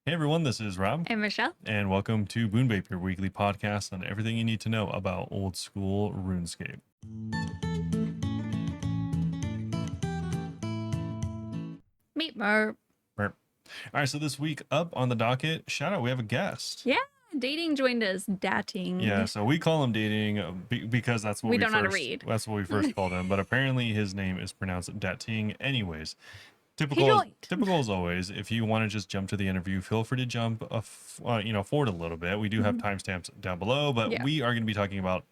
Hey everyone, this is Rob, And Michelle. and welcome to Bunebape, your weekly podcast on everything you need to know about old school RuneScape. Meet Merp. All right, so this week up on the docket, shout out, we have a guest. Yeah, dating joined us. Dating. Yeah, so we call him dating because that's what We we don't know how to first read. that's what we first called him, but apparently his name is pronounced dating. Anyways, He typical joined. typical as always. If you want to just jump to the interview, feel free to jump forward a little bit. We do have timestamps down below, but Yeah. we are going to be talking about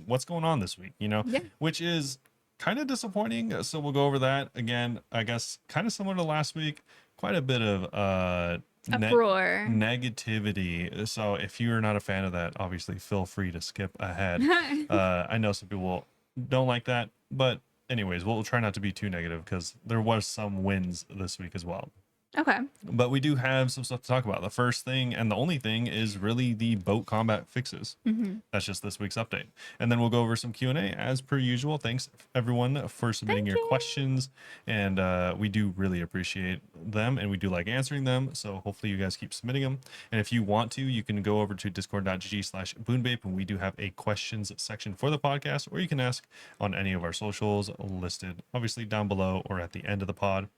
what's going on this week, Yeah. which is kind of disappointing. So we'll go over that again. I guess kind of similar to last week. Quite a bit of Uproar. negativity. So if you're not a fan of that, obviously feel free to skip ahead. I know some people don't like that, but anyways, we'll try not to be too negative because there was some wins this week as well. Okay. But we do have some stuff to talk about. The first thing and the only thing is really the boat combat fixes. That's just this week's update. And then we'll go over some Q&A as per usual. Thanks everyone for submitting your questions. And we do really appreciate them and we do like answering them. So hopefully you guys keep submitting them. And if you want to, you can go over to discord.gg/boonbape and we do have a questions section for the podcast, or you can ask on any of our socials listed obviously down below or at the end of the pod.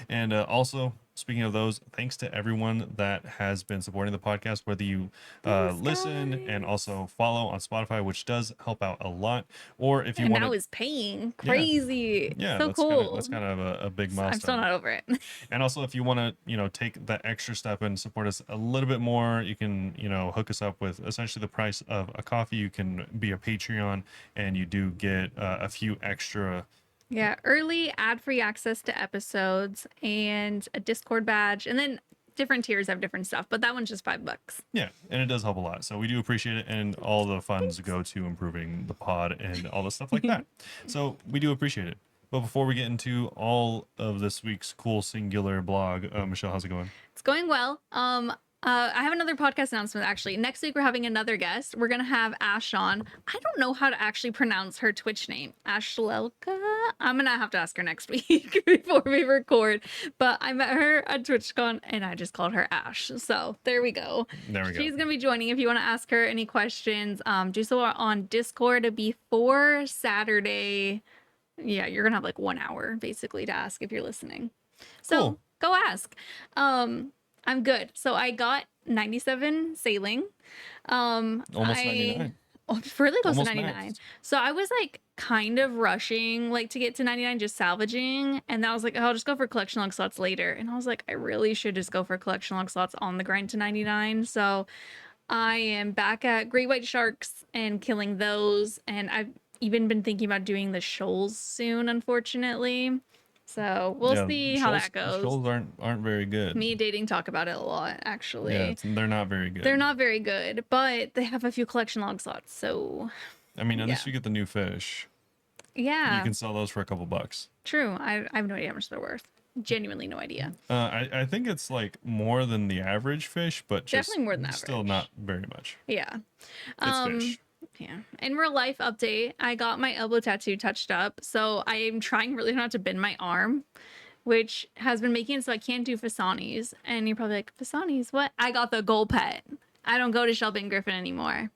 And also, speaking of those, thanks to everyone that has been supporting the podcast, whether you listen and also follow on Spotify, which does help out a lot. Or if you And want now is paying. Crazy. yeah, So cool. That's kind of a big milestone. I'm still not over it. And also, if you want to, take that extra step and support us a little bit more, you can, hook us up with essentially the price of a coffee. You can be a Patreon, and you do get a few extra. Yeah, early ad-free access to episodes and a Discord badge, and then different tiers have different stuff, but that one's just $5. Yeah, and it does help a lot. So we do appreciate it, and all the funds go to improving the pod and all the stuff like that. So we do appreciate it. But before we get into all of this week's cool singular blog, Michelle, how's it going? It's going well. I have another podcast announcement actually. Next week we're having another guest. We're gonna have Ash on. I don't know how to actually pronounce her Twitch name. Ashlelka? I'm gonna have to ask her next week before we record. But I met her at TwitchCon and I just called her Ash. So there we go. She's gonna be joining. If you want to ask her any questions, do so on Discord before Saturday. Yeah, you're gonna have like 1 hour basically to ask if you're listening. So Cool. Go ask. I'm good. So I got 97 sailing. Almost 99. Really close Almost to 99. maxed. So I was like kind of rushing like to get to 99, just salvaging. And then I was like, oh, I'll just go for collection log slots later. And I was like, I really should just go for collection log slots on the grind to 99. So I am back at Great White Sharks and killing those. And I've even been thinking about doing the shoals soon, unfortunately. So we'll see how that goes. Shoals aren't very good. Me and dating talk about it a lot, actually. Yeah, they're not very good. They're not very good, but they have a few collection log slots. So I mean, unless you get the new fish, yeah, you can sell those for a couple bucks. True. I have no idea how much they're worth. Genuinely no idea. I think it's like more than the average fish, but just Definitely more than still average. not very much. Yeah. It's fish. Yeah. In real life update, I got my elbow tattoo touched up. So I am trying really not to bend my arm, which has been making it so I can't do Fasanis. And you're probably like, Fasanis, what? I got the gold pet. I don't go to Shelby Griffin anymore.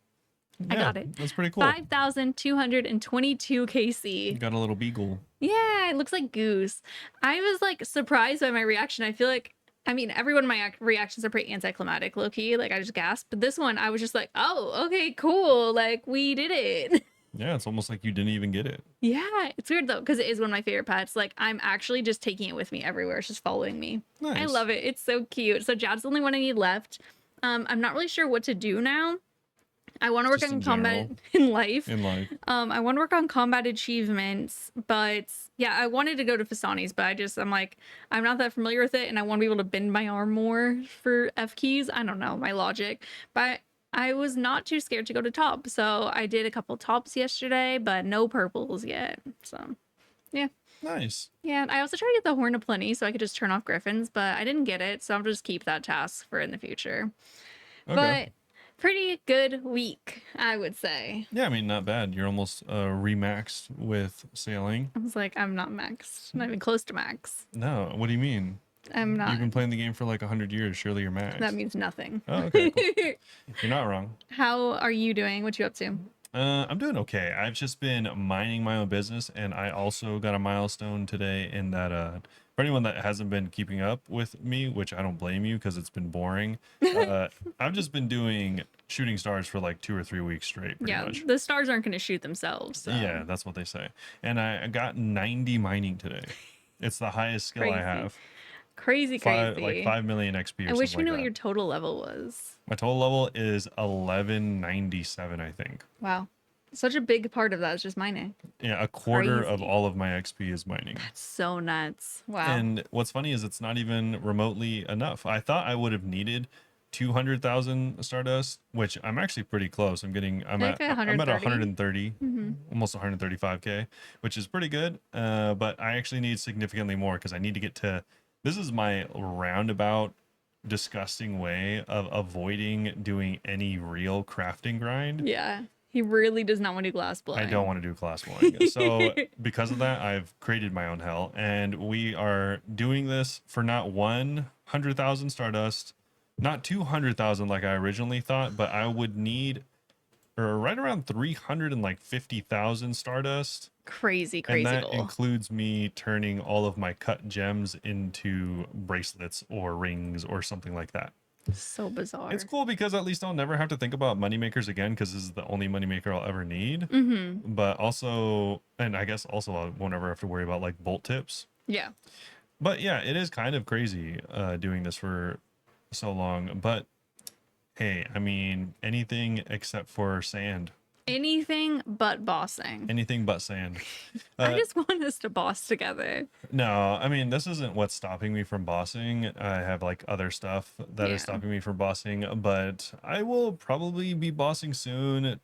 I got it. That's pretty cool. 5,222 KC. You got a little beagle. Yeah, it looks like goose. I was like surprised by my reaction. I feel like, I mean, every one of my reactions are pretty anticlimactic, low key. Like I just gasped. But this one, I was just like, oh, okay, cool. Like we did it. Yeah, it's almost like you didn't even get it. Yeah, it's weird though, because it is one of my favorite pets. Like I'm actually just taking it with me everywhere. It's just following me. Nice. I love it. It's so cute. So Jad's the only one I need left. I'm not really sure what to do now. I want to work Just on in combat general. in life. In life. I want to work on combat achievements, but yeah, I wanted to go to Fasanis, but I'm like, I'm not that familiar with it, and I want to be able to bend my arm more for F keys. I don't know my logic, but I was not too scared to go to top, so I did a couple tops yesterday, but no purples yet. So, yeah. Nice. Yeah, I also tried to get the Horn of Plenty so I could just turn off Griffins, but I didn't get it, so I'll just keep that task for in the future. Okay. But pretty good week, I would say. Yeah, I mean, not bad. You're almost remaxed with sailing. I was like, I'm not maxed. Not even close to max. No, what do you mean? I'm not. You've been playing the game for like 100 years. Surely you're max. That means nothing. Oh, okay. Cool. You're not wrong. How are you doing? What you up to? I'm doing okay. I've just been minding my own business, and I also got a milestone today in that for anyone that hasn't been keeping up with me, which I don't blame you because it's been boring. I've just been doing shooting stars for like 2 or 3 weeks straight, pretty much. The stars aren't going to shoot themselves. So. Yeah, that's what they say. And I got 90 mining today. It's the highest skill I have. Crazy. Like 5 million XP or I wish we something knew like what that. your total level was. My total level is 1197, I think. Wow. Such a big part of that is just mining. Yeah, a quarter of Crazy. all of my XP is mining. That's so nuts. Wow. And what's funny is it's not even remotely enough. I thought I would have needed 200,000 Stardust, which I'm actually pretty close. I'm at 130, almost 135k, which is pretty good. But I actually need significantly more because I need to get to. This is my roundabout, disgusting way of avoiding doing any real crafting grind. Yeah. He really does not want to do glass blowing. I don't want to do class blowing. So because of that, I've created my own hell, and we are doing this for not 100,000 Stardust, not 200,000 like I originally thought, but I would need right around 350,000 Stardust. Crazy And that goal. includes me turning all of my cut gems into bracelets or rings or something like that. So bizarre. It's cool because at least I'll never have to think about moneymakers again because this is the only moneymaker I'll ever need. But also, and I guess also I won't ever have to worry about like bolt tips. Yeah. But yeah, it is kind of crazy doing this for so long. But hey, I mean, anything except for sand. Anything but bossing. Anything but sand. I just want us to boss together. No, I mean, this isn't what's stopping me from bossing. I have like other stuff that is Yeah. stopping me from bossing, but I will probably be bossing soon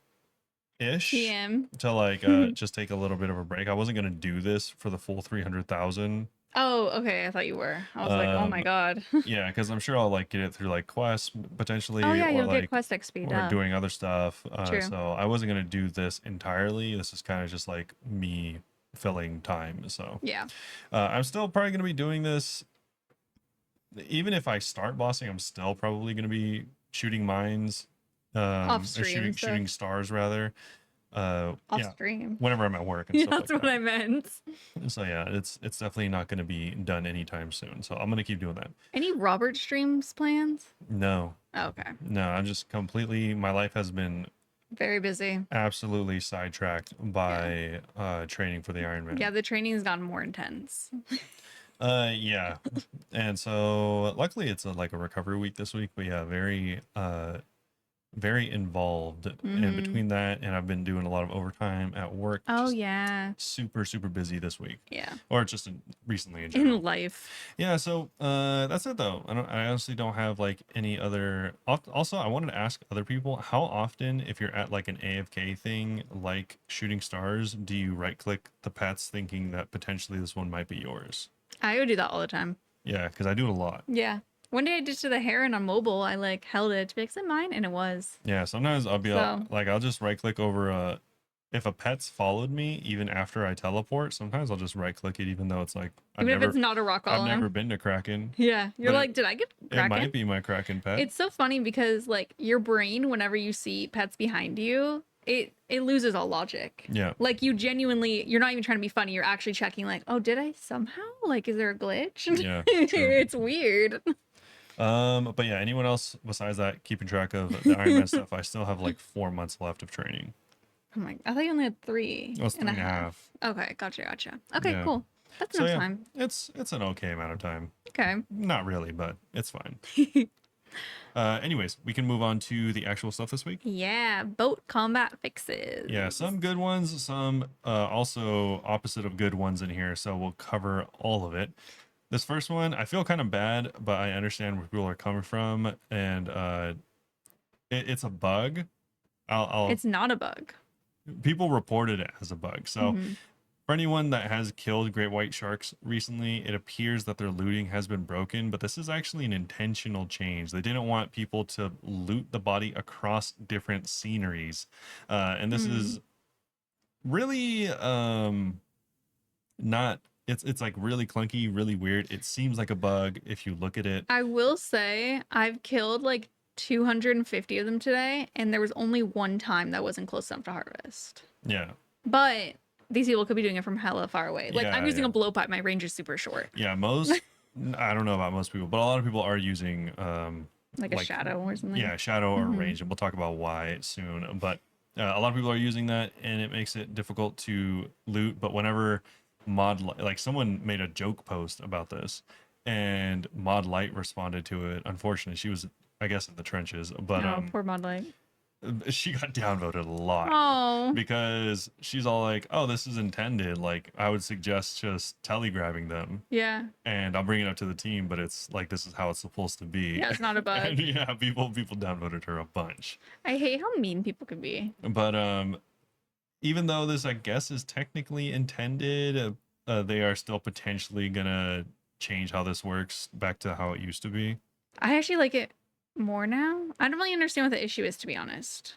ish PM. to like just take a little bit of a break. I wasn't going to do this for the full 300,000. Oh, okay. I thought you were. I was like, oh my god. Yeah, because I'm sure I'll like get it through like quests potentially. Oh yeah, or you'll like get quest XP. or doing other stuff. True. So I wasn't going to do this entirely. This is kind of just like me filling time. So Yeah. I'm still probably going to be doing this. Even if I start bossing, I'm still probably going to be shooting mines, Off or stream, shooting stars rather. Off Yeah, stream. whenever I'm at work and Yeah, stuff that's like what that. I meant. So yeah, it's definitely not going to be done anytime soon. So I'm going to keep doing that. Any Robert streams plans? No, Oh, okay. no, I'm just completely. My life has been Very busy. absolutely sidetracked by training for the Ironman. Yeah, the training's gotten more intense. Yeah, and so luckily it's like a recovery week this week, but yeah, very involved. And between that and I've been doing a lot of overtime at work. Oh just yeah. super busy this week. Yeah. Or just recently in general. In life. Yeah, so that's it though. I honestly don't have like any other. Also, I wanted to ask other people how often, if you're at like an AFK thing like shooting stars, do you right click the pets thinking that potentially this one might be yours? I would do that all the time. Yeah, because I do it a lot. Yeah. One day I did to the heron on mobile. I like held it to be like, is it mine? And it was. Yeah, sometimes I'll be So- like, I'll just right click over if a pet's followed me even after I teleport. Sometimes I'll just right click it even though it's like Even if it's not a rock I've column. never been to Kraken. Yeah. You're But like, did I get It Kraken? might be my Kraken pet. It's so funny because like your brain, whenever you see pets behind you, it loses all logic. Yeah. Like you genuinely, you're not even trying to be funny. You're actually checking like, oh, did I somehow? Like, is there a glitch? Yeah, true. It's weird. But yeah, anyone else besides that keeping track of the Ironman stuff? I still have like 4 months left of training. Oh my, I thought you only had 3 Well, it's 3.5. Okay, gotcha. Okay, Yeah. cool. That's So enough yeah, time. it's an okay amount of time. Okay. Not really, but it's fine. Anyways, we can move on to the actual stuff this week. Yeah, boat combat fixes. Yeah, some good ones, some also opposite of good ones in here. So we'll cover all of it. This first one, I feel kind of bad, but I understand where people are coming from, and it's a bug. It's not a bug. People reported it as a bug. So Mhm. for anyone that has killed great white sharks recently, it appears that their looting has been broken, but this is actually an intentional change. They didn't want people to loot the body across different sceneries. And this is really not It's like really clunky, really weird. It seems like a bug if you look at it. I will say I've killed like 250 of them today, and there was only one time that wasn't close enough to harvest. Yeah. But these people could be doing it from hella far away. Like I'm Yeah, using yeah. a blow pipe. My range is super short. Yeah, most I don't know about most people, but a lot of people are using Like a shadow or something. yeah, shadow or range, and we'll talk about why soon. But a lot of people are using that, and it makes it difficult to loot. But whenever like someone made a joke post about this, and Mod Light responded to it. Unfortunately, she was, I guess, in the trenches, but Oh, poor Mod Light. she got downvoted a lot Oh. because she's all like, "Oh, this is intended. Like, I would suggest just telegrabbing them." Yeah. And I'll bring it up to the team, but it's like this is how it's supposed to be. Yeah, it's not a bug. And yeah, people downvoted her a bunch. I hate how mean people can be. But even though this I guess is technically intended, they are still potentially gonna change how this works back to how it used to be. I actually like it more now. I don't really understand what the issue is, to be honest.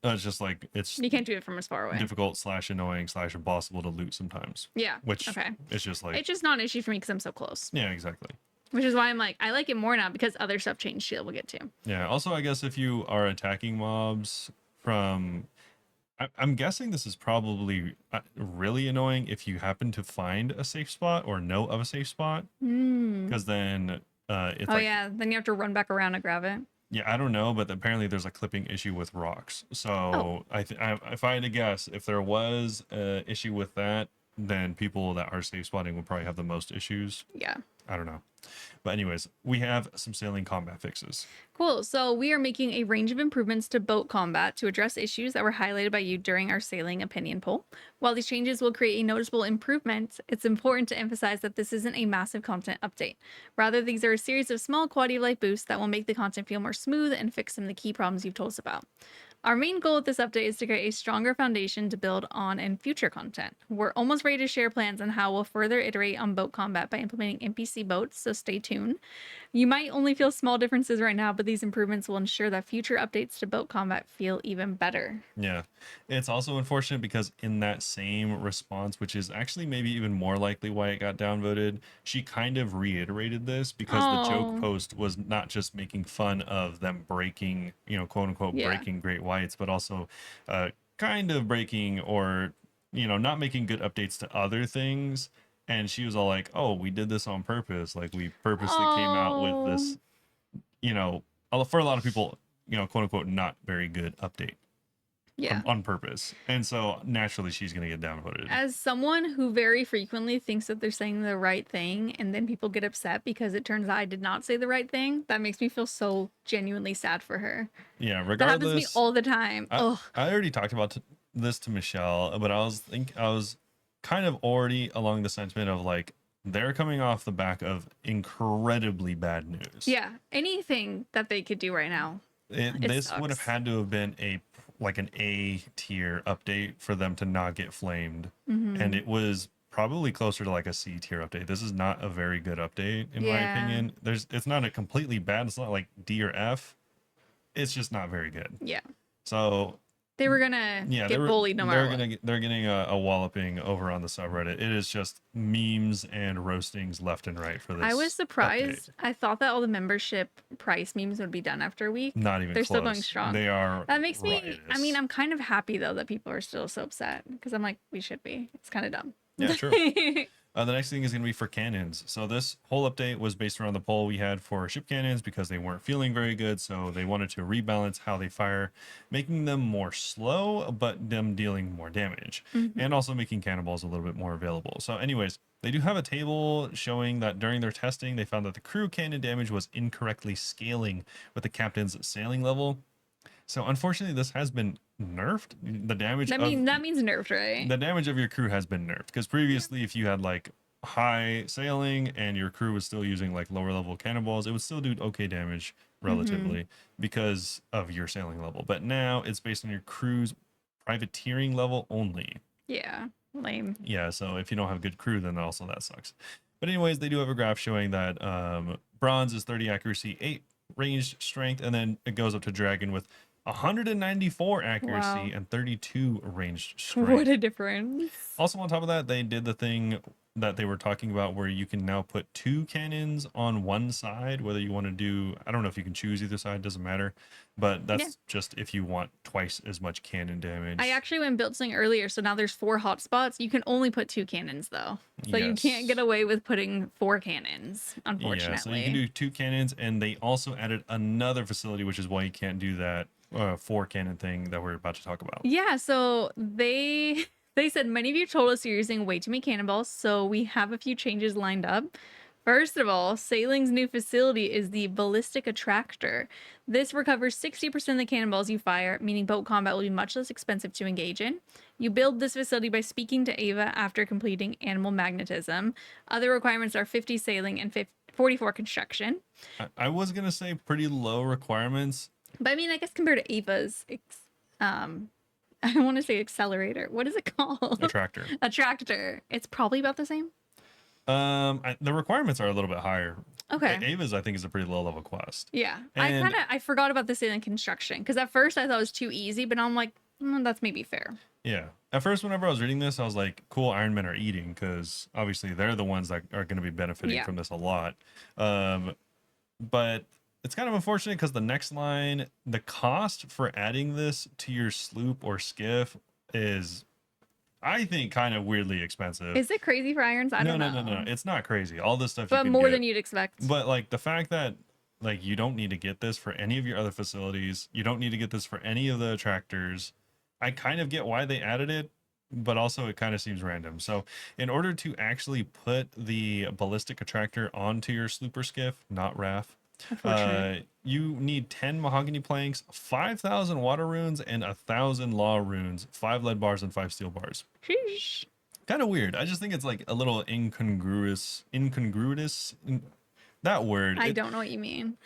It's just like it's You can't do it from as far away. difficult / annoying / impossible to loot sometimes. Yeah. Which Okay. it's just like It's just not an issue for me because I'm so close. yeah, exactly. Which is why I'm like, I like it more now because other stuff changed too. We'll get to. Yeah. Also, I guess if you are attacking mobs from, I'm guessing this is probably really annoying if you happen to find a safe spot or know of a safe spot, because then it's Oh like, yeah, then you have to run back around and grab it. yeah, I don't know, but apparently there's a clipping issue with rocks. So if I had to guess, if there was a issue with that, then people that are safe spotting would probably have the most issues. Yeah. I don't know. But anyways, we have some sailing combat fixes. Cool. So we are making a range of improvements to boat combat to address issues that were highlighted by you during our sailing opinion poll. While these changes will create a noticeable improvement, it's important to emphasize that this isn't a massive content update. Rather, these are a series of small quality of life boosts that will make the content feel more smooth and fix some of the key problems you've told us about. Our main goal with this update is to create a stronger foundation to build on in future content. We're almost ready to share plans on how we'll further iterate on boat combat by implementing NPC boats, so stay tuned. You might only feel small differences right now, but these improvements will ensure that future updates to boat combat feel even better. Yeah. It's also unfortunate because in that same response, which is actually maybe even more likely why it got downvoted, she kind of reiterated this because the joke post was not just making fun of them breaking, quote unquote, breaking great whites, but also kind of breaking or, not making good updates to other things. And she was all like, "Oh, we did this on purpose. Like we purposely came out with this, for a lot of people, quote unquote, not very good update." Yeah. On purpose. And so naturally she's going to get downvoted. As someone who very frequently thinks that they're saying the right thing and then people get upset because it turns out I did not say the right thing, that makes me feel so genuinely sad for her. Yeah, regardless. That happens to me all the time. I already talked about this to Michelle, but I was kind of already along the sentiment of like, they're coming off the back of incredibly bad news. Yeah, anything that they could do right now. This sucks. would have had to have been an A tier update for them to not get flamed. And it was probably closer to like a C tier update. This is not a very good update in my opinion. It's not a completely bad. It's not like D or F. It's just not very good. Yeah. So they were gonna get bullied no matter what. They're getting a walloping over on the subreddit. It is just memes and roastings left and right for this. I was surprised. Update. I thought that all the membership price memes would be done after a week. Not even They're close. still going strong. They are. That makes me. riotous. I mean, I'm kind of happy though that people are still so upset because I'm like, we should be. It's kind of dumb. Yeah, sure. The next thing is going to be for cannons. So this whole update was based around the poll we had for ship cannons because they weren't feeling very good. So they wanted to rebalance how they fire, making them more slow, but them dealing more damage, and also making cannonballs a little bit more available. So anyways, they do have a table showing that during their testing, they found that the crew cannon damage was incorrectly scaling with the captain's sailing level. So unfortunately, this has been nerfed. The damage that means nerfed, right? The damage of your crew has been nerfed because previously, if you had like high sailing and your crew was still using like lower level cannonballs, it would still do okay damage relatively because of your sailing level. But now it's based on your crew's privateering level only. Yeah, lame. Yeah, so if you don't have a good crew, then also that sucks. But anyways, they do have a graph showing that bronze is 30 accuracy, 8 ranged strength, and then it goes up to dragon with 194 accuracy and 32 ranged strength. What a difference. Also on top of that, they did the thing that they were talking about where you can now put 2 cannons on one side, whether you want to do, I don't know if you can choose either side, doesn't matter, but Yeah. that's just if you want twice as much cannon damage. I actually went and built something earlier, so now there's 4 hotspots. You can only put 2 cannons though. So you can't get Yes. away with putting 4 cannons, Yeah, so you unfortunately. can do 2 cannons, and they also added another facility, which is why you can't do that 4 cannon thing that we're about to talk about. Yeah, so they said many of you told us you're using way too many cannonballs, so we have a few changes lined up. First of all, Sailing's new facility is the ballistic attractor. This recovers 60% of the cannonballs you fire, meaning boat combat will be much less expensive to engage in. You build this facility by speaking to Ava after completing animal magnetism. Other requirements are 50 sailing and 44 construction. I was going to say pretty low requirements. But I mean, I guess compared to Ava's, I want to say accelerator. What is it called? Attractor. Attractor. It's probably about the same. The requirements are a little bit higher. Okay. Ava's, I think, is a pretty low level quest. Yeah. And I forgot about the sailing construction because at first I thought it was too easy, but now I'm like, that's maybe fair. yeah. At first, whenever I was reading this, I was like, cool, Ironmen are eating, because obviously they're the ones that are going to be benefiting from this a lot. But it's kind of unfortunate because the next line, the cost for adding this to your sloop or skiff is, I think, kind of weirdly expensive. Is it crazy for irons? I don't know. No. It's not crazy. All this stuff, But you can more get. than you'd expect. But like the fact that like you don't need to get this for any of your other facilities, you don't need to get this for any of the attractors. I kind of get why they added it, but also it kind of seems random. So in order to actually put the ballistic attractor onto your sloop or skiff, not RAF, you need 10 mahogany planks, 5,000 water runes, and 1,000 law runes, 5 lead bars, and 5 steel bars. Sheesh. Kind of weird. I just think it's like a little incongruous. That word. I don't know what you mean.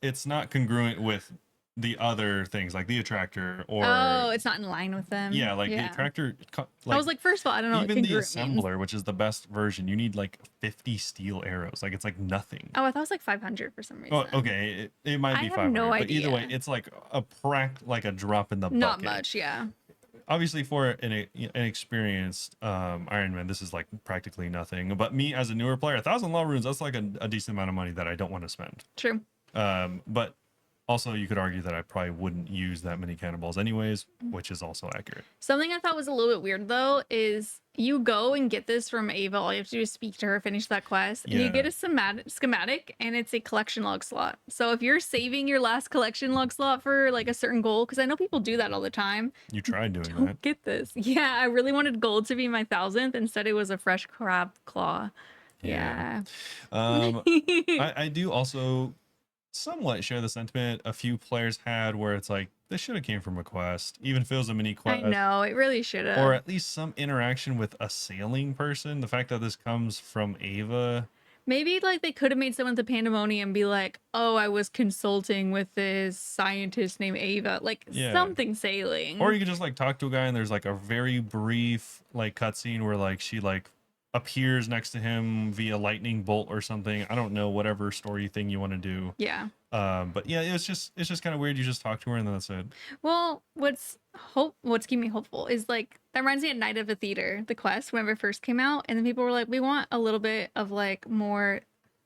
It's not congruent with the other things like the attractor or. Oh, it's not in line with them. Yeah, like the attractor. I was like, first of all, I don't know even what the congruent means. assembler, which is the best version, you need like 50 steel arrows. Like it's like nothing. Oh, I thought it was like 500 for some reason. Oh, okay, it might be I have 500, no but either way, idea. it's like like a drop in the bucket. Not much, yeah. Obviously, for an experienced Ironman, this is like practically nothing. But me as a newer player, 1,000 law runes, that's like a decent amount of money that I don't want to spend. True. But also, you could argue that I probably wouldn't use that many cannonballs anyways, which is also accurate. Something I thought was a little bit weird though is you go and get this from Ava. All you have to do is speak to her, finish that quest, and you get a schematic, and it's a collection log slot. So if you're saving your last collection log slot for like a certain goal, because I know people do that all the time. You tried doing Don't that. get this. Yeah, I really wanted gold to be my 1,000th. Instead, it was a fresh crab claw. Yeah. I do also somewhat share the sentiment a few players had where it's like this should have came from a quest, even if it was a mini quest. I know, it really should have. Or at least some interaction with a sailing person. The fact that this comes from Ava. Maybe like they could have made someone at the Pandemonium be like, oh, I was consulting with this scientist named Ava. Like something sailing. Or you could just like talk to a guy and there's like a very brief like cutscene where like she like appears next to him via lightning bolt or something. I don't know, whatever story thing you want to do. Yeah. But yeah, it's just kind of weird. You just talk to her and then that's it. Well, what's keeping me hopeful is like that reminds me of Night of the Theater, the quest whenever it first came out, and then people were like, we want a little bit of like more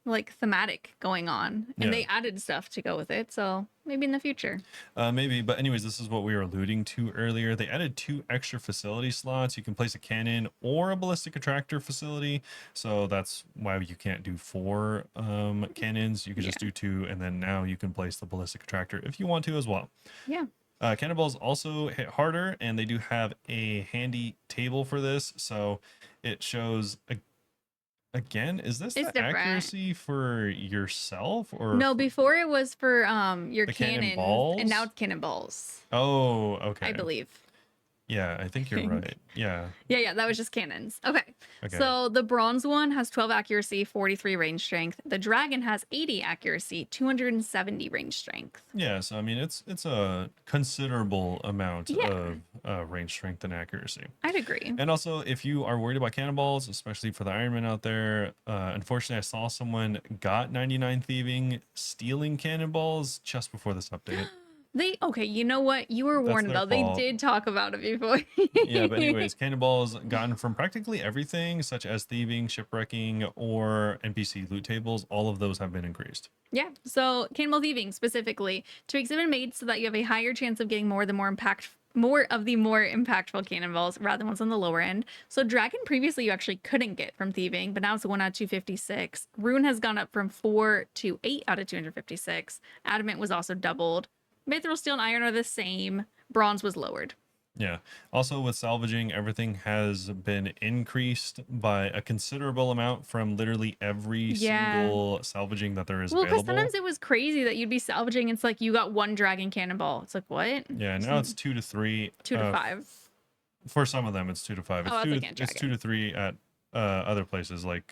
like thematic going on, and they added stuff to go with it. So maybe in the future. Maybe, but anyways, this is what we were alluding to earlier. They added 2 extra facility slots. You can place a cannon or a ballistic attractor facility. So that's why you can't do 4 cannons. You can just do 2, and then now you can place the ballistic attractor if you want to as well. Yeah. Cannonballs also hit harder, and they do have a handy table for this. So it shows again, is this the accuracy for yourself or no? Before it was for your cannon, and now it's cannonballs. Oh, okay. I believe. Yeah, I think you're right. Yeah. Yeah, that was just cannons. Okay. So the bronze one has 12 accuracy, 43 range strength. The dragon has 80 accuracy, 270 range strength. Yeah, so I mean it's a considerable amount of range strength and accuracy. I'd agree. And also, if you are worried about cannonballs, especially for the Ironman out there, unfortunately I saw someone got 99 thieving stealing cannonballs just before this update. Okay, you know what? You were That's warned their though. They fault. did talk about it before. Yeah, but anyways, cannonballs gotten from practically everything, such as thieving, shipwrecking, or NPC loot tables. All of those have been increased. Yeah. So cannonball thieving specifically, tweaks have been made so that you have a higher chance of getting more of the more impactful cannonballs rather than ones on the lower end. So dragon previously you actually couldn't get from thieving, but now it's 1 out of 256. Rune has gone up from 4 to 8 out of 256. Adamant was also doubled. Mithril, steel, and iron are the same. Bronze was lowered. Yeah. Also, with salvaging, everything has been increased by a considerable amount from literally every single salvaging that there is Well, because available. sometimes it was crazy that you'd be salvaging. It's like you got 1 dragon cannonball. It's like, what? Yeah, now it's 2 to 3. 2 to 5. For some of them, it's 2 to 5. It's, Oh, two, that's like it's 2 to 3 at other places like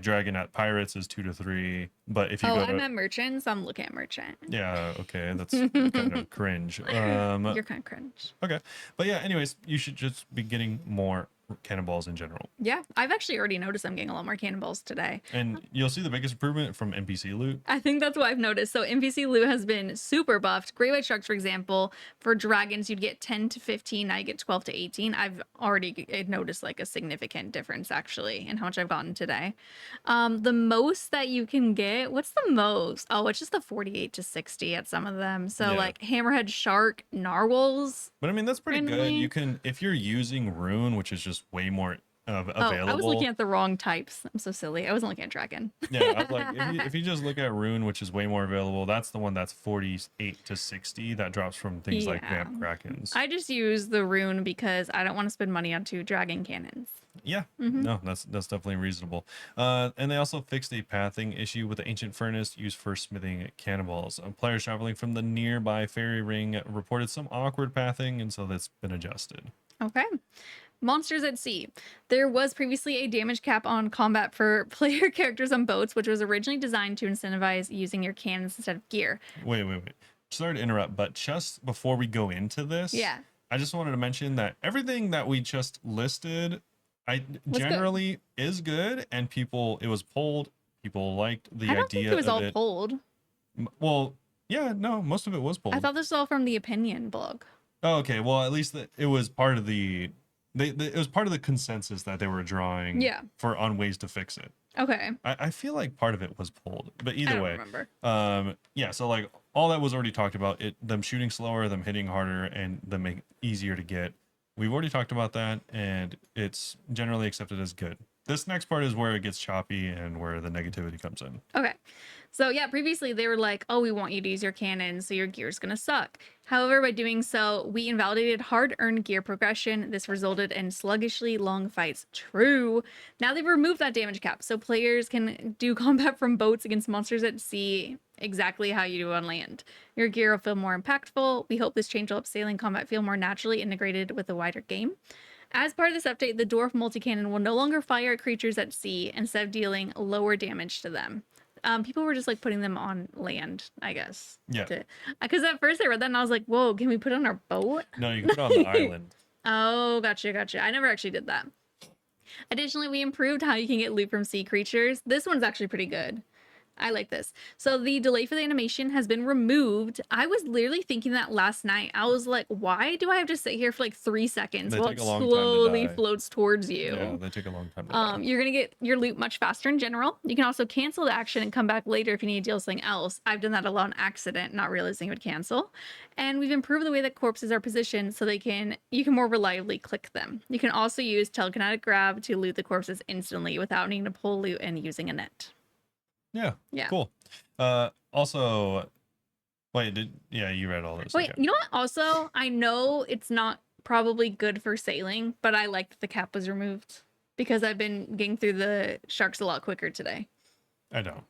Dragon at Pirates is 2 to 3. But if you go to I'm at merchant, so I'm looking at merchant. yeah, okay, that's kind of cringe. You're kind of cringe. Okay, but yeah, anyways, you should just be getting more cannonballs in general. Yeah, I've actually already noticed I'm getting a lot more cannonballs today. And you'll see the biggest improvement from NPC loot. I think that's what I've noticed. So NPC loot has been super buffed. Great White Sharks, for example, for dragons, you'd get 10 to 15. Now you get 12 to 18. I've already noticed like a significant difference actually in how much I've gotten today. The most that you can get, what's the most? Oh, it's just the 48 to 60 at some of them. So like Hammerhead Shark, Narwhals. But I mean, that's pretty good. Randomly. You can, if you're using Rune, which is just way more available. I was looking at the wrong types. I'm so silly. I wasn't looking at dragon. Yeah, I was like, if you just look at Rune, which is way more available, that's the one that's 48 to 60. That drops from things like Vamp Krakens. I just use the Rune because I don't want to spend money on 2 dragon cannons. Yeah, no, that's definitely reasonable. And they also fixed a pathing issue with the ancient furnace used for smithing cannonballs. Players traveling from the nearby fairy ring reported some awkward pathing, and so that's been adjusted. Okay. Monsters at sea. There was previously a damage cap on combat for player characters on boats, which was originally designed to incentivize using your cannons instead of gear. Wait. Sorry to interrupt, but just before we go into this, I just wanted to mention that everything that we just listed, generally is good, and it was polled. People liked the idea. I don't think it was all polled. Well, yeah, no, most of it was polled. I thought this was all from the opinion blog. Oh, okay. Well, at least it was part of the it was part of the consensus that they were drawing on ways to fix it. Okay. I feel like part of it was pulled, but either way, remember. Yeah. So like all that was already talked about. Them shooting slower, them hitting harder, and them make it easier to get. We've already talked about that, and it's generally accepted as good. This next part is where it gets choppy and where the negativity comes in. Okay. So yeah, previously they were like, oh, we want you to use your cannon, so your gear's gonna suck. However, by doing so, we invalidated hard-earned gear progression. This resulted in sluggishly long fights. True. Now they've removed that damage cap, so players can do combat from boats against monsters at sea exactly how you do on land. Your gear will feel more impactful. We hope this change will help sailing combat feel more naturally integrated with the wider game. As part of this update, the dwarf multi-cannon will no longer fire at creatures at sea instead of dealing lower damage to them. People were just like putting them on land, I guess. Yeah. Because at first I read that and I was like, whoa, can we put it on our boat? No, you can put it on the island. Oh, gotcha. I never actually did that. Additionally, we improved how you can get loot from sea creatures. This one's actually pretty good. I like this. So the delay for the animation has been removed. I was literally thinking that last night. I was like, why do I have to sit here for like 3 seconds while it slowly floats towards you? Yeah, they take a long time to die. You're going to get your loot much faster in general. You can also cancel the action and come back later if you need to deal something else. I've done that a lot on accident, not realizing it would cancel. And we've improved the way that corpses are positioned so you can more reliably click them. You can also use telekinetic grab to loot the corpses instantly without needing to pull loot and using a net. Yeah. Cool. Also, you read all this. Wait, you know what? Also, I know it's not probably good for sailing, but I like that the cap was removed because I've been getting through the sharks a lot quicker today. I know.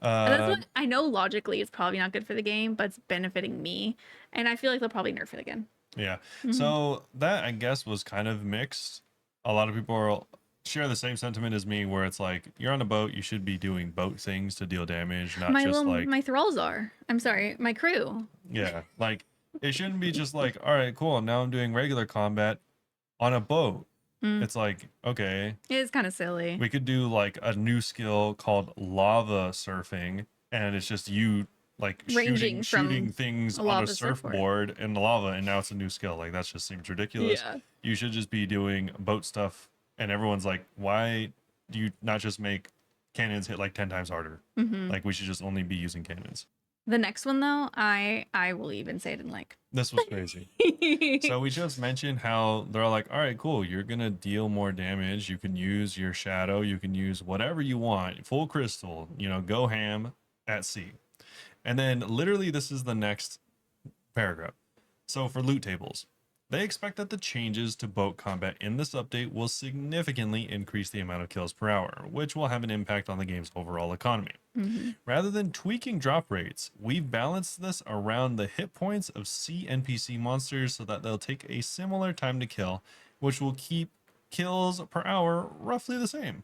That's what I know logically it's probably not good for the game, but it's benefiting me. And I feel like they'll probably nerf it again. Yeah. So that, I guess, was kind of mixed. A lot of people share the same sentiment as me, where it's like, you're on a boat, you should be doing boat things to deal damage, not my thralls are. I'm sorry, my crew. Yeah, like it shouldn't be just like, all right, cool, now I'm doing regular combat on a boat. It's like, okay, It is kind of silly. we could do like a new skill called lava surfing, and it's just you like Ranging shooting from things a on a lava surfboard. surfboard in the lava, and now it's a new skill. Like that just seems ridiculous. Yeah. You should just be doing boat stuff, and everyone's like, why do you not just make cannons hit like 10 times harder? Like we should just only be using cannons. The next one though, I will even say I didn't like. This was crazy. So we just mentioned how they're all like, all right, cool, you're gonna deal more damage, you can use your shadow, you can use whatever you want, full crystal, you know, go ham at sea. And then literally this is the next paragraph. So for loot tables, they expect that the changes to boat combat in this update will significantly increase the amount of kills per hour, which will have an impact on the game's overall economy. Rather than tweaking drop rates, we've balanced this around the hit points of sea NPC monsters so that they'll take a similar time to kill, which will keep kills per hour roughly the same.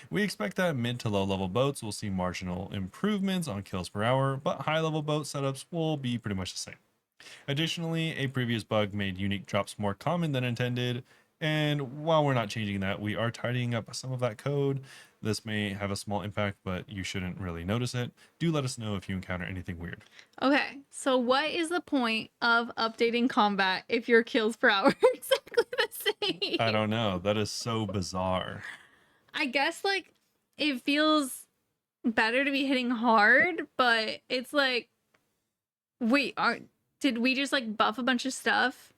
We expect that mid to low level boats will see marginal improvements on kills per hour, but high level boat setups will be pretty much the same. Additionally, a previous bug made unique drops more common than intended, and while we're not changing that, we are tidying up some of that code. This may have a small impact, but you shouldn't really notice it. Do let us know if you encounter anything weird. Okay, so what is the point of updating combat if your kills per hour are exactly the same? I don't know. That is so bizarre. I guess like it feels better to be hitting hard, but it's like, wait, did we just like buff a bunch of stuff?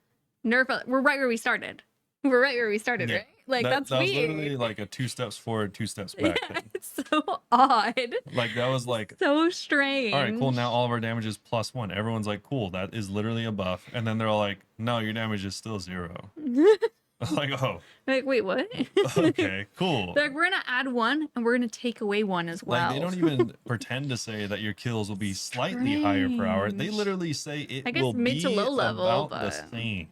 We're right where we started. We're right where we started, Yeah. right? Like that's that was weird. literally like a 2 steps forward, 2 steps back Yeah, thing. it's so odd. Like that was like, So strange. all right, cool. Now all of our damage is +1. Everyone's like, cool, that is literally a buff. And then they're all like, no, your damage is still 0. Like, oh, Like, wait, what? okay, cool. They're like, we're gonna add 1 and we're gonna take away 1 as well. Like they don't even pretend to say that your kills will be slightly higher per hour. They Strange. literally say it I guess will mid be to low level, about the but same.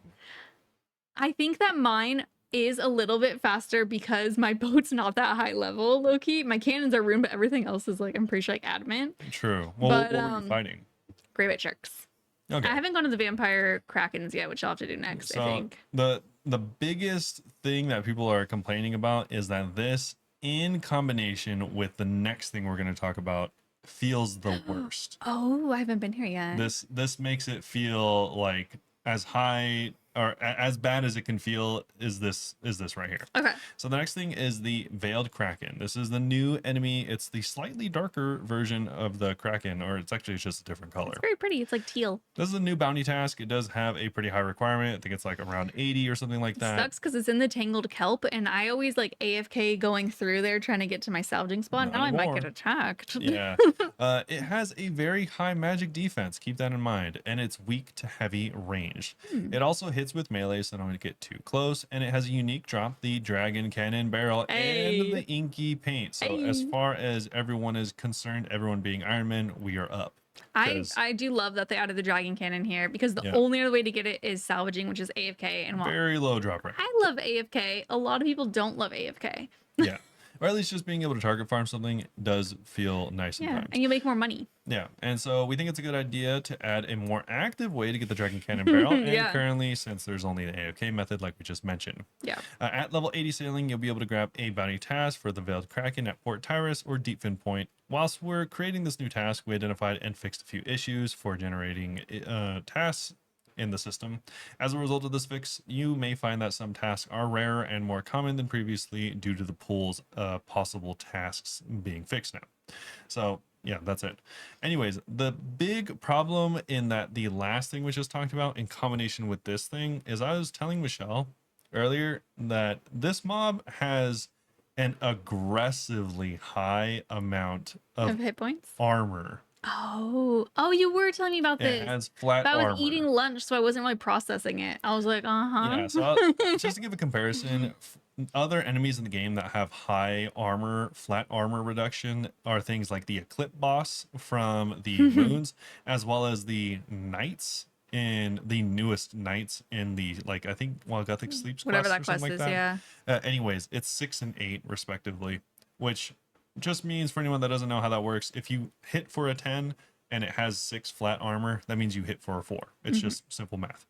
I think that mine is a little bit faster because my boat's not that high level, low key. My cannons are ruined, but everything else is like, I'm pretty sure like adamant. True. Well, But, what were you fighting? Great white sharks. Okay. I haven't gone to the vampire krakens yet, which I'll have to do next, So I think. the biggest thing that people are complaining about is that this, in combination with the next thing we're going to talk about, feels the worst. Oh, I haven't been here yet. This makes it feel like as high or as bad as it can feel is this right here. Okay. So the next thing is the Veiled Kraken. This is the new enemy. It's the slightly darker version of the Kraken, or it's just a different color. It's very pretty. It's like teal. This is a new bounty task. It does have a pretty high requirement. I think it's like around 80 or something like that. Sucks because it's in the tangled kelp, and I always like AFK going through there trying to get to my salvaging spot. Not Now I might anymore. get attacked. Yeah. It has a very high magic defense. Keep that in mind. And it's weak to heavy range. It also hits with melee, so I don't want to get too close. And it has a unique drop, the Dragon Cannon Barrel and Hey. the Inky Paint. So as Hey. far as everyone is concerned, everyone being Ironman, we are up. I do love that they added the dragon cannon here because the Yeah. only other way to get it is salvaging, which is AFK. And while Very low drop rate. I love AFK, a lot of people don't love AFK. Yeah. Or at least just being able to target farm something does feel nice Yeah, sometimes. and you make more money. Yeah, and so we think it's a good idea to add a more active way to get the Dragon Cannon Barrel. And Yeah. currently, since there's only the AFK method, like we just mentioned. Yeah. At level 80 sailing, you'll be able to grab a bounty task for the Veiled Kraken at Port Tyrus or Deepfin Point. Whilst we're creating this new task, we identified and fixed a few issues for generating tasks in the system. As a result of this fix, you may find that some tasks are rarer and more common than previously due to the pool's possible tasks being fixed now. So yeah, that's it. Anyways, the big problem in that the last thing we just talked about in combination with this thing is I was telling Michelle earlier that this mob has an aggressively high amount Of of hit points. armor. Oh, you were telling me about this. It has flat But I was armor. eating lunch, so I wasn't really processing it. I was like, Yeah, so just to give a comparison, other enemies in the game that have high armor, flat armor reduction are things like the Eclipse boss from the runes, as well as the knights in the newest knights in the, like, I think Gothic Sleeps Whatever quest that or something quest like is, that. yeah. Anyways, it's 6 and 8 respectively, which just means for anyone that doesn't know how that works, if you hit for a 10 and it has 6 flat armor, that means you hit for a 4. It's just simple math.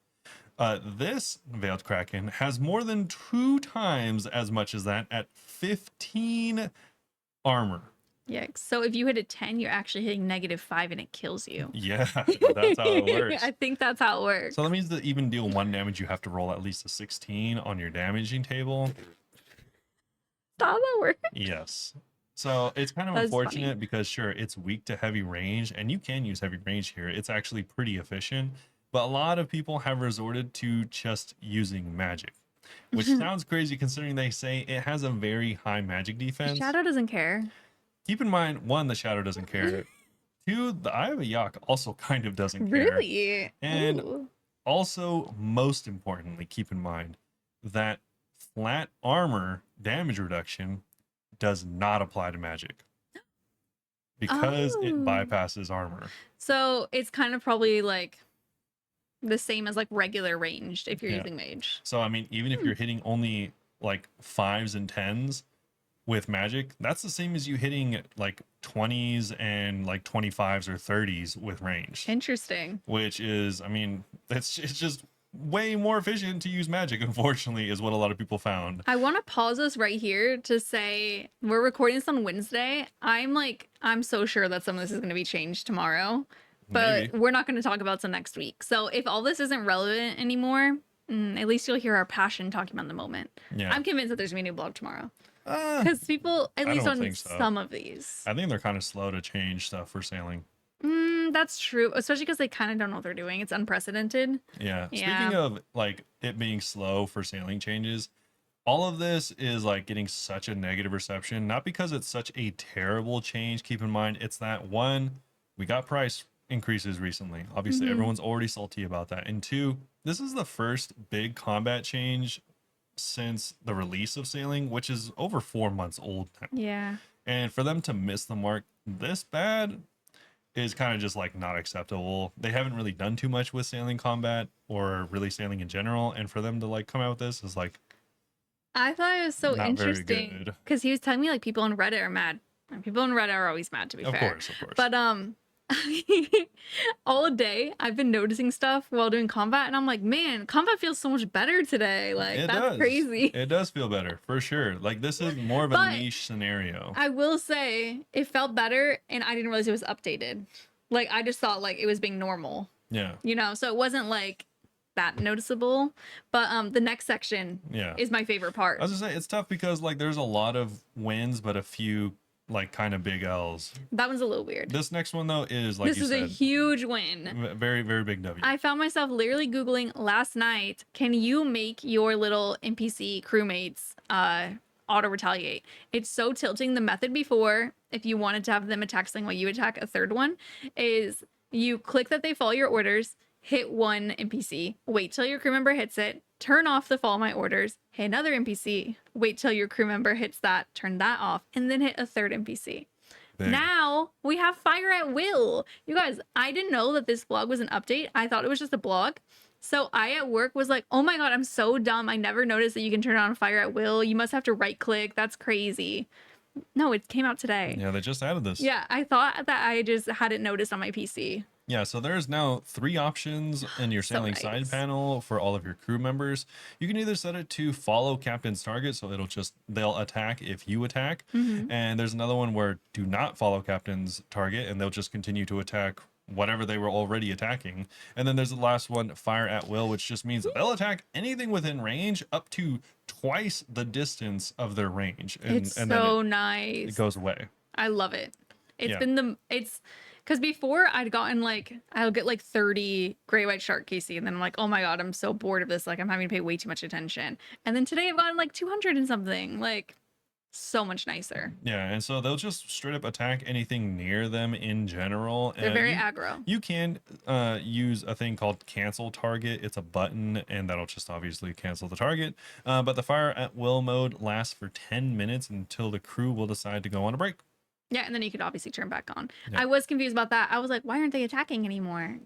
This Veiled Kraken has more than 2 times as much as that at 15 armor. Yikes. So if you hit a 10, you're actually hitting -5 and it kills you. Yeah, that's how it works. I think that's how it works. So that means that even deal 1 damage, you have to roll at least a 16 on your damaging table. That's how that works. Yes. So it's kind of That's unfortunate funny. because sure, it's weak to heavy range, and you can use heavy range here. It's actually pretty efficient, but a lot of people have resorted to just using magic, which sounds crazy considering they say it has a very high magic defense. Shadow doesn't care. Keep in mind, one, the Shadow doesn't care. Two, the Eye of a Yak also kind of doesn't care. Really? And Ooh. also, most importantly, keep in mind that flat armor damage reduction does not apply to magic because it Oh. bypasses armor. So it's kind of probably like the same as like regular ranged if you're Yeah. using mage. So, I mean, even if you're hitting only like 5s and 10s with magic, that's the same as you hitting like 20s and like 25s or 30s with range, Interesting. which is, I mean, it's just way more efficient to use magic, unfortunately, is what a lot of people found. I want to pause us right here to say we're recording this on Wednesday. I'm so sure that some of this is going to be changed tomorrow, but Maybe. we're not going to talk about it till next week. So if all this isn't relevant anymore, at least you'll hear our passion talking about the moment. Yeah. I'm convinced that there's going to be a new blog tomorrow Uh, because people, at I least don't on think so. some of these, I think they're kind of slow to change stuff for sailing. that's true, especially because they kind of don't know what they're doing. It's unprecedented. Yeah. Yeah. Speaking of like it being slow for sailing changes, all of this is like getting such a negative reception, not because it's such a terrible change. Keep in mind, it's that one, we got price increases recently. Obviously, everyone's already salty about that. And two, this is the first big combat change since the release of sailing, which is over 4 months old now. Yeah. And for them to miss the mark this bad is kind of just like not acceptable. They haven't really done too much with sailing combat or really sailing in general. And for them to like come out with this is like, I thought it was so Not very interesting good. because he was telling me like people on Reddit are mad. And people on Reddit are always mad, to be of fair. course. But all day I've been noticing stuff while doing combat, and I'm like, man, combat feels so much better today. Like It that's does. crazy. It does feel better for sure. Like this is more of a But niche scenario. I will say it felt better, and I didn't realize it was updated. Like I just thought like it was being normal, Yeah. so it wasn't like that noticeable. But the next section Yeah. is my favorite part. I was gonna say it's tough because like there's a lot of wins, but a few like kind of big L's. That one's a little weird. This next one though is like This you is a said, huge win. very, very big W. I found myself literally Googling last night, can you make your little NPC crewmates auto retaliate? It's so tilting. The method before, if you wanted to have them attack something while you attack a third one, is you click that they follow your orders, hit one NPC, wait till your crew member hits it, turn off the follow my orders, hit another NPC, wait till your crew member hits that, turn that off, and then hit a third NPC. Big. Now we have fire at will. You guys, I didn't know that this blog was an update. I thought it was just a blog. So I at work was like, oh my God, I'm so dumb. I never noticed that you can turn on fire at will. You must have to right click. That's crazy. No, it came out today. Yeah, they just added this. Yeah, I thought that I just hadn't noticed on my PC. Yeah, so there's now 3 options in your So sailing side nice. panel for all of your crew members. You can either set it to follow captain's target, so they'll attack if you attack. And there's another one where do not follow captain's target, and they'll just continue to attack whatever they were already attacking. And then there's the last one, fire at will, which just means that they'll attack anything within range up to twice the distance of their range. It's then so it nice. goes away. I love it. It's Yeah. been because before I'd gotten like, I'll get like 30 gray white shark KC, and then I'm like, oh my God, I'm so bored of this. Like, I'm having to pay way too much attention. And then today I've gotten like 200 and something. Like, so much nicer. Yeah, and so they'll just straight up attack anything near them in general. They're very aggro. You can use a thing called cancel target. It's a button, and that'll just obviously cancel the target. But the fire at will mode lasts for 10 minutes until the crew will decide to go on a break. Yeah, and then you could obviously turn back on. Yeah. I was confused about that. I was like, why aren't they attacking anymore?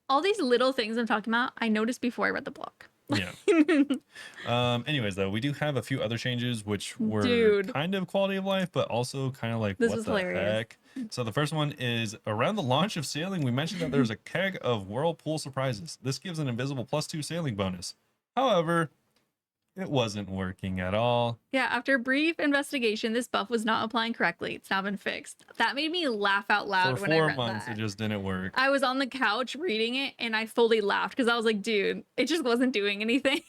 All these little things I'm talking about, I noticed before I read the blog. Yeah. Anyways, though, we do have a few other changes which were Dude. kind of quality of life, but also kind of like This what is the hilarious. heck. So the first one is around the launch of sailing. We mentioned that there's a keg of whirlpool surprises. This gives an invisible +2 sailing bonus. However, it wasn't working at all. Yeah, after a brief investigation, this buff was not applying correctly. It's now been fixed. That made me laugh out loud For when I 4 read months, that. it just didn't work. I was on the couch reading it and I fully laughed because I was like, dude, it just wasn't doing anything.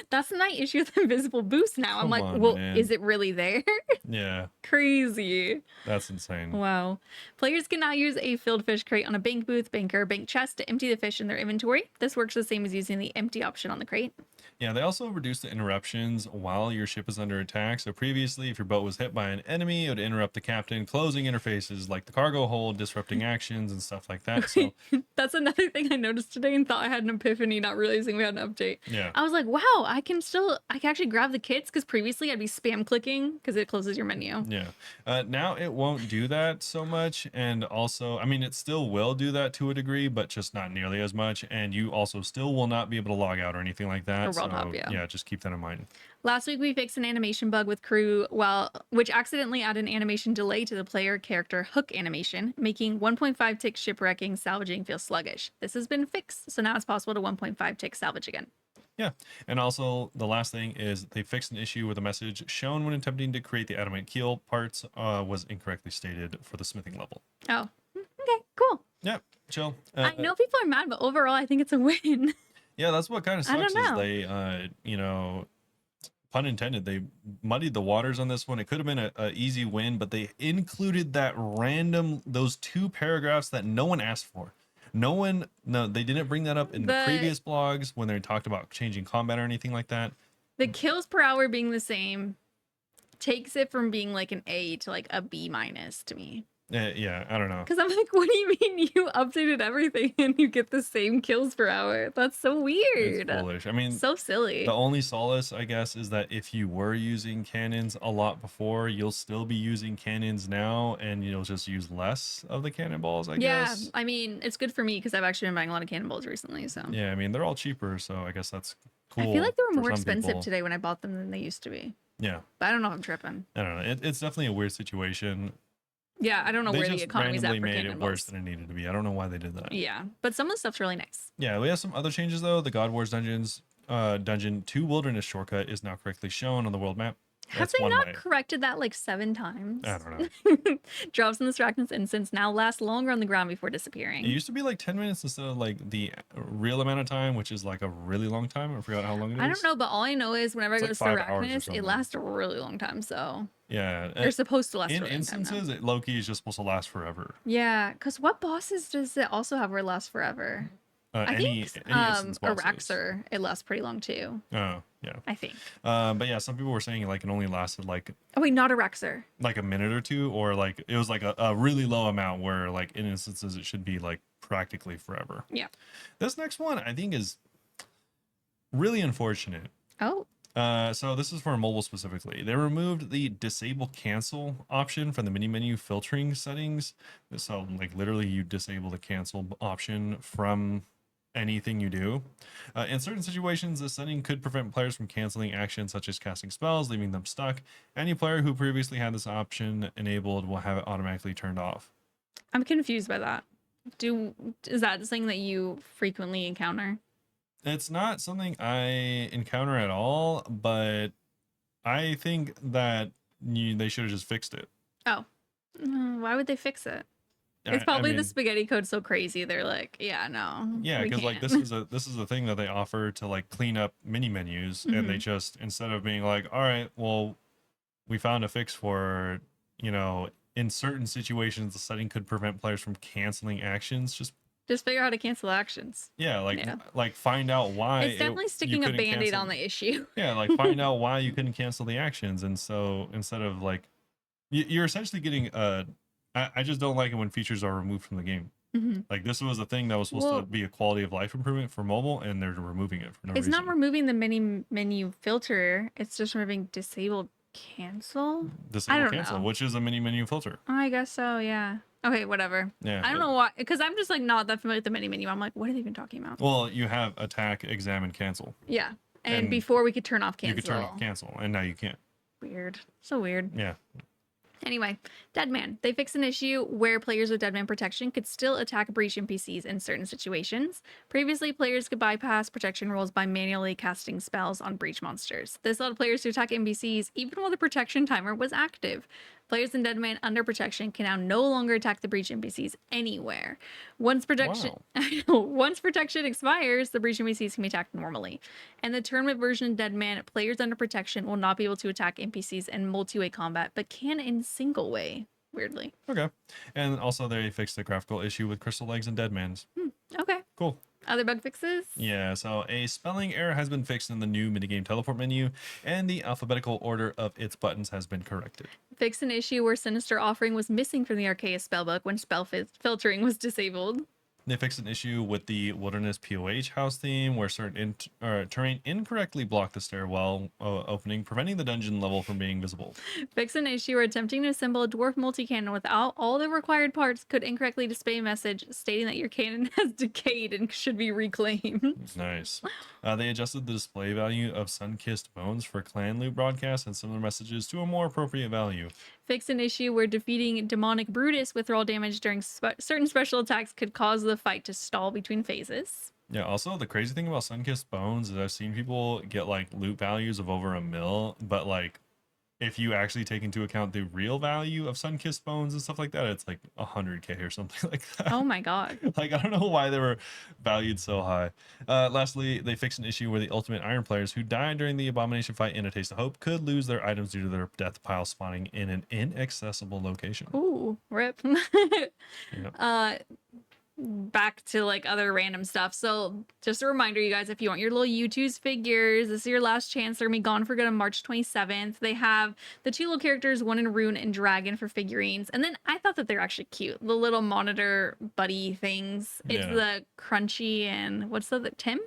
That's my issue with invisible boost now. I'm Come like, on, well, man. is it really there? Yeah, Crazy. that's insane. Wow. Players can now use a filled fish crate on a bank booth, bank, or bank chest to empty the fish in their inventory. This works the same as using the empty option on the crate. Yeah, they also reduced the interruptions while your ship is under attack. So previously, if your boat was hit by an enemy, it would interrupt the captain, closing interfaces like the cargo hold, disrupting actions and stuff like that. So That's another thing I noticed today and thought I had an epiphany, not realizing we had an update. yeah, I was like, wow, I can actually grab the kits because previously I'd be spam clicking because it closes your menu. yeah. Now it won't do that so much, and also, I mean, it still will do that to a degree, but just not nearly as much. And you also still will not be able to log out or anything like that. Or world So hop, yeah. just keep that in mind. Last week we fixed an animation bug with crew which accidentally added an animation delay to the player character hook animation, making 1.5 tick shipwrecking salvaging feel sluggish. This has been fixed, so now it's possible to 1.5 tick salvage again. Yeah, and also the last thing is they fixed an issue where the message shown when attempting to create the adamant keel parts was incorrectly stated for the smithing level. Oh, okay, cool. Yeah, chill. I know people are mad, but overall I think it's a win. Yeah, that's what kind of I don't sucks is know. they, pun intended, they muddied the waters on this one. It could have been a easy win, but they included those 2 paragraphs that no one asked for. No, they didn't bring that up in the previous blogs when they talked about changing combat or anything like that. The kills per hour being the same takes it from being like an A to like a B minus to me. Yeah, I don't know. Because I'm like, what do you mean you updated everything and you get the same kills per hour? That's so weird. It's foolish. I mean, so silly. The only solace, I guess, is that if you were using cannons a lot before, you'll still be using cannons now, and you'll just use less of the cannonballs, I guess. Yeah, I mean, it's good for me because I've actually been buying a lot of cannonballs recently. So Yeah, I mean, they're all cheaper, so I guess that's cool. I feel like they were for more some expensive people. today when I bought them than they used to be. Yeah, But I don't know if I'm tripping. I don't know. It's definitely a weird situation. Yeah, I don't know They where the just economy's at randomly for made it cannonballs. worse than it needed to be. I don't know why they did that. Yeah, but some of the stuff's really nice. Yeah, we have some other changes though. The God Wars dungeon 2 wilderness shortcut is now correctly shown on the world map. Have That's they one not way. corrected that like 7 times? I don't know. Drops in the Strachnish instance now last longer on the ground before disappearing. It used to be like 10 minutes instead of like the real amount of time, which is like a really long time. I forgot how long it is. I don't know, but all I know is whenever I go It's to like 5 hours or Strachnish, it something. lasts a really long time. So Yeah. they're supposed to last a In really long time now. instances, Loki is just supposed to last forever. Yeah, because what bosses does it also have where it lasts forever? I think instance bosses. Araxer, it lasts pretty long too. Oh, yeah. I think. But yeah, some people were saying like it only lasted like Oh wait, not Araxer. a minute or two, or like it was like a really low amount where like in instances it should be like practically forever. Yeah. This next one I think is really unfortunate. Oh. So this is for mobile specifically. They removed the disable cancel option from the mini menu filtering settings. So like literally you disable the cancel option from anything you do. In certain situations, this setting could prevent players from canceling actions such as casting spells, leaving them stuck. Any player who previously had this option enabled will have it automatically turned off. I'm confused by that. Is that something that you frequently encounter? It's not something I encounter at all, but I think that they should have just fixed it. Oh. Why would they fix it? It's I probably mean, the spaghetti code so crazy they're like, yeah, no. yeah, we because like can't. this is a thing that they offer to like clean up mini menus, and they just, instead of being like, all right, well, we found a fix for, in certain situations the setting could prevent players from canceling actions, just figure out how to cancel actions. yeah, Yeah. like find out why It's definitely you sticking a couldn't band-aid cancel- on the issue. yeah, like find out why you couldn't cancel the actions. And so instead of like you're essentially getting I just don't like it when features are removed from the game. Like this was a thing that was supposed to be a quality of life improvement for mobile, and they're removing it for no It's reason. not removing the mini menu filter. It's just removing disabled cancel. Disable don't cancel, know. which is a mini menu filter. I guess so. Yeah. Okay. Whatever. Yeah, I don't know why, because I'm just like not that familiar with the mini menu. I'm like, what are they even talking about? Well, you have attack, examine, cancel. Yeah. And and before we could turn off cancel. You could turn off cancel, and now you can't. Weird. So weird. Yeah. Anyway, Deadman. They fixed an issue where players with Deadman protection could still attack breach NPCs in certain situations. Previously, players could bypass protection rules by manually casting spells on breach monsters. This allowed players to attack NPCs even while the protection timer was active. Players in Deadman under protection can now no longer attack the breach NPCs anywhere. Once protection once protection expires, the breach NPCs can be attacked normally. And the tournament version of Deadman, players under protection will not be able to attack NPCs in multi-way combat, but can in single way. Weirdly. Okay. And also they fixed the graphical issue with crystal legs and Deadmans. Okay. Cool. Other bug fixes? Yeah, so a spelling error has been fixed in the new minigame teleport menu, and the alphabetical order of its buttons has been corrected. Fix an issue where Sinister Offering was missing from the Arceus spellbook when spell filtering was disabled. They fixed an issue with the Wilderness POH house theme where certain terrain incorrectly blocked the stairwell opening, preventing the dungeon level from being visible. Fix an issue where attempting to assemble a dwarf multi-cannon without all the required parts could incorrectly display a message stating that your cannon has decayed and should be reclaimed. Nice. They adjusted the display value of Sun-Kissed Bones for clan loot broadcasts and similar messages to a more appropriate value. Fix an issue where defeating demonic Brutus withdrawal damage during certain special attacks could cause the fight to stall between phases. Yeah, also the crazy thing about Sun-Kissed Bones is I've seen people get like loot values of over 1 mil, but like if you actually take into account the real value of Sun-Kissed Bones and stuff like that, it's like 100k or something like that. Oh my god. Like, I don't know why they were valued so high. Lastly, they fixed an issue where the Ultimate Iron players who died during the Abomination fight in A Taste of Hope could lose their items due to their death pile spawning in an inaccessible location. Ooh, rip. Yep. Back to like other random stuff. So just a reminder, you guys, if you want your little U2's figures, this is your last chance. They're gonna be gone for good on March 27th. They have the 2 little characters, one in Rune and Dragon for figurines. And then I thought that they're actually cute. The little monitor buddy things. It's the Crunchy and what's the Tim?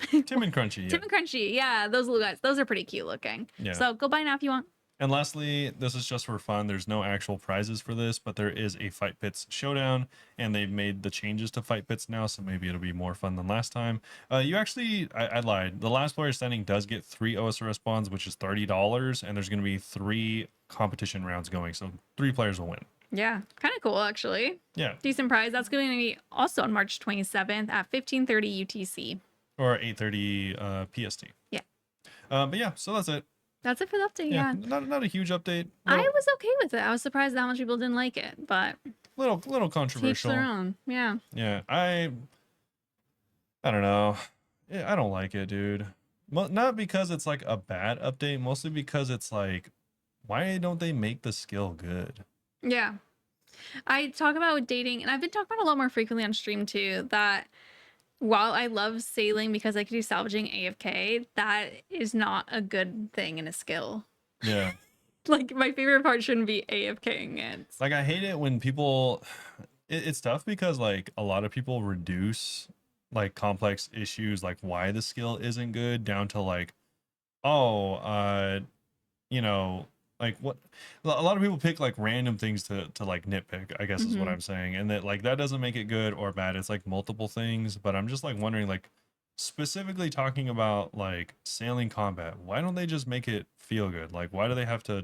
Tim and Crunchy. Yeah. Tim and Crunchy. Yeah, those little guys. Those are pretty cute looking. Yeah. So go buy now if you want. And lastly, this is just for fun. There's no actual prizes for this, but there is a Fight Pits showdown, and they've made the changes to Fight Pits now, so maybe it'll be more fun than last time. You actually, I lied. The last player standing does get 3 OSRS bonds, which is $30, and there's going to be 3 competition rounds going, so 3 players will win. Yeah, kind of cool actually. Yeah. Decent prize. That's going to be also on March 27th at 15:30 UTC. Or 8:30 PST. Yeah. But yeah, so that's it. That's it for the update. Yeah. Not a huge update. I was okay with it. I was surprised how much people didn't like it, but Little to each controversial. their own. Yeah. Yeah, I don't know. Yeah, I don't like it, dude. Not because it's like a bad update, mostly because it's like, why don't they make the skill good? Yeah. I talk about with dating, and I've been talking about it a lot more frequently on stream too, that while I love sailing because I can do salvaging AFK, that is not a good thing in a skill. Yeah. Like, my favorite part shouldn't be AFKing it. Like, I hate it when people, it's tough because like a lot of people reduce like complex issues, like why the skill isn't good, down to like, you know, like what a lot of people pick like random things to like nitpick, I guess is what I'm saying. And that like that doesn't make it good or bad. It's like multiple things, but I'm just like wondering, like specifically talking about like sailing combat, why don't they just make it feel good? Like, why do they have to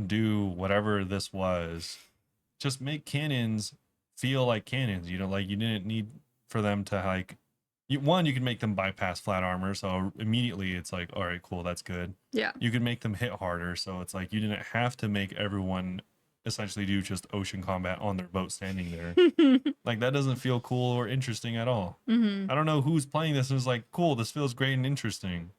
do whatever this was? Just make cannons feel like cannons, you know, like you didn't need for them to like you can make them bypass flat armor, so immediately it's like, all right, cool, that's good. Yeah. You could make them hit harder, so it's like you didn't have to make everyone essentially do just ocean combat on their boat standing there. Like, that doesn't feel cool or interesting at all. I don't know who's playing this and is like, cool, this feels great and interesting.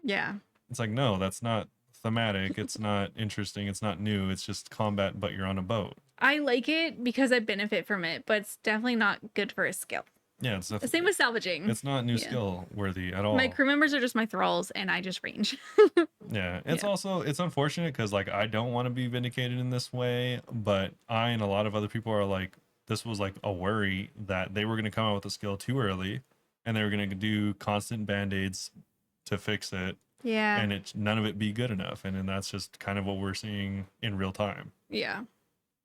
Yeah. It's like, no, that's not thematic. It's not interesting. It's not new. It's just combat, but you're on a boat. I like it because I benefit from it, but it's definitely not good for a skill. Yeah, it's The same with salvaging. It's not new skill worthy at all. My crew members are just my thralls, and I just range. Yeah, it's also, it's unfortunate because like I don't want to be vindicated in this way, but I and a lot of other people are like, this was like a worry that they were going to come out with a skill too early, and they were going to do constant band-aids to fix it. Yeah. And none of it be good enough, and then that's just kind of what we're seeing in real time. Yeah.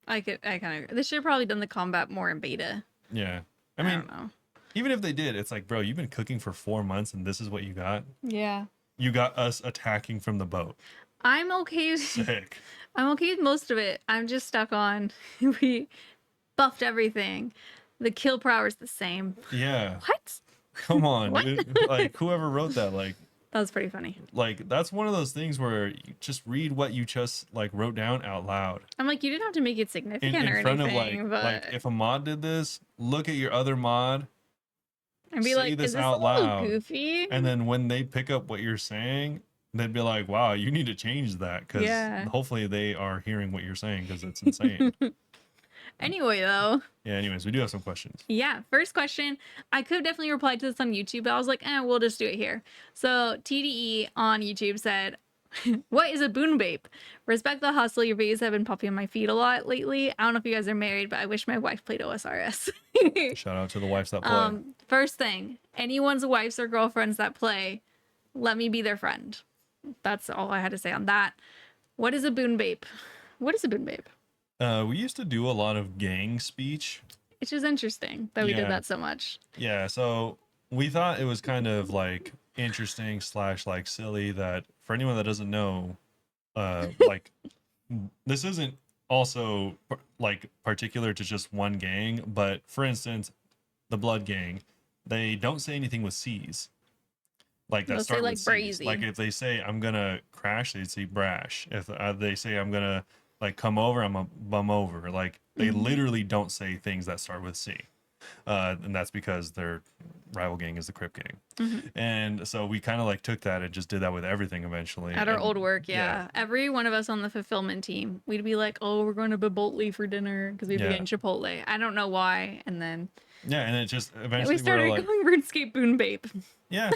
I kind of. They should have probably done the combat more in beta. Yeah, I I mean, don't know. even if they did, it's like, bro, you've been cooking for 4 months, and this is what you got. Yeah. You got us attacking from the boat. I'm okay. Sick. I'm okay with most of it. I'm just stuck on we buffed everything. The kill per hour is the same. Yeah. What? Come on, What? dude. Like whoever wrote that, That was pretty funny. like that's one of those things where you just read what you just like wrote down out loud. I'm like, you didn't have to make it In, significant or in front of anything, like but if a mod did this, look at your other mod, and be say like, is this this out a little loud, goofy? and then when they pick up what you're saying, they'd be like, wow, you need to change that, because Yeah. hopefully they are hearing what you're saying, because it's insane. Anyway, though. Yeah, anyways, we do have some questions. Yeah, first question. I could have definitely replied to this on YouTube, but I was like, we'll just do it here. So TDE on YouTube said, what is a Bunebape? Respect the hustle. Your videos have been popping on my feed a lot lately. I don't know if you guys are married, but I wish my wife played OSRS. Shout out to the wives that play. First thing, anyone's wives or girlfriends that play, let me be their friend. That's all I had to say on that. What is a Bunebape? What is a Bunebape? We used to do a lot of gang speech. It's just interesting that we did Yeah. that so much. Yeah, so we thought it was kind of like interesting slash like silly that for anyone that doesn't know, like this isn't also like particular to just one gang, but for instance, the Blood Gang, they don't say anything with C's. Like that They'll say, start like, with C's. brazy. Like if they say I'm gonna crash, they'd say brash. If they say I'm gonna like come over, I'm a bum over. Like they literally don't say things that start with C. And that's because their rival gang is the Crip Gang. And so we kind of like took that and just did that with everything eventually. At our And old work, yeah. Every one of us on the fulfillment team, we'd be like, oh, we're going to Bibotley for dinner because we'd be Yeah. getting Chipotle. I don't know why. And then yeah, and it just we eventually started we're like, going RuneScape Bunebape. yeah,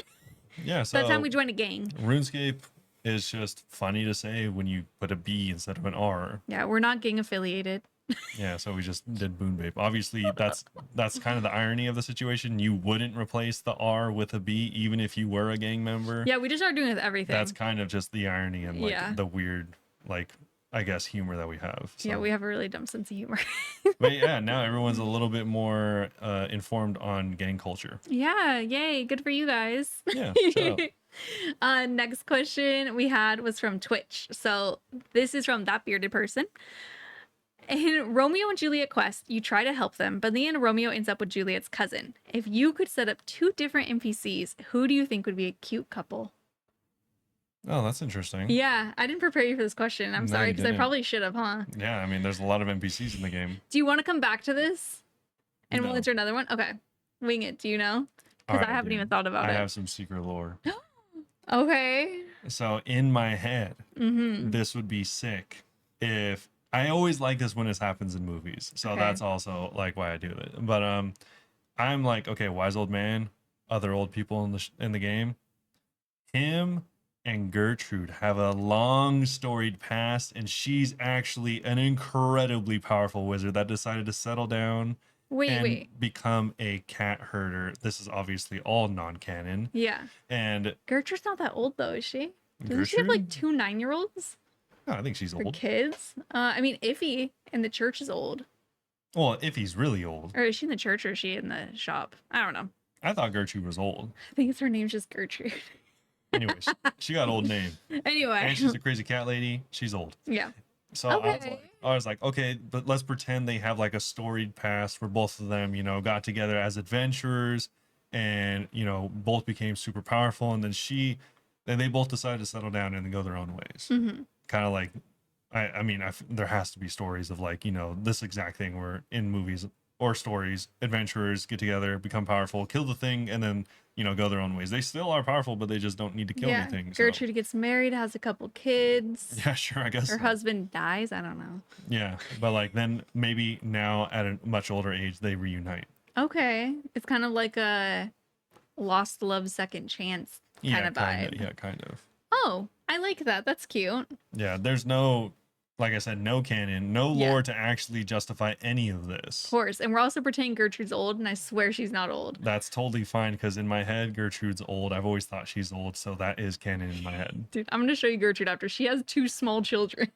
yeah. So That's how we joined a gang. RuneScape is just funny to say when you put a B instead of an R. Yeah, we're not gang affiliated. Yeah, so we just did Bunebape. Obviously, that's kind of the irony of the situation. You wouldn't replace the R with a B even if you were a gang member. Yeah, we just started doing it with everything. That's kind of just the irony and like Yeah. the weird, like I guess, humor that we have. So. Yeah, we have a really dumb sense of humor. But yeah, now everyone's a little bit more informed on gang culture. Yeah, yay. Good for you guys. Yeah, shout out. Next question we had was from Twitch. So this is from that bearded person. In Romeo and Juliet quest, you try to help them, but in the end, Romeo ends up with Juliet's cousin. If you could set up two different NPCs, who do you think would be a cute couple? Oh, that's interesting. Yeah, I didn't prepare you for this question. I'm No, sorry you because I didn't. probably should have, huh? Yeah, I mean, there's a lot of NPCs in the game. Do you want to come back to this? And we'll No. answer another one? Okay. Wing it. Do you know? Because Alright, I haven't dude. even thought about I it. have some secret lore. Okay. So in my head, Mm-hmm. this would be sick if I always like this when this happens in movies. So Okay. that's also like why I do it. But I'm like, okay, wise old man, other old people in the game. Him and Gertrude have a long storied past, and she's actually an incredibly powerful wizard that decided to settle down and Wait. become a cat herder. This is obviously all non-canon. Yeah. And Gertrude's not that old though, is she? Doesn't she have like Gertrude? 2 9-year-olds? No, I think she's Or old. kids? I mean, Iffy in the church is old. Well, if he's really old. Or is she in the church or is she in the shop? I don't know. I thought Gertrude was old. I think it's her name's just Gertrude. Anyways, she got old name. Anyway. And she's a crazy cat lady. She's old. Yeah. So Okay. I was like, okay, but let's pretend they have like a storied past where both of them, got together as adventurers and, both became super powerful. And then they both decided to settle down and go their own ways. Mm-hmm. Kind of like, there has to be stories of like, this exact thing where in movies or stories, adventurers get together, become powerful, kill the thing, and then, go their own ways. They still are powerful, but they just don't need to kill Yeah. anything. So. Gertrude gets married, has a couple kids. Yeah, sure, I guess. Her so. husband dies. I don't know. Yeah, but like then maybe now at a much older age they reunite. Okay. It's kind of like a lost love second chance kind of vibe. Yeah, kind of. Oh, I like that. That's cute. Yeah, there's no, like I said, no canon, no Yeah. lore to actually justify any of this. Of course. And we're also pretending Gertrude's old, and I swear she's not old. That's totally fine because in my head Gertrude's old. I've always thought she's old, so that is canon in my head. Dude, I'm going to show you Gertrude after. She has 2 small children.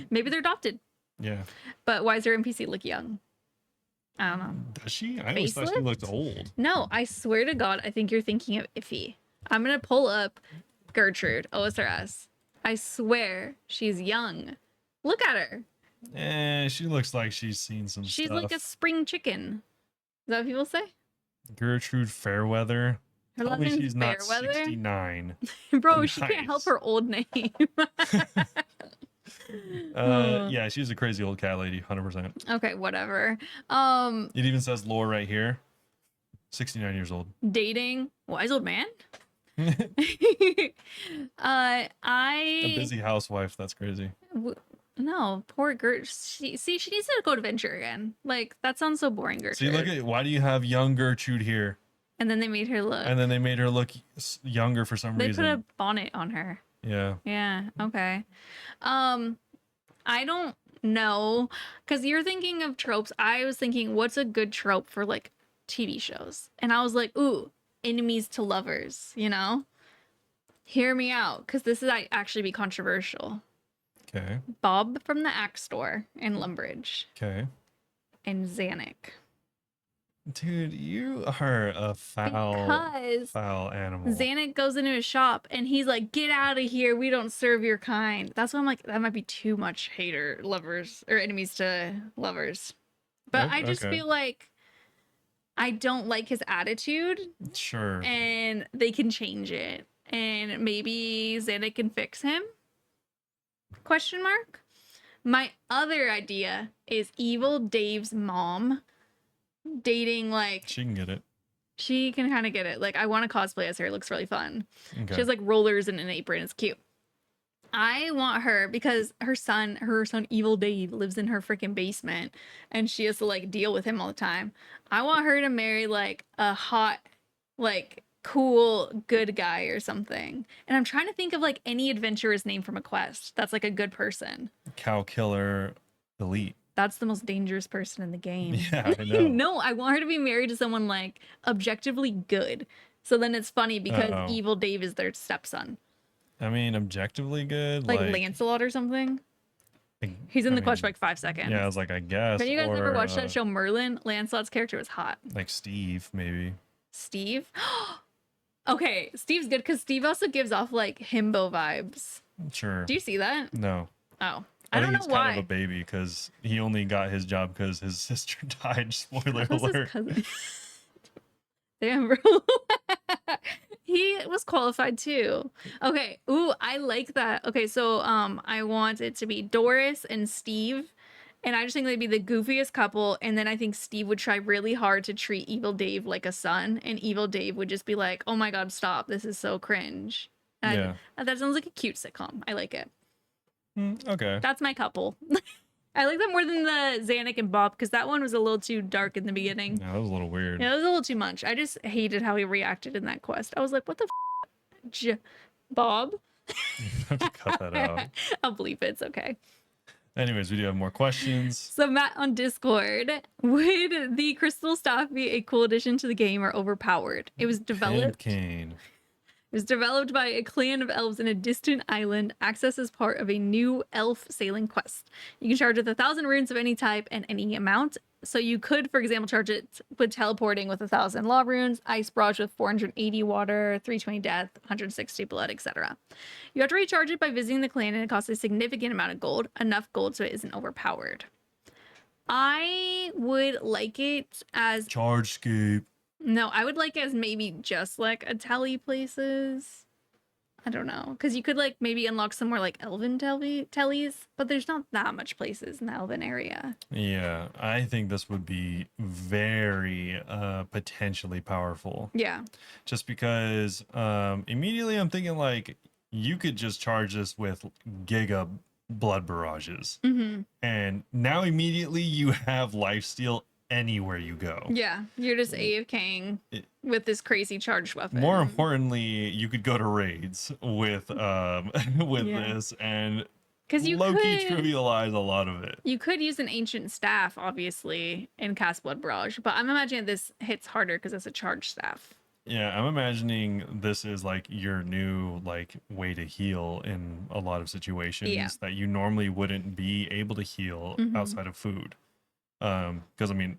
Maybe they're adopted. Yeah. But why does her NPC look young? I don't know. Does she? I always thought she Facelift? looked old. No, I swear to God, I think you're thinking of Iffy. I'm going to pull up Gertrude, OSRS. I swear she's young. Look at her. She looks like she's seen some She's stuff. like a spring chicken. Is that what people say? Gertrude Fairweather. Her Tell last me name's she's not Fairweather? 69. Bro, she can't help Nice. her old name. Yeah, she's a crazy old cat lady, 100%. Okay, whatever. It even says lore right here. 69 years old. Dating wise old man. A I busy housewife. That's crazy. no, poor Gert. She needs to go to Venture again. Like that sounds so boring, Gertrude. See, look at why do you have young Gertrude here? And then they made her look. And then they made her look younger for some They reason. put a bonnet on her. Yeah. Yeah. Okay. I don't know, because you're thinking of tropes. I was thinking, what's a good trope for like TV shows? And I was like, ooh, enemies to lovers. You know, hear me out, because this is actually be controversial. Okay. Bob from the Axe Store in Lumbridge Okay. and Zanuck. Dude, you are a foul animal. Zanuck goes into his shop and he's like, "Get out of here! We don't serve your kind." That's why I'm like, that might be too much hater lovers or enemies to lovers. But I just Okay. feel like I don't like his attitude, Sure. and they can change it, and maybe Zanuck can fix him? Question mark. My other idea is Evil Dave's mom dating like She can get it. she can kind of get it. Like I want to cosplay as her. It looks really fun. Okay. She has like rollers and an apron. It's cute. I want her because her son Evil Dave lives in her freaking basement and she has to like deal with him all the time. I want her to marry like a hot, like cool, good guy or something. And I'm trying to think of like any adventurous name from a quest that's like a good person. Cow killer elite. That's the most dangerous person in the game. Yeah, I know. No, I want her to be married to someone like objectively good. So then it's funny because Uh-oh. Evil Dave is their stepson. I mean, objectively good. Like Lancelot or something. He's in the quest for like 5 seconds. Yeah, I was like, I guess. Have you guys ever watched that show Merlin? Lancelot's character was hot. Like Steve, maybe. Steve? Okay, Steve's good because Steve also gives off like himbo vibes. Sure. Do you see that? No. Oh. I don't think know he's why. kind of a baby because he only got his job because his sister died. Spoiler That was his alert. cousin. Damn, bro. He was qualified too. Okay. Ooh, I like that. Okay, so I want it to be Doris and Steve. And I just think they'd be the goofiest couple. And then I think Steve would try really hard to treat Evil Dave like a son. And Evil Dave would just be like, "Oh my God, stop. This is so cringe." And that sounds like a cute sitcom. I like it. Okay. That's my couple. I like that more than the Zanuck and Bob because that one was a little too dark in the beginning. Yeah, that was a little weird. Yeah, it was a little too much. I just hated how he reacted in that quest. I was like, what the Bob? You have to cut that out. I'll bleep it. It's okay. Anyways, we do have more questions. So Matt on Discord, would the crystal staff be a cool addition to the game or overpowered? It was developed. Kane. It was developed by a clan of elves in a distant island. Access is part of a new elf sailing quest. You can charge with 1,000 runes of any type and any amount. So you could, for example, charge it with teleporting with 1,000 law runes, ice barrage with 480 water, 320 death, 160 blood, etc. You have to recharge it by visiting the clan, and it costs a significant amount of gold, enough gold so it isn't overpowered. I would like it as Charge scoop. no, I would like it as maybe just like a telly places. I don't know, because you could like maybe unlock some more like elven tellies, but there's not that much places in the elven area. Yeah, I think this would be very potentially powerful. Yeah. Just because immediately I'm thinking like you could just charge this with giga blood barrages. Mm-hmm. And now immediately you have lifesteal anywhere you go. Yeah, you're just AFKing with this crazy charged weapon. More importantly, you could go to raids with this and because you low-key could trivialize a lot of it. You could use an ancient staff, obviously, and cast blood barrage, but I'm imagining this hits harder because it's a charged staff. Yeah, I'm imagining this is like your new like way to heal in a lot of situations that you normally wouldn't be able to heal outside of food. Because I mean,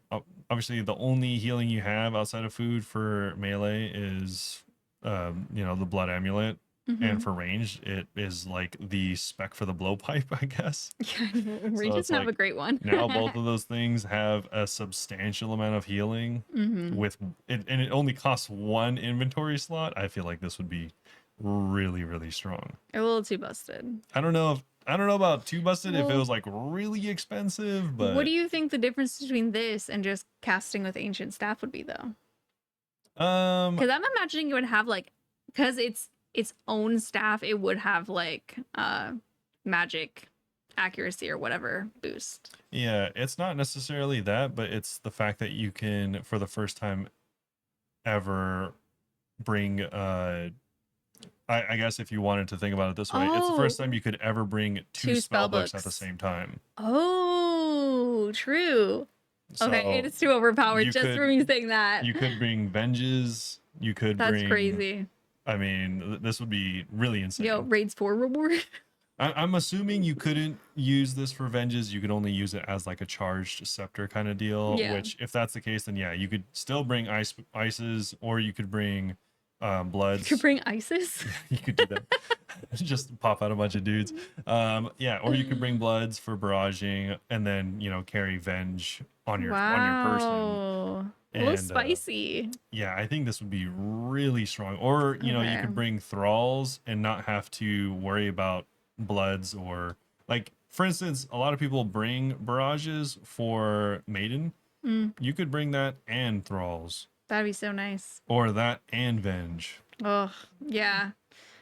obviously the only healing you have outside of food for melee is, the blood amulet. And for range, it is like the spec for the blowpipe, I guess. Yeah, Range So it's doesn't have a like great one. now both of those things have a substantial amount of healing with it, and it only costs one inventory slot. I feel like this would be really, really strong. A little too busted. I don't know about too busted if it Well, was like really expensive, what but do you think the difference between this and just casting with ancient staff would be, though? Because I'm imagining it would have like, because it's its own staff, it would have like magic accuracy or whatever boost. yeah, it's not necessarily that, but it's the fact that you can, for the first time ever, bring I guess if you wanted to think about it this way, it's the first time you could ever bring two spell books at the same time. Oh, true. So okay, it's too overpowered just for me saying that. You could bring Venges. You could That's bring. crazy. I mean, this would be really insane. Yo, raids 4 reward. I'm assuming you couldn't use this for Venges. You could only use it as like a charged scepter kind of deal. Yeah. Which, if that's the case, then yeah, you could still bring ices, or you could bring bloods. You could bring ISIS. You could do that. Just pop out a bunch of dudes. Yeah, or you could bring bloods for barraging, and then carry Venge on your person. A little spicy. Yeah, I think this would be really strong. Or you could bring thralls and not have to worry about bloods, or like, for instance, a lot of people bring barrages for maiden. You could bring that and thralls. That'd be so nice. Or that and Venge. Oh, yeah.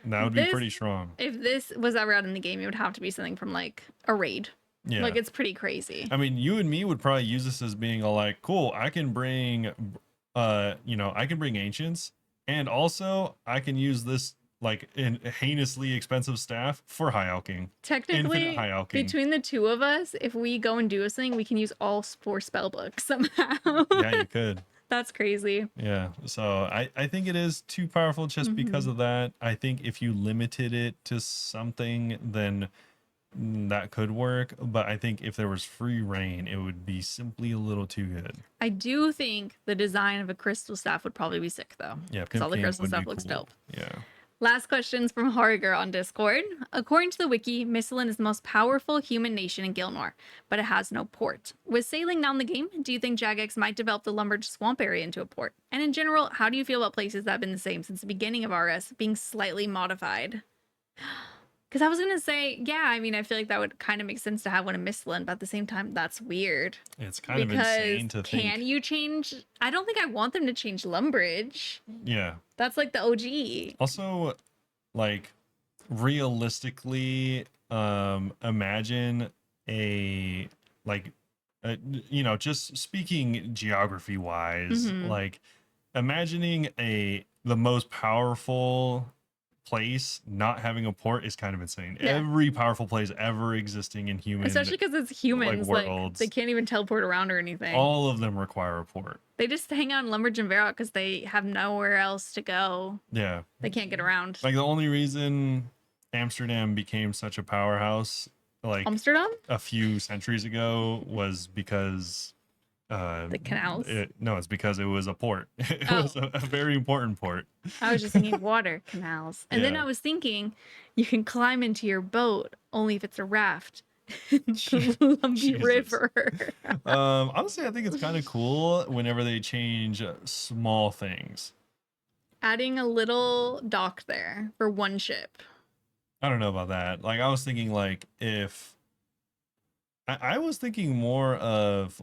That would be pretty strong. If this was ever out in the game, it would have to be something from like a raid. Yeah. Like, it's pretty crazy. I mean, you and me would probably use this as being all like, cool, I can bring I can bring ancients, and also I can use this like in heinously expensive staff for high alking. Technically, high alking. between the two of us, if we go and do a thing, we can use all 4 spell books somehow. Yeah, you could. That's crazy. Yeah. So I think it is too powerful just because of that. I think if you limited it to something, then that could work. But I think if there was free reign, it would be simply a little too good. I do think the design of a crystal staff would probably be sick, though. Yeah, because all the crystal stuff looks dope. Yeah. Last questions from Harger on Discord. According to the wiki, Mistlin is the most powerful human nation in Gilnor, but it has no port. With sailing down the game, do you think Jagex might develop the Lumbridge swamp area into a port? And in general, how do you feel about places that have been the same since the beginning of RS being slightly modified? Because I was going to say, yeah, I mean, I feel like that would kind of make sense to have one in Mistlin, but at the same time, that's weird. It's kind of insane to think. Can you change? I don't think I want them to change Lumbridge. Yeah. That's like the OG. Also, like, realistically, imagine just speaking geography wise, like imagining the most powerful place not having a port is kind of insane. Yeah. Every powerful place ever existing in human, especially because it's humans, like they can't even teleport around or anything. All of them require a port. They just hang out in Lumbridge and Varrock because they have nowhere else to go. Yeah, they can't get around. Like, the only reason Amsterdam became such a powerhouse, like Amsterdam, a few centuries ago, was because the canals. It's because it was a port. It was a very important port. I was just thinking water canals, and then I was thinking you can climb into your boat only if it's a raft. The Lumpy River. Honestly, I think it's kind of cool whenever they change small things. Adding a little dock there for one ship. I don't know about that. Like, I was thinking, like, if I was thinking more of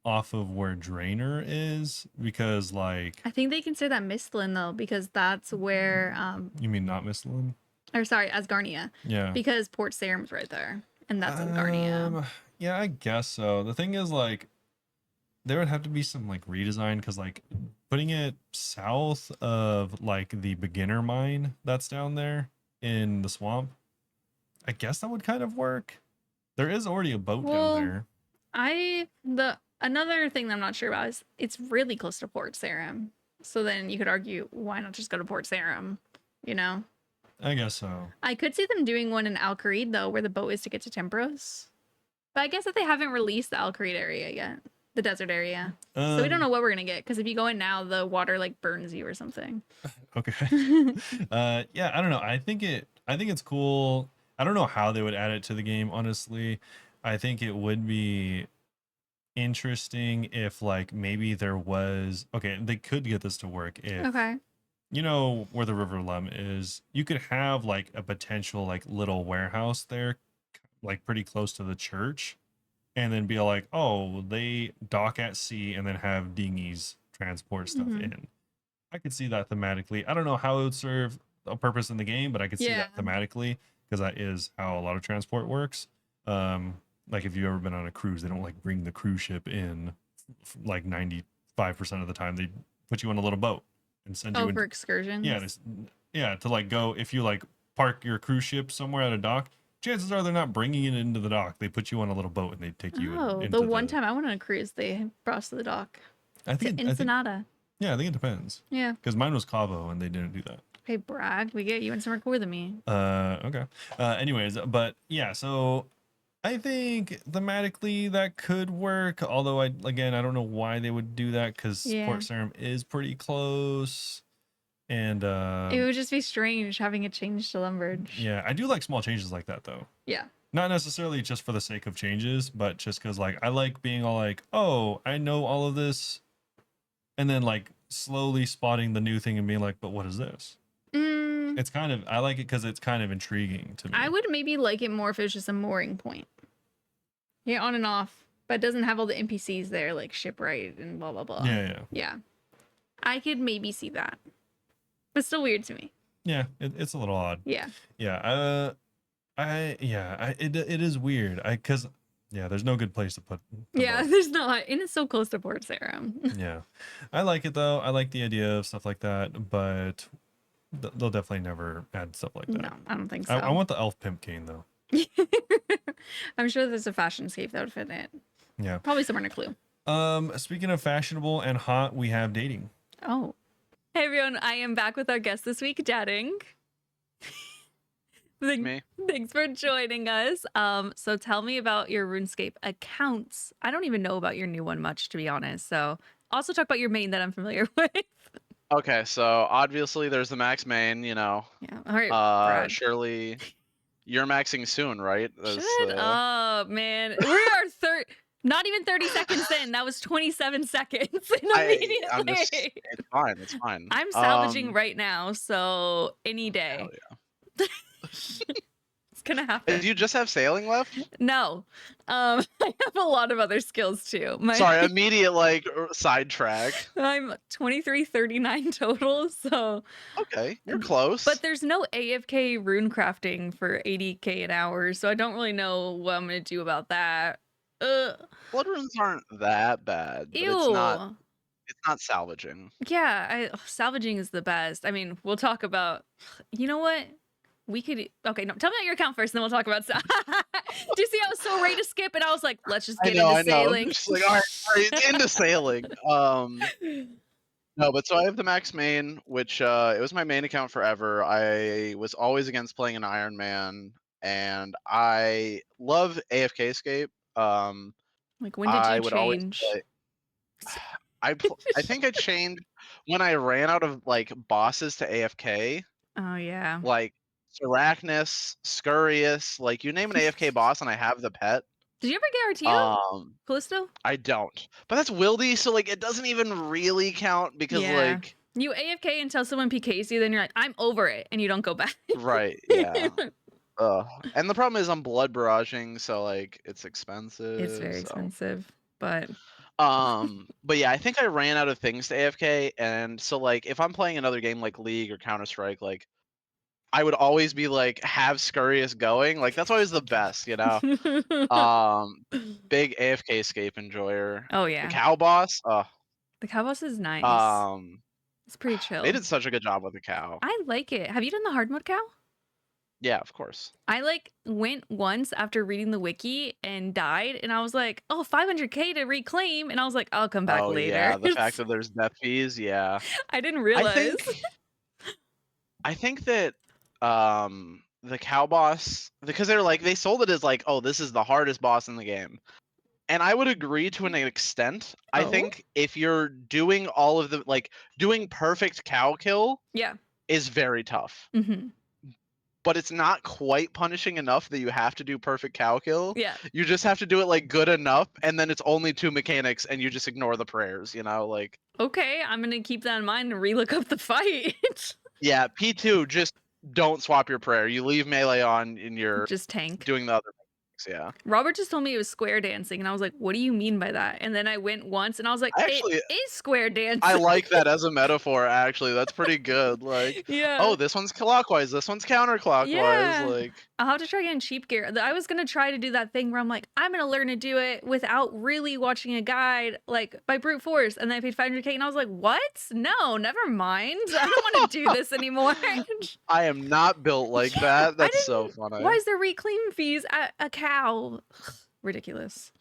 off of where Draenor is, because like I think they consider that Mistlin though, because that's where you mean not Mistlin? Or sorry, Asgarnia. Yeah. Because Port Sarum's right there. And that's Asgarnia. Yeah, I guess so. The thing is, like, there would have to be some like redesign, because like putting it south of like the beginner mine that's down there in the swamp, I guess that would kind of work. There is already a boat down there. Another thing that I'm not sure about is it's really close to Port Sarum. So then you could argue, why not just go to Port Sarum? You know? I guess so. I could see them doing one in Al-Kharid, though, where the boat is to get to Tempros. But I guess that they haven't released the Al-Kharid area yet. The desert area. So we don't Um, know what we're gonna get because if you go in now, the water like burns you or something. okay. Yeah, I don't know. I think it's cool. I don't know how they would add it to the game, honestly. I think it would be interesting if like maybe there was okay, they could get this to work if Okay. you know where the River Lem is, you could have like a potential like little warehouse there, like pretty close to the church, and then be like, oh, they dock at sea and then have dinghies transport stuff Mhm. in. I could see that thematically. I don't know how it would serve a purpose in the game, but I could see Yeah. that thematically because that is how a lot of transport works. Um, like if you've ever been on a cruise, they don't like bring the cruise ship in like 95% of the time. They put you on a little boat and send you Oh, in. for excursions. Yeah, yeah, to like go if you like park your cruise ship somewhere at a dock. Chances are they're not bringing it into the dock. They put you on a little boat and they take you Oh, into the one time I went on a cruise, they brought us to the dock I to think Ensenada. yeah, I think it depends Yeah. because mine was Cabo and they didn't do that. Hey, brag. We get you went somewhere cooler than me. Okay. Anyways, but yeah, so I think thematically that could work. Although I don't know why they would do that because Yeah. Port Sarim is pretty close, and It would just be strange having it changed to Lumbridge. yeah, I do like small changes like that though. Yeah. Not necessarily just for the sake of changes, but just because like I like being all like, oh, I know all of this, and then like slowly spotting the new thing and being like, but what is this? It's kind of I like it because it's kind of intriguing to me. I would maybe like it more if it was just a mooring point. Yeah, on and off, but it doesn't have all the NPCs there like shipwright and blah blah blah. Yeah. Yeah. I could maybe see that, but still weird to me. Yeah, it's a little odd. Yeah. Yeah. It is weird. Because there's no good place to put. Yeah, boat. there's not, and it's so close to Port Sarim. Yeah, I like it though. I like the idea of stuff like that, but they'll definitely never add stuff like that. No, I don't think so. I want the elf pimp cane though. I'm sure there's a fashion scape that would fit in it. Yeah. Probably somewhere in a clue. Speaking of fashionable and hot, we have dating. Oh. Hey everyone, I am back with our guest this week, Dadding. Me. Thanks for joining us. So tell me about your RuneScape accounts. I don't even know about your new one much, to be honest. So also talk about your main that I'm familiar with. Okay, so obviously there's the max main, you know. Yeah. All right. Brad. Surely you're maxing soon, right? Shut up, man. We are not even 30 seconds in. That was 27 seconds. Immediately. It's fine. It's fine. I'm salvaging right now, so any day. Hell yeah. It's gonna happen. Do you just have sailing left? No. I have a lot of other skills too. Sorry, immediate like sidetrack. I'm 2339 total, so okay, you're close. But there's no AFK rune crafting for 80k an hour, so I don't really know what I'm gonna do about that. Blood runes aren't that bad. But Ew. It's not salvaging. Yeah, salvaging is the best. I mean, we'll talk about. You know what? We could. Okay, no. Tell me about your account first, and then we'll talk about. Do you see? I was so ready to skip, and I was like, "Let's just get into sailing." Just like, all right, into sailing. No, but so I have the max main, which it was my main account forever. I was always against playing an Ironman, and I love AFK escape. Like when did you change? I think I changed when I ran out of like bosses to AFK. Oh yeah. Like Arachnus, Scurrius, like you name an AFK boss, and I have the pet. Did you ever get Artio? Callisto? I don't. But that's wildy, so like it doesn't even really count because like you AFK until someone PKs you, then you're like, I'm over it, and you don't go back. Right, yeah. And the problem is I'm blood barraging, so like it's expensive. It's very expensive, but yeah, I think I ran out of things to AFK, and so like if I'm playing another game like League or Counter-Strike, like I would always be like have Scurrius going. Like that's always the best, you know. Big AFK escape enjoyer. Oh yeah. The cow boss. The cow boss is nice. It's pretty chill. They did such a good job with the cow. I like it. Have you done the hard mode cow? Yeah, of course. I like went once after reading the wiki and died, and I was like, oh, 500k to reclaim, and I was like, I'll come back later. Yeah, the fact that there's death fees, yeah. I didn't realize. I think that the cow boss, because they're like, they sold it as like, oh, this is the hardest boss in the game. And I would agree to an extent. I Oh? think if you're doing all of the like doing perfect cow kill Yeah. is very tough. Mm-hmm. But it's not quite punishing enough that you have to do perfect cow kill. Yeah. You just have to do it like good enough, and then it's only 2 mechanics, and you just ignore the prayers, you know, like Okay, I'm gonna keep that in mind and relook up the fight. yeah, P2, just don't swap your prayer. You leave melee on and you're Just tank. doing the other mechanics, yeah. Robert just told me it was square dancing, and I was like, "What do you mean by that?" And then I went once, and I was like, Actually, "It is square dancing." I like that as a metaphor, actually. That's pretty good. Like, Yeah. oh, this one's clockwise, this one's counterclockwise. Yeah. Like, I'll have to try getting cheap gear. I was gonna try to do that thing where I'm like, I'm gonna learn to do it without really watching a guide, like by brute force. And then I paid 500K, and I was like, what? No, never mind. I don't want to do this anymore. I am not built like Yeah, that. I That's so didn't. funny. Why is there reclaim fees at a cow? Ridiculous.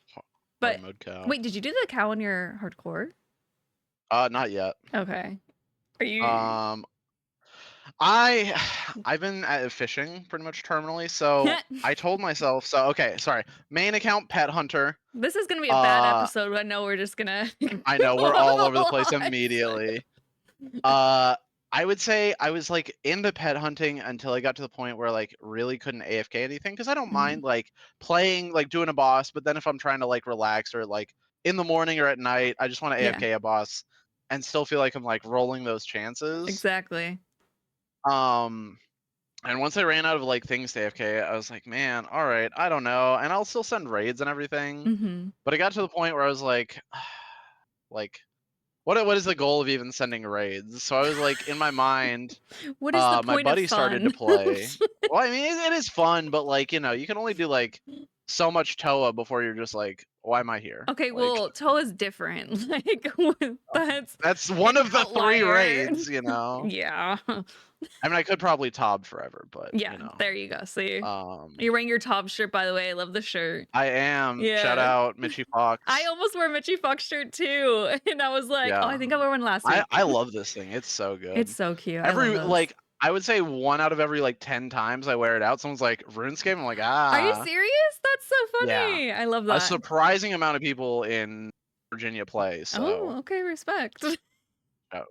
But Hard mode cow. wait, did you do the cow in your hardcore? Not yet. Okay. Are you? I've been fishing pretty much terminally, so I told myself. So okay, sorry. Main account pet hunter. This is gonna be a bad episode. I know we're just gonna. I know we're all over the place immediately. I would say I was like into pet hunting until I got to the point where like really couldn't AFK anything, because I don't mind like playing, like doing a boss, but then if I'm trying to like relax or like in the morning or at night, I just want to AFK a boss and still feel like I'm like rolling those chances. Exactly. And once I ran out of like things to AFK, I was like, man, all right, I don't know, and I'll still send raids and everything. But I got to the point where I was like, like. What is the goal of even sending raids? So I was like, in my mind, what is the point my buddy of started to play. Well, I mean, it is fun, but like, you know, you can only do like so much Toa before you're just like, why am I here? Okay, like, well, Toa's different. Like that's one of the outlier. 3 raids, you know. Yeah. I mean, I could probably Tob forever, but yeah, you know. there you go. See, you're wearing your Tob shirt, by the way. I love the shirt. I am. Yeah. Shout out Mitchie Fox. I almost wore a Mitchie Fox shirt too, and I was like, oh, I think I wore one last week. I love this thing. It's so good. It's so cute. I would say 1 out of every like 10 times I wear it out, someone's like, RuneScape? I'm like, ah. Are you serious? That's so funny. Yeah. I love that. A surprising amount of people in Virginia play. So. Oh, okay, respect.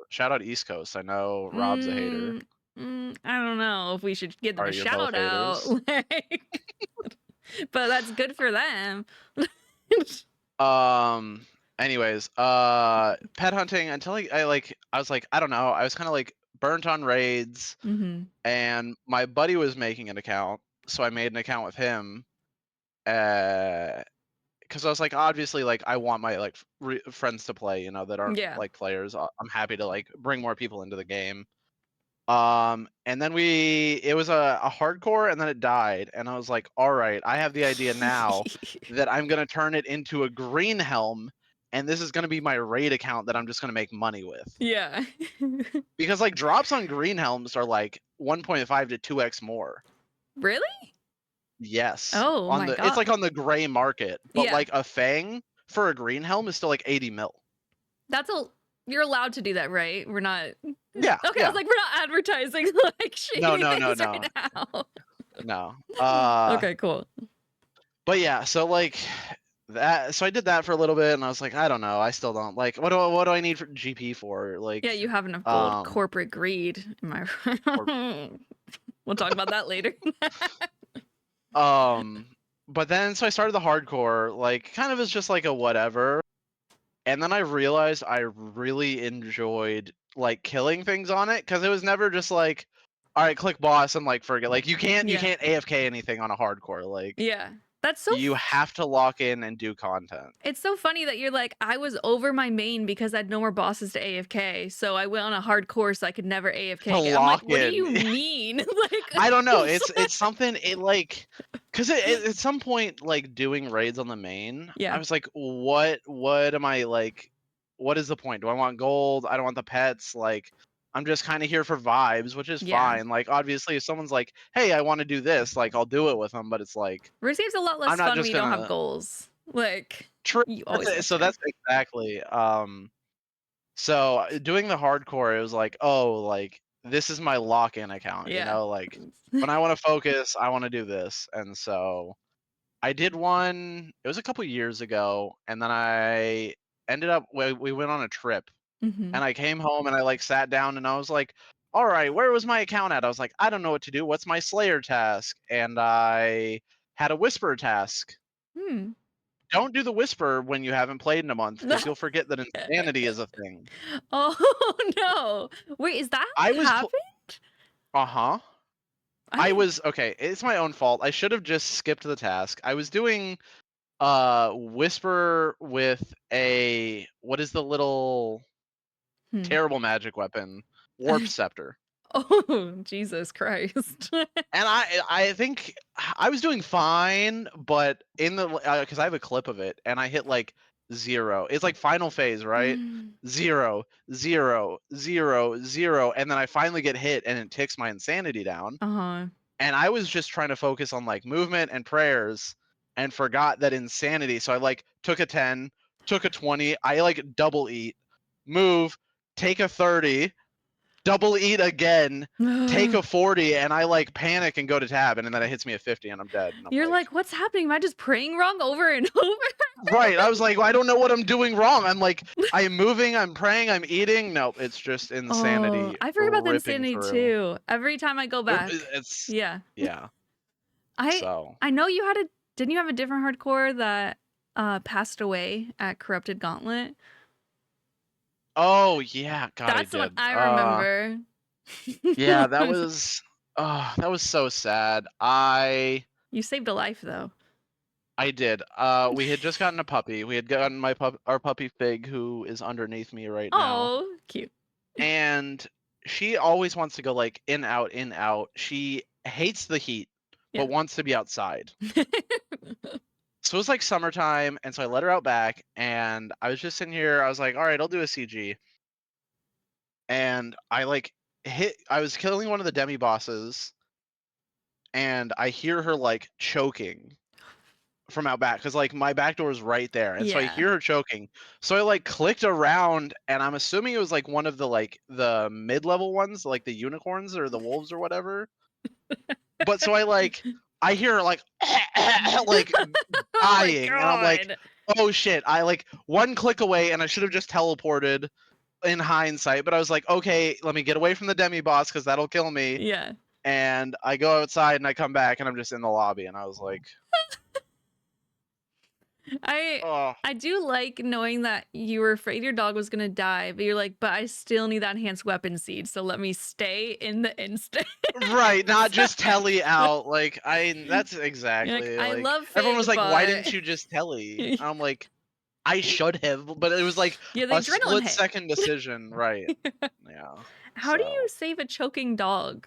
Shout out East Coast. I know Rob's a hater. I don't know if we should give them Are a you shout out. Like, but that's good for them. Anyways, pet hunting until I was like, I don't know. I was kind of like burnt on raids, and my buddy was making an account, so I made an account with him. Because I was like, obviously, like I want my like friends to play, you know, that aren't like players. I'm happy to like bring more people into the game. And then it was a hardcore, and then it died, and I was like, all right, I have the idea now that I'm gonna turn it into a green helm, and this is gonna be my raid account that I'm just gonna make money with. Yeah. Because like drops on green helms are like 1.5 to 2x more. Really? Yes. Oh my god. It's like on the gray market, but like a fang for a green helm is still like 80 mil. You're allowed to do that, right? We're not. Yeah. Okay, yeah. I was like, we're not advertising like shady No. things right now. No. Okay, cool. But yeah, so like that. So I did that for a little bit, and I was like, I don't know. I still don't like. What do I need for GP for? Like. Yeah, you have enough gold. Corporate greed. Am I right? We'll talk about that later. But then so I started the hardcore, like kind of as just like a whatever. And then I realized I really enjoyed like killing things on it, because it was never just like, all right, click boss and like forget. Like you can't AFK anything on a hardcore. Like that's so. You have to lock in and do content. It's so funny that you're like, I was over my main because I had no more bosses to AFK, so I went on a hardcore so I could never AFK again. I'm like, what do you mean? Like I don't know. It's something. It like. Because at some point, like doing raids on the main, I was like, what am I like? What is the point? Do I want gold? I don't want the pets. Like, I'm just kind of here for vibes, which is fine. Like, obviously, if someone's like, hey, I want to do this, like, I'll do it with them. But it's like, RuneScape's a lot less fun when you don't have goals. Like, true. You always So that's exactly. So doing the hardcore, it was like, oh, like. This is my lock-in account, you know, like when I want to focus, I want to do this. And so I did one. It was a couple years ago, and then I ended up. We went on a trip, Mm-hmm. and I came home and I like sat down and I was like, all right, where was my account at? I was like, I don't know what to do. What's my Slayer task? And I had a Whisper task. Hmm. Don't do the Whisper when you haven't played in a month because you'll forget that insanity is a thing. Oh no! Wait, is that I what was. happened? Uh-huh. I was okay. It's my own fault. I should have just skipped the task. I was doing Whisper with a what is the little terrible magic weapon? Warp Scepter. Oh, Jesus Christ. And I think I was doing fine, but in the because I have a clip of it, and I hit like 0. It's like final phase, right? 0, 0, 0, 0, and then I finally get hit, and it ticks my insanity down. Uh-huh. And I was just trying to focus on like movement and prayers, and forgot that insanity. So I like took a 10, took a 20. I like double eat, move, take a 30. Double eat again, take a 40, and I like panic and go to tab, and then it hits me at 50, and I'm dead. And I'm You're like, what's happening? Am I just praying wrong over and over? right. I was like, well, I don't know what I'm doing wrong. I'm like, I'm moving, I'm praying, I'm eating. Nope, it's just insanity. I forget about the ripping insanity through. too. Every time I go back. It's Yeah. yeah. I know you had didn't you have a different hardcore that passed away at Corrupted Gauntlet? Oh yeah, God, That's I what did. I remember. Yeah, that was so sad. You saved a life though. I did. We had just gotten a puppy. We had gotten our puppy Fig, who is underneath me right now. Oh, cute. And she always wants to go like in, out, in, out. She hates the heat, Yeah. but wants to be outside. So it was like summertime, and so I let her out back, and I was just sitting here. I was like, all right, I'll do a CG. And I like I was killing one of the demi bosses, and I hear her like choking from out back because like my back door is right there, and so I Yeah. hear her choking. So I like clicked around, and I'm assuming it was like one of the like the mid-level ones, like the unicorns or the wolves or whatever. But so I hear her like like dying, and I'm like, oh shit! I like one click away, and I should have just teleported in hindsight. But I was like, okay, let me get away from the demi boss because that'll kill me. Yeah. And I go outside, and I come back, and I'm just in the lobby, and I was like. I do like knowing that you were afraid your dog was gonna die, but you're like, but I still need that enhanced weapon seed, so let me stay in the instant. Right, not just telly out. Like that's Like, exactly. I like, love everyone Fig, was like, "Why but- didn't you just telly?" I'm like, I should have, but it was like Yeah, the a adrenaline split hit. second decision. Right. Yeah. How do you save a choking dog?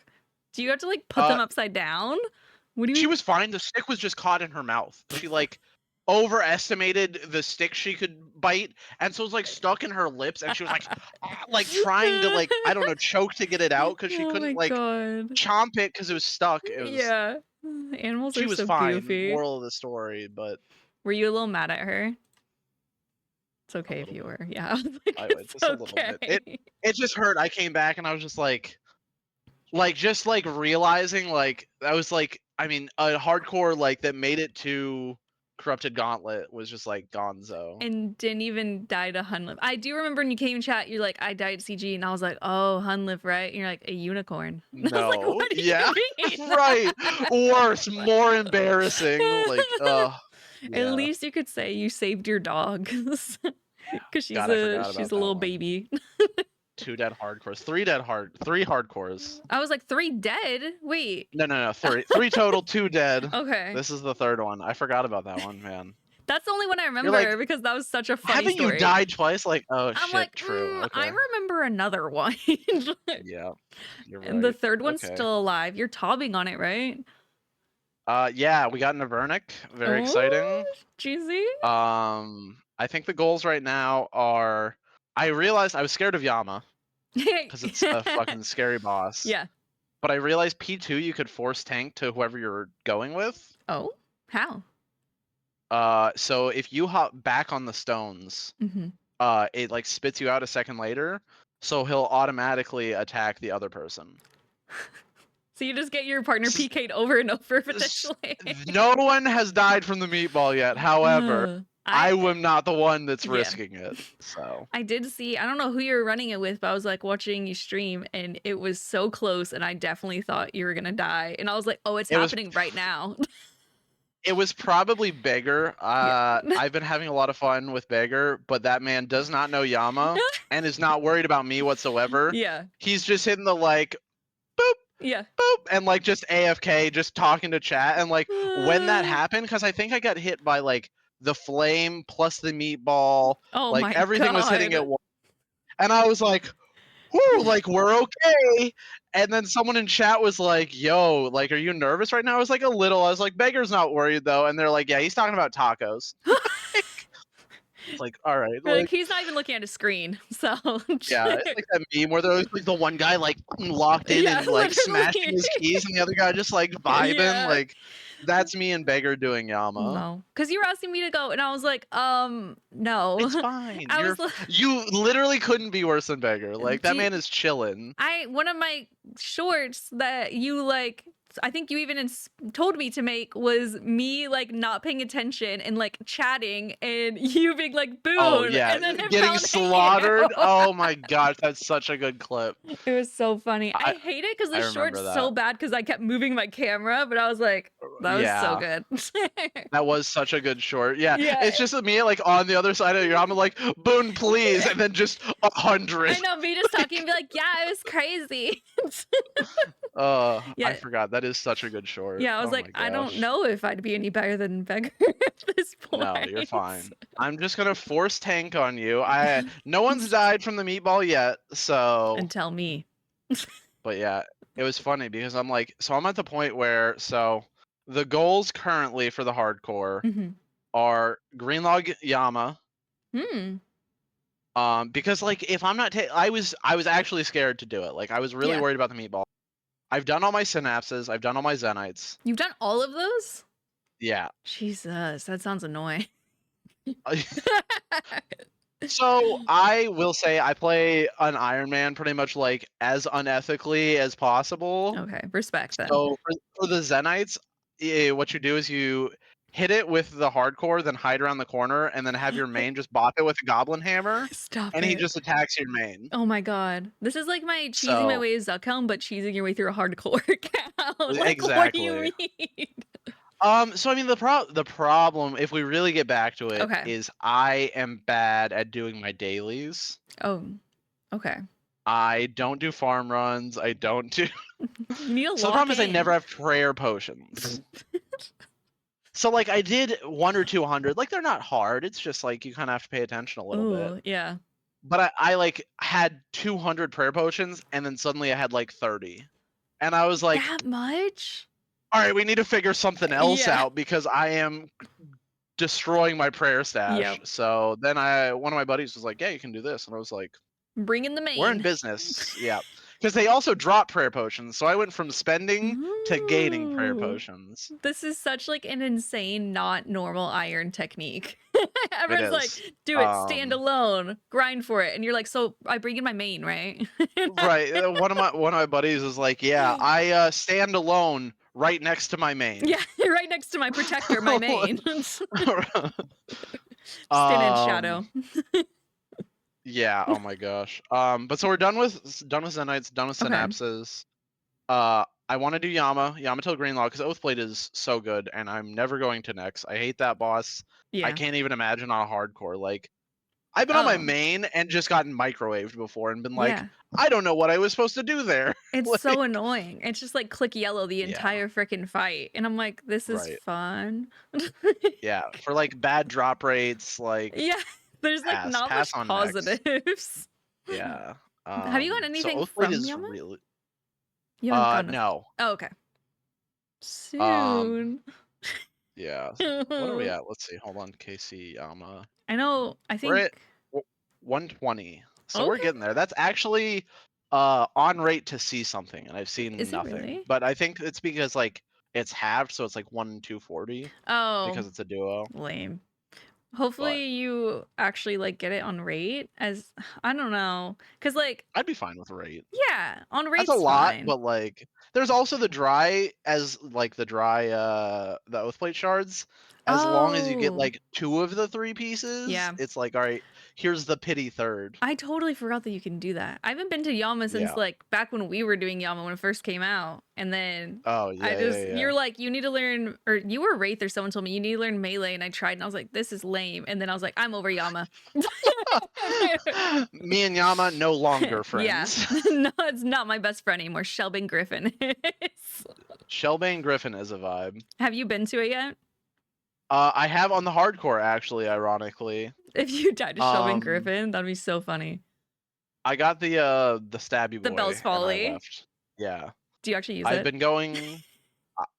Do you have to like put them upside down? What do you? She was fine. The stick was just caught in her mouth. She like overestimated the stick she could bite, and so it was like stuck in her lips, and she was like trying to like I don't know choke to get it out because she couldn't like chomp it because it was stuck. It was Yeah, animals she are was so fine. goofy. Moral of the story, but were you a little mad at her? It's okay if you were. Yeah, I was like, it's just a little bit. It just hurt. I came back and I was just like just like realizing like that was like I mean a hardcore like that made it to Corrupted Gauntlet was just like gonzo. And didn't even die to Hunlif. I do remember when you came in chat, you're like, I died CG, and I was like, oh, Hunlif, right? And you're like, a unicorn. No, like, what do yeah, you mean? right. Worse, more embarrassing. Like, At least you could say you saved your dog, because she's God, a little baby. 2 dead hardcores, 3 hardcores. I was like 3 dead. Wait. No, 3 total, 2 dead. Okay. This is the 3rd one. I forgot about that one, man. That's the only one I remember because that was such a funny haven't story. You died twice? Like, I'm shit, like, true. Okay. I remember another one. Yeah, you're right. And the 3rd one's still alive. You're tobbing on it, right? Yeah, we got into Vernic. Very exciting. Jeezy. I think the goals right now are. I realized I was scared of Yama because it's a fucking scary boss. Yeah. But I realized P2 you could force tank to whoever you're going with. Oh, how? So if you hop back on the stones, it like spits you out a second later, so he'll automatically attack the other person. So you just get your partner PK'd over and over potentially. No one has died from the meatball yet. However, I am not the one that's risking it. So I did see, I don't know who you were running it with, but I was like watching you stream and it was so close and I definitely thought you were gonna die. And I was like, oh, it's happening right now. It was probably Beggar. I've been having a lot of fun with Beggar, but that man does not know Yama and is not worried about me whatsoever. Yeah. He's just hitting the like boop, yeah, boop, and like just AFK, just talking to chat. And like when that happened, because I think I got hit by like the flame plus the meatball. Oh like my everything was hitting God. at once. And I was like, whoo, like we're okay. And then someone in chat was like, yo, like, are you nervous right now? I was like, a little. I was like, Beggar's not worried though. And they're like, yeah, he's talking about tacos. It's like, all right. Like, he's not even looking at his screen. So yeah, it's like that meme where there's like the one guy like locked in and like smashing his keys and the other guy just like vibing. Yeah. Like that's me and Beggar doing Yama. No. Because you were asking me to go and I was like, no. It's fine. I was you literally couldn't be worse than Beggar. Like that man is chilling. One of my shorts that you like, I think you even told me to make was me like not paying attention and like chatting and you being like boom. Oh yeah, and then getting slaughtered. Oh my gosh, that's such a good clip. It was so funny. I hate it because the short's so bad because I kept moving my camera, but I was like, that was so good. That was such a good short. Yeah, it's just me like on the other side of your arm, like Boone, please, and then just 100. I know, me just talking and be like, yeah, it was crazy. I forgot. That is such a good short. Yeah, I was like, I don't know if I'd be any better than Beggar at this point. No, you're fine. I'm just gonna force tank on you. No one's died from the meatball yet, so. And tell me. But yeah, it was funny because I'm like, so I'm at the point where the goals currently for the hardcore are Greenlog Yama. Because like if I'm not, I was actually scared to do it. Like I was really worried about the meatball. I've done all my synapses. I've done all my Zenites. You've done all of those? Yeah. Jesus, that sounds annoying. So I will say I play an Ironman pretty much like as unethically as possible. Okay, respect that. So for the Zenites, what you do is you hit it with the hardcore, then hide around the corner, and then have your main just bop it with a goblin hammer. Stop and it. he just attacks your main. Oh my god. This is like my cheesing my way to Zuckhelm, but cheesing your way through a hardcore account. Like, exactly. What do you mean? So I mean the problem, if we really get back to it, is I am bad at doing my dailies. Oh, okay. I don't do farm runs. I don't do. You need to so the problem is I never have prayer potions. So like I did 1 or 200. Like they're not hard. It's just like you kind of have to pay attention a little bit. Yeah. But I like had 200 prayer potions, and then suddenly I had like 30, and I was like, that much? All right, we need to figure something else out because I am destroying my prayer stash. Yep. So then one of my buddies was like, yeah, you can do this. And I was like, bring in the main. We're in business. Yeah. Because they also drop prayer potions. So I went from spending to gaining prayer potions. This is such like an insane, not normal iron technique. Everyone's like, do it, stand alone, grind for it. And you're like, so I bring in my main, right? Right. One of my buddies was like, yeah, I stand alone right next to my main. Yeah, right next to my protector, my main. Stand in shadow. Yeah, oh my gosh. But so we're done with Zenites, done with Synapses. I want to do Yamato Greenlaw, because Oathblade is so good, and I'm never going to next. I hate that boss. Yeah. I can't even imagine on a hardcore. Like, I've been on my main and just gotten microwaved before and been like, I don't know what I was supposed to do there. It's like, so annoying. It's just like click yellow the entire freaking fight. And I'm like, this is fun. Yeah, for like bad drop rates, like there's like not much positives. Yeah. Have you got anything from Yama? Really... no. Oh, okay. Soon. Yeah. What are we at? Let's see. Hold on. KC Yama. I know. I think we're at 120. So we're getting there. That's actually on rate to see something, and I've seen nothing. Really? But I think it's because like it's halved, so it's like 1 in 240. Oh. Because it's a duo. Lame. Hopefully you actually like get it on rate as I don't know. Cause like I'd be fine with rate. yeah, on That's a rate's lot, fine. but like there's also the dry the oath plate shards. As long as you get Oh like 2 of the 3 pieces, yeah. it's like, all right, here's the pity third. I totally forgot that you can do that. I haven't been to Yama since Yeah. like back when we were doing Yama when it first came out. And then Oh I yeah, just yeah. you're like, you need to learn or you were Wraith or someone told me you need to learn melee and I tried and I was like, this is lame. And then I was like, I'm over Yama. Me and Yama no longer Yeah. friends. No, it's not my best friend anymore. Shelbin Griffin is. Shelbane Griffin is a vibe. Have you been to it yet? I have on the hardcore actually, ironically. If you died to Shelbin Um, Griffin, that'd be so funny. I got the stabby The boy Bell's and I Folly. left. Yeah. Do you actually use I've it? been going.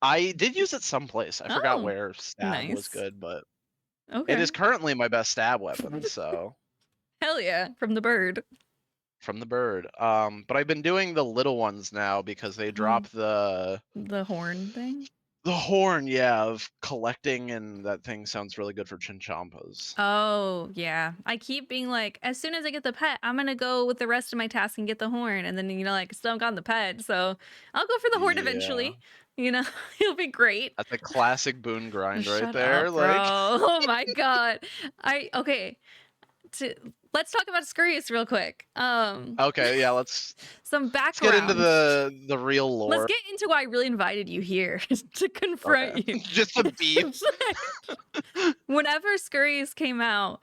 I did use it someplace. I forgot Oh, where stab was nice. good, but Okay. it is currently my best stab weapon. So Hell yeah, from the bird. from the bird. But I've been doing the little ones now because they drop the horn thing. horn. Yeah, of collecting, and that thing sounds really good for chinchompas. Oh yeah, I keep being like, as soon as I get the pet, I'm gonna go with the rest of my task and get the horn, and then like still got the pet, so I'll go for the horn eventually. It'll be great. That's a classic boon grind right Shut there. up, bro. Like, Oh my god. Okay. Let's talk about Scurious real quick. okay, yeah, let's Some background. get into the real lore. Let's get into why I really invited you here to confront you. Just a beef. Whenever Scurious came out,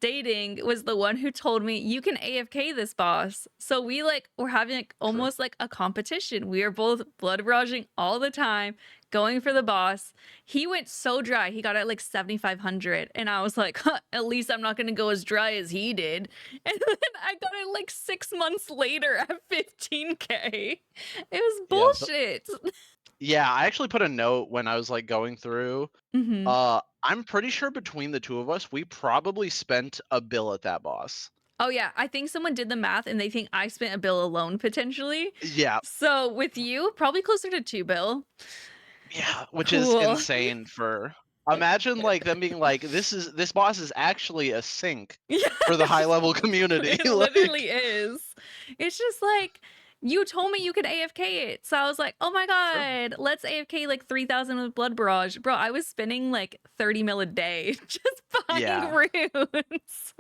Dating was the one who told me you can AFK this boss. So we were having almost like a competition. We are both blood barraging all the time, going for the boss. He went so dry. He got it like 7,500. And I was like, huh, at least I'm not going to go as dry as he did. And then I got it like 6 months later at 15K. It was bullshit. Yeah, I actually put a note when I was like going through. Mm-hmm. I'm pretty sure between the two of us, we probably spent a bill at that boss. Oh yeah, I think someone did the math and they think I spent a bill alone potentially. Yeah. So with you, probably closer to 2 bill. Yeah, which is insane for. Imagine like them being like, this boss is actually a sink for the high level community. It literally is. It's just like you told me you could AFK it. So I was like, oh my god, let's AFK like 3,000 with Blood Barrage. Bro, I was spending like 30 mil a day just buying runes.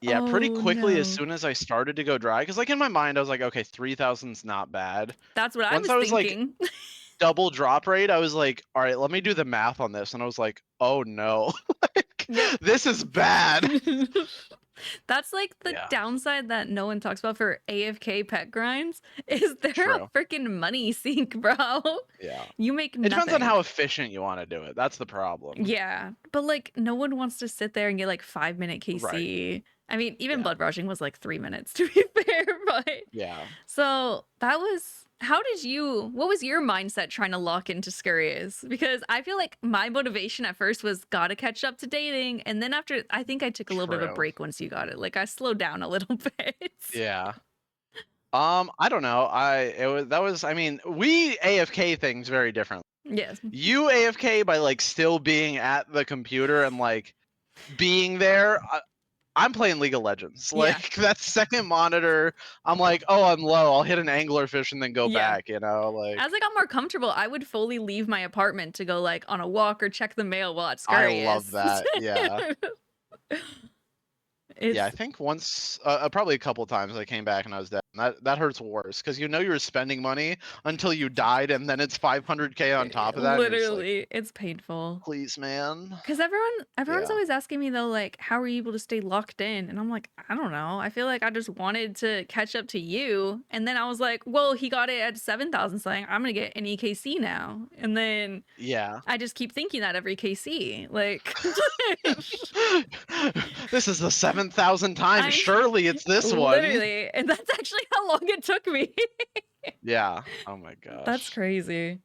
Yeah, pretty quickly as soon as I started to go dry. Because like in my mind, I was like, okay, 3,000's not bad. That's what Once I was thinking. Like, double drop rate, I was like, all right, let me do the math on this. And I was like, oh no, this is bad. That's like the downside that no one talks about for AFK pet grinds is they're a freaking money sink, bro. Yeah. You make nothing. It depends on how efficient you want to do it. That's the problem. Yeah. But like no one wants to sit there and get like 5-minute KC. Right. I mean, even blood rushing was like 3 minutes to be fair, but yeah. So that was what was your mindset trying to lock into Scurious? Because I feel like my motivation at first was gotta catch up to Dating. And then after, I think I took a little bit of a break once you got it. Like I slowed down a little bit. Yeah. I don't know. I mean, we AFK things very differently. Yes. You AFK by like still being at the computer and like being there. I'm playing League of Legends. Like that second monitor, I'm like, oh, I'm low. I'll hit an anglerfish and then go back, Like as I got more comfortable, I would fully leave my apartment to go like on a walk or check the mail while at Scurious. I love that. Yeah. Yeah, I think once, probably a couple times I came back and I was dead. And that hurts worse because you know you were spending money until you died, and then it's 500K on top of that. Literally, it's painful. Please, man. Because everyone's always asking me though, like, how are you able to stay locked in? And I'm like, I don't know. I feel like I just wanted to catch up to you, and then I was like, well, he got it at 7,000, so I'm gonna get an EKC now, and then I just keep thinking that every KC, like. This is the 7,000 times. Surely it's this one. Literally, and that's actually how long it took me. Yeah. Oh my gosh. That's crazy.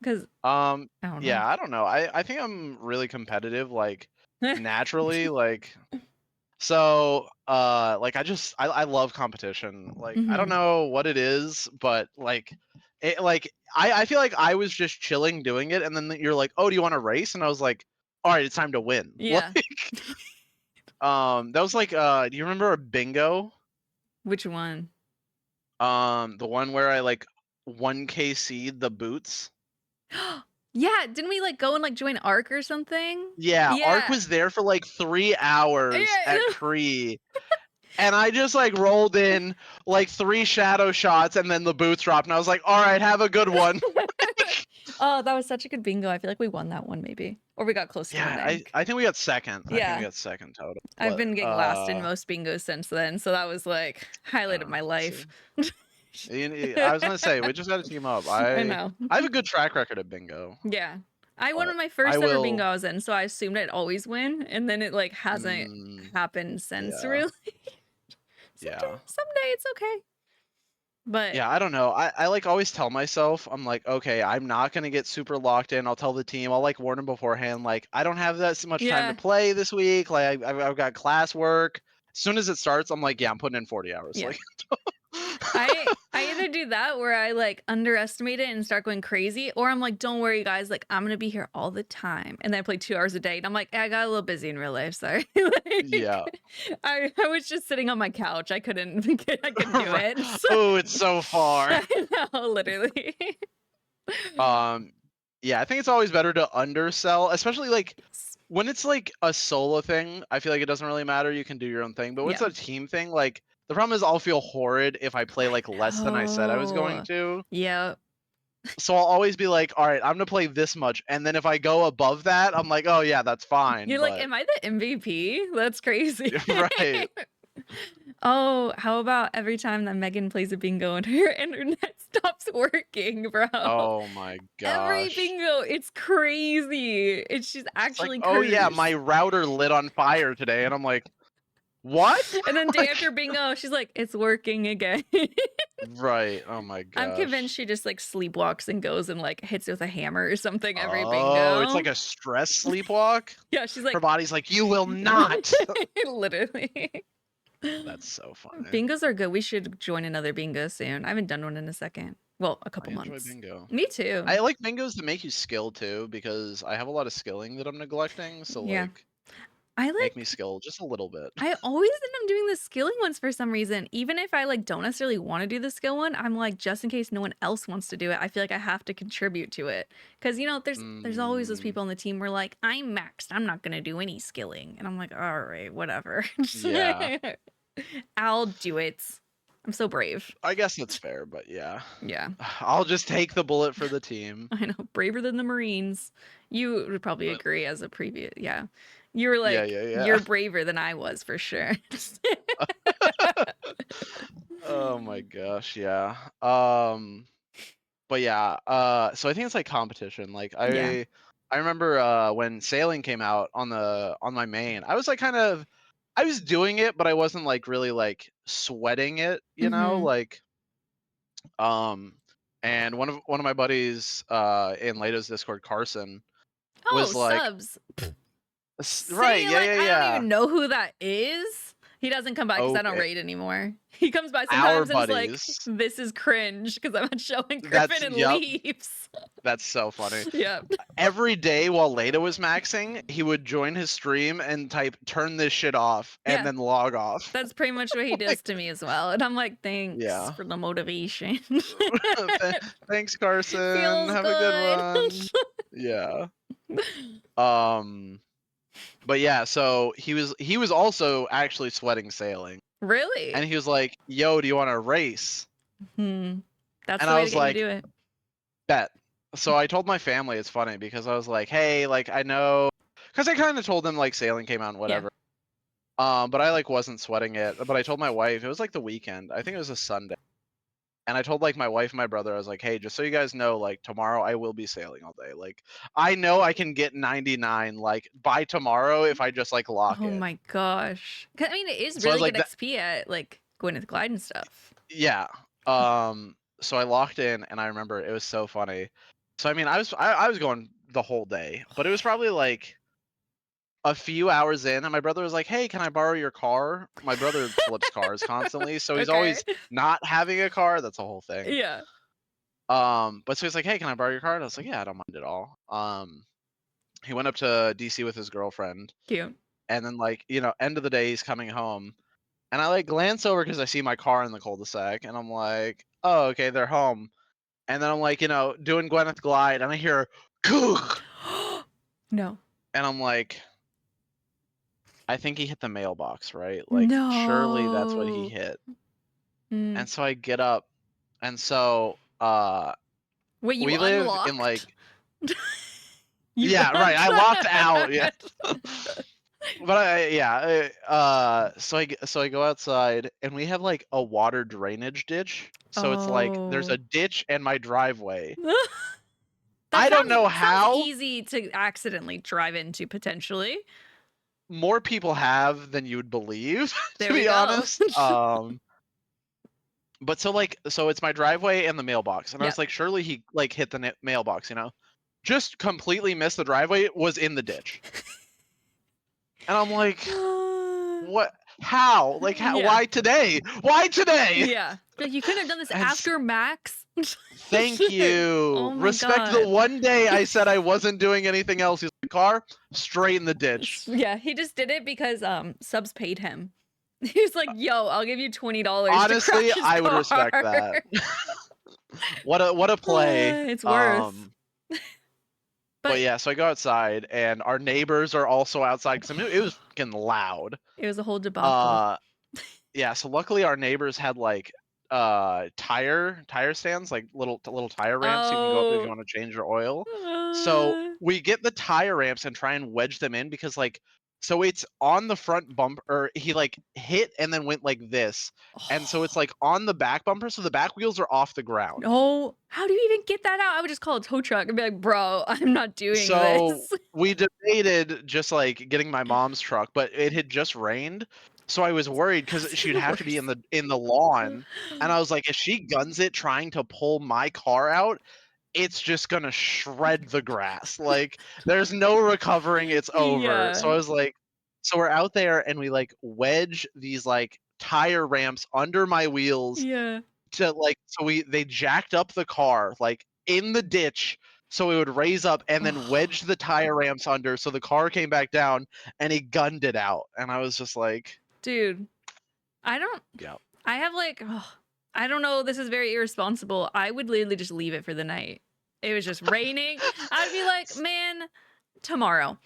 Because I don't know. I think I'm really competitive, like naturally, like so. Like I love competition. Like I don't know what it is, but like it I feel like I was just chilling doing it, and then you're like, oh, do you want to race? And I was like, all right, it's time to win. Yeah. That was like, do you remember a bingo? Which one? The one where I like 1K the boots. Yeah, didn't we like go and like join ARC or something? Yeah, Ark Yeah. was there for like 3 hours Yeah. at Cree. And I just like rolled in like 3 shadow shots and then the boots dropped and I was like, all right, have a good one. Oh, that was such a good bingo. I feel like we won that one maybe. Or we got close to Yeah, winning. I think we got second. I think Yeah. we got second total. I've been getting last in But, most bingos since then, so that was like highlight of my life. I was gonna say we just got to team up. I know. I have a good track record at bingo. Yeah. I won But my first I ever will- bingo I was in, so I assumed I'd always win, and then it like hasn't happened since yeah. really. Yeah. Someday it's okay. But Yeah, I don't know. I like always tell myself, I'm like, okay, I'm not gonna get super locked in. I'll tell the team, I'll like warn them beforehand, like I don't have that much Yeah. time to play this week. Like I've got class work. As soon as it starts, I'm like, yeah, I'm putting in 40 hours. Yeah. Like I either do that where I like underestimate it and start going crazy, or I'm like, don't worry guys, like I'm gonna be here all the time, and then I play 2 hours a day, and I'm like, I got a little busy in real life, sorry. Like, Yeah. I was just sitting on my couch. I couldn't do it. So, Oh, it's so far. I know, literally. Yeah, I think it's always better to undersell, especially like when it's like a solo thing. I feel like it doesn't really matter. You can do your own thing, but when it's Yeah. a team thing, like the problem is I'll feel horrid if I play like less than I said I was going to. Yeah. So I'll always be like, all right, I'm gonna play this much, and then if I go above that, I'm like, oh yeah, that's fine. You're like, am I the MVP? That's crazy. Right. Oh, how about every time that Megan plays a bingo and her internet stops working, bro? Oh my gosh. Every bingo, it's crazy. She's It's actually like, oh yeah, cursed. my router lit on fire today, and I'm like, what? And then day Like- after bingo, she's like, it's working again. Right. Oh my gosh. I'm convinced she just like sleepwalks and goes and like hits it with a hammer or something every Oh, bingo. it's like a stress sleepwalk. Yeah, she's like, Her body's like, you will not. literally. That's so funny. Bingos are good. We should join another bingo soon. I haven't done one in a second. Well, a I couple enjoy months. bingo. Me too. I like bingos that make you skill too, because I have a lot of skilling that I'm neglecting. So Yeah. like, I like. make me skill just a little bit. I always end up doing the skilling ones for some reason. Even if I like don't necessarily want to do the skill one, I'm like, just in case no one else wants to do it, I feel like I have to contribute to it. Because you know, there's always those people on the team where like, I'm maxed, I'm not gonna do any skilling, and I'm like, all right, whatever. Yeah. I'll do it. I'm so brave. I guess that's fair, but yeah. Yeah, I'll just take the bullet for the team. I know, braver than the Marines. You would probably But- agree as a previous, yeah. You were like, Yeah. you're braver than I was for sure. Oh my gosh, yeah. But yeah, so I think it's like competition. Like Yeah. I remember when sailing came out on my main, I was like I was doing it, but I wasn't like really like sweating it, you know, Mhm. like and one of my buddies in Lato's Discord, Carson, Oh, was like subs. right, See, yeah, like, yeah, I yeah. don't even know who that is. He doesn't come by because I don't Okay. raid anymore. He comes by Our sometimes and is like, buddies. this is cringe because I'm not showing That's- Griffin and yep. leaves. That's so funny. Yeah. Every day while Leda was maxing, he would join his stream and type "turn this shit off" and Yeah. then log off. That's pretty much what he does to me as well. And I'm like, thanks Yeah. for the motivation. Thanks, Carson. Feels Have a good one. Yeah. But yeah, so he was also actually sweating sailing, Really? and he was like, "Yo, do you want to race?" That's and the I way was to get like, you to do it. Bet. So I told my family. It's funny because I was like, "Hey, like I know," because I kind of told them like sailing came out and whatever. But I like wasn't sweating it. But I told my wife it was like the weekend. I think it was a Sunday. And I told like my wife and my brother, I was like, hey, just so you guys know, like tomorrow I will be sailing all day. Like I know I can get 99 like by tomorrow if I just like lock Oh it. my gosh. 'Cause, I mean, it is So I was really like, good XP at like going to the glide and stuff. Yeah. So I locked in and I remember it was so funny. So I mean I was going the whole day, but it was probably like a few hours in and my brother was like, hey, can I borrow your car? My brother flips cars constantly, so he's Okay. always not having a car. That's a whole thing. Yeah. But so he's like, hey, can I borrow your car? And I was like, yeah, I don't mind at all. He went up to DC with his girlfriend, Cute. and then like end of the day he's coming home, and I like glance over because I see my car in the cul-de-sac, and I'm like, oh okay, they're home. And then I'm like, doing Gwyneth Glide, and I hear, "Cook," No. and I'm like, I think he hit the mailbox, right? Like, surely that's what he No. hit. Mm. And so I get up, and so Wait, you we live in unlocked? like, You yeah, right. I locked out, yeah. unlocked. But so I go outside, and we have like a water drainage ditch. So it's like there's Oh. a ditch and my driveway. That I don't know sounds how. easy to accidentally drive into potentially. More people have than you would believe, There to we be go. honest. But so it's my driveway and the mailbox, and I Yep. was like, surely he like hit the mailbox, just completely missed the driveway, was in the ditch, and I'm like, what? How? Like, how? Yeah. Why today? Why today? Yeah. Like, you couldn't have done this And after Max. Thank you. Oh my Respect the God. one day I said I wasn't doing anything else. He's like, car straight in the ditch. Yeah, he just did it because Subs paid him. He's like, "Yo, I'll give you $20." Honestly, to crash his I would car. respect that. What a play. It's worth. But yeah, so I go outside, and our neighbors are also outside because it was fucking loud. It was a whole debacle. Yeah, so luckily our neighbors had like tire stands, like little tire ramps you can go up if you want to change your oil. So we get the tire ramps and try and wedge them in, because like, so it's on the front bumper. He like hit and then went like this, and so it's like on the back bumper, so the back wheels are off the ground. Oh, how do you even get that out? I would just call a tow truck and be like, "Bro, I'm not doing this." We debated just like getting my mom's truck, but it had just rained, so I was worried because she'd have to be in the lawn, and I was like, if she guns it trying to pull my car out, it's just gonna shred the grass. Like, there's no recovering. It's over. Yeah. So I was like, so we're out there, and we like wedge these like tire ramps under my wheels. Yeah. To like, so they jacked up the car like in the ditch, so it would raise up, and then wedge the tire ramps under, so the car came back down, and he gunned it out. And I was just like, dude, I have like, I don't know, this is very irresponsible. I would literally just leave it for the night. It was just raining. I'd be like, man, tomorrow.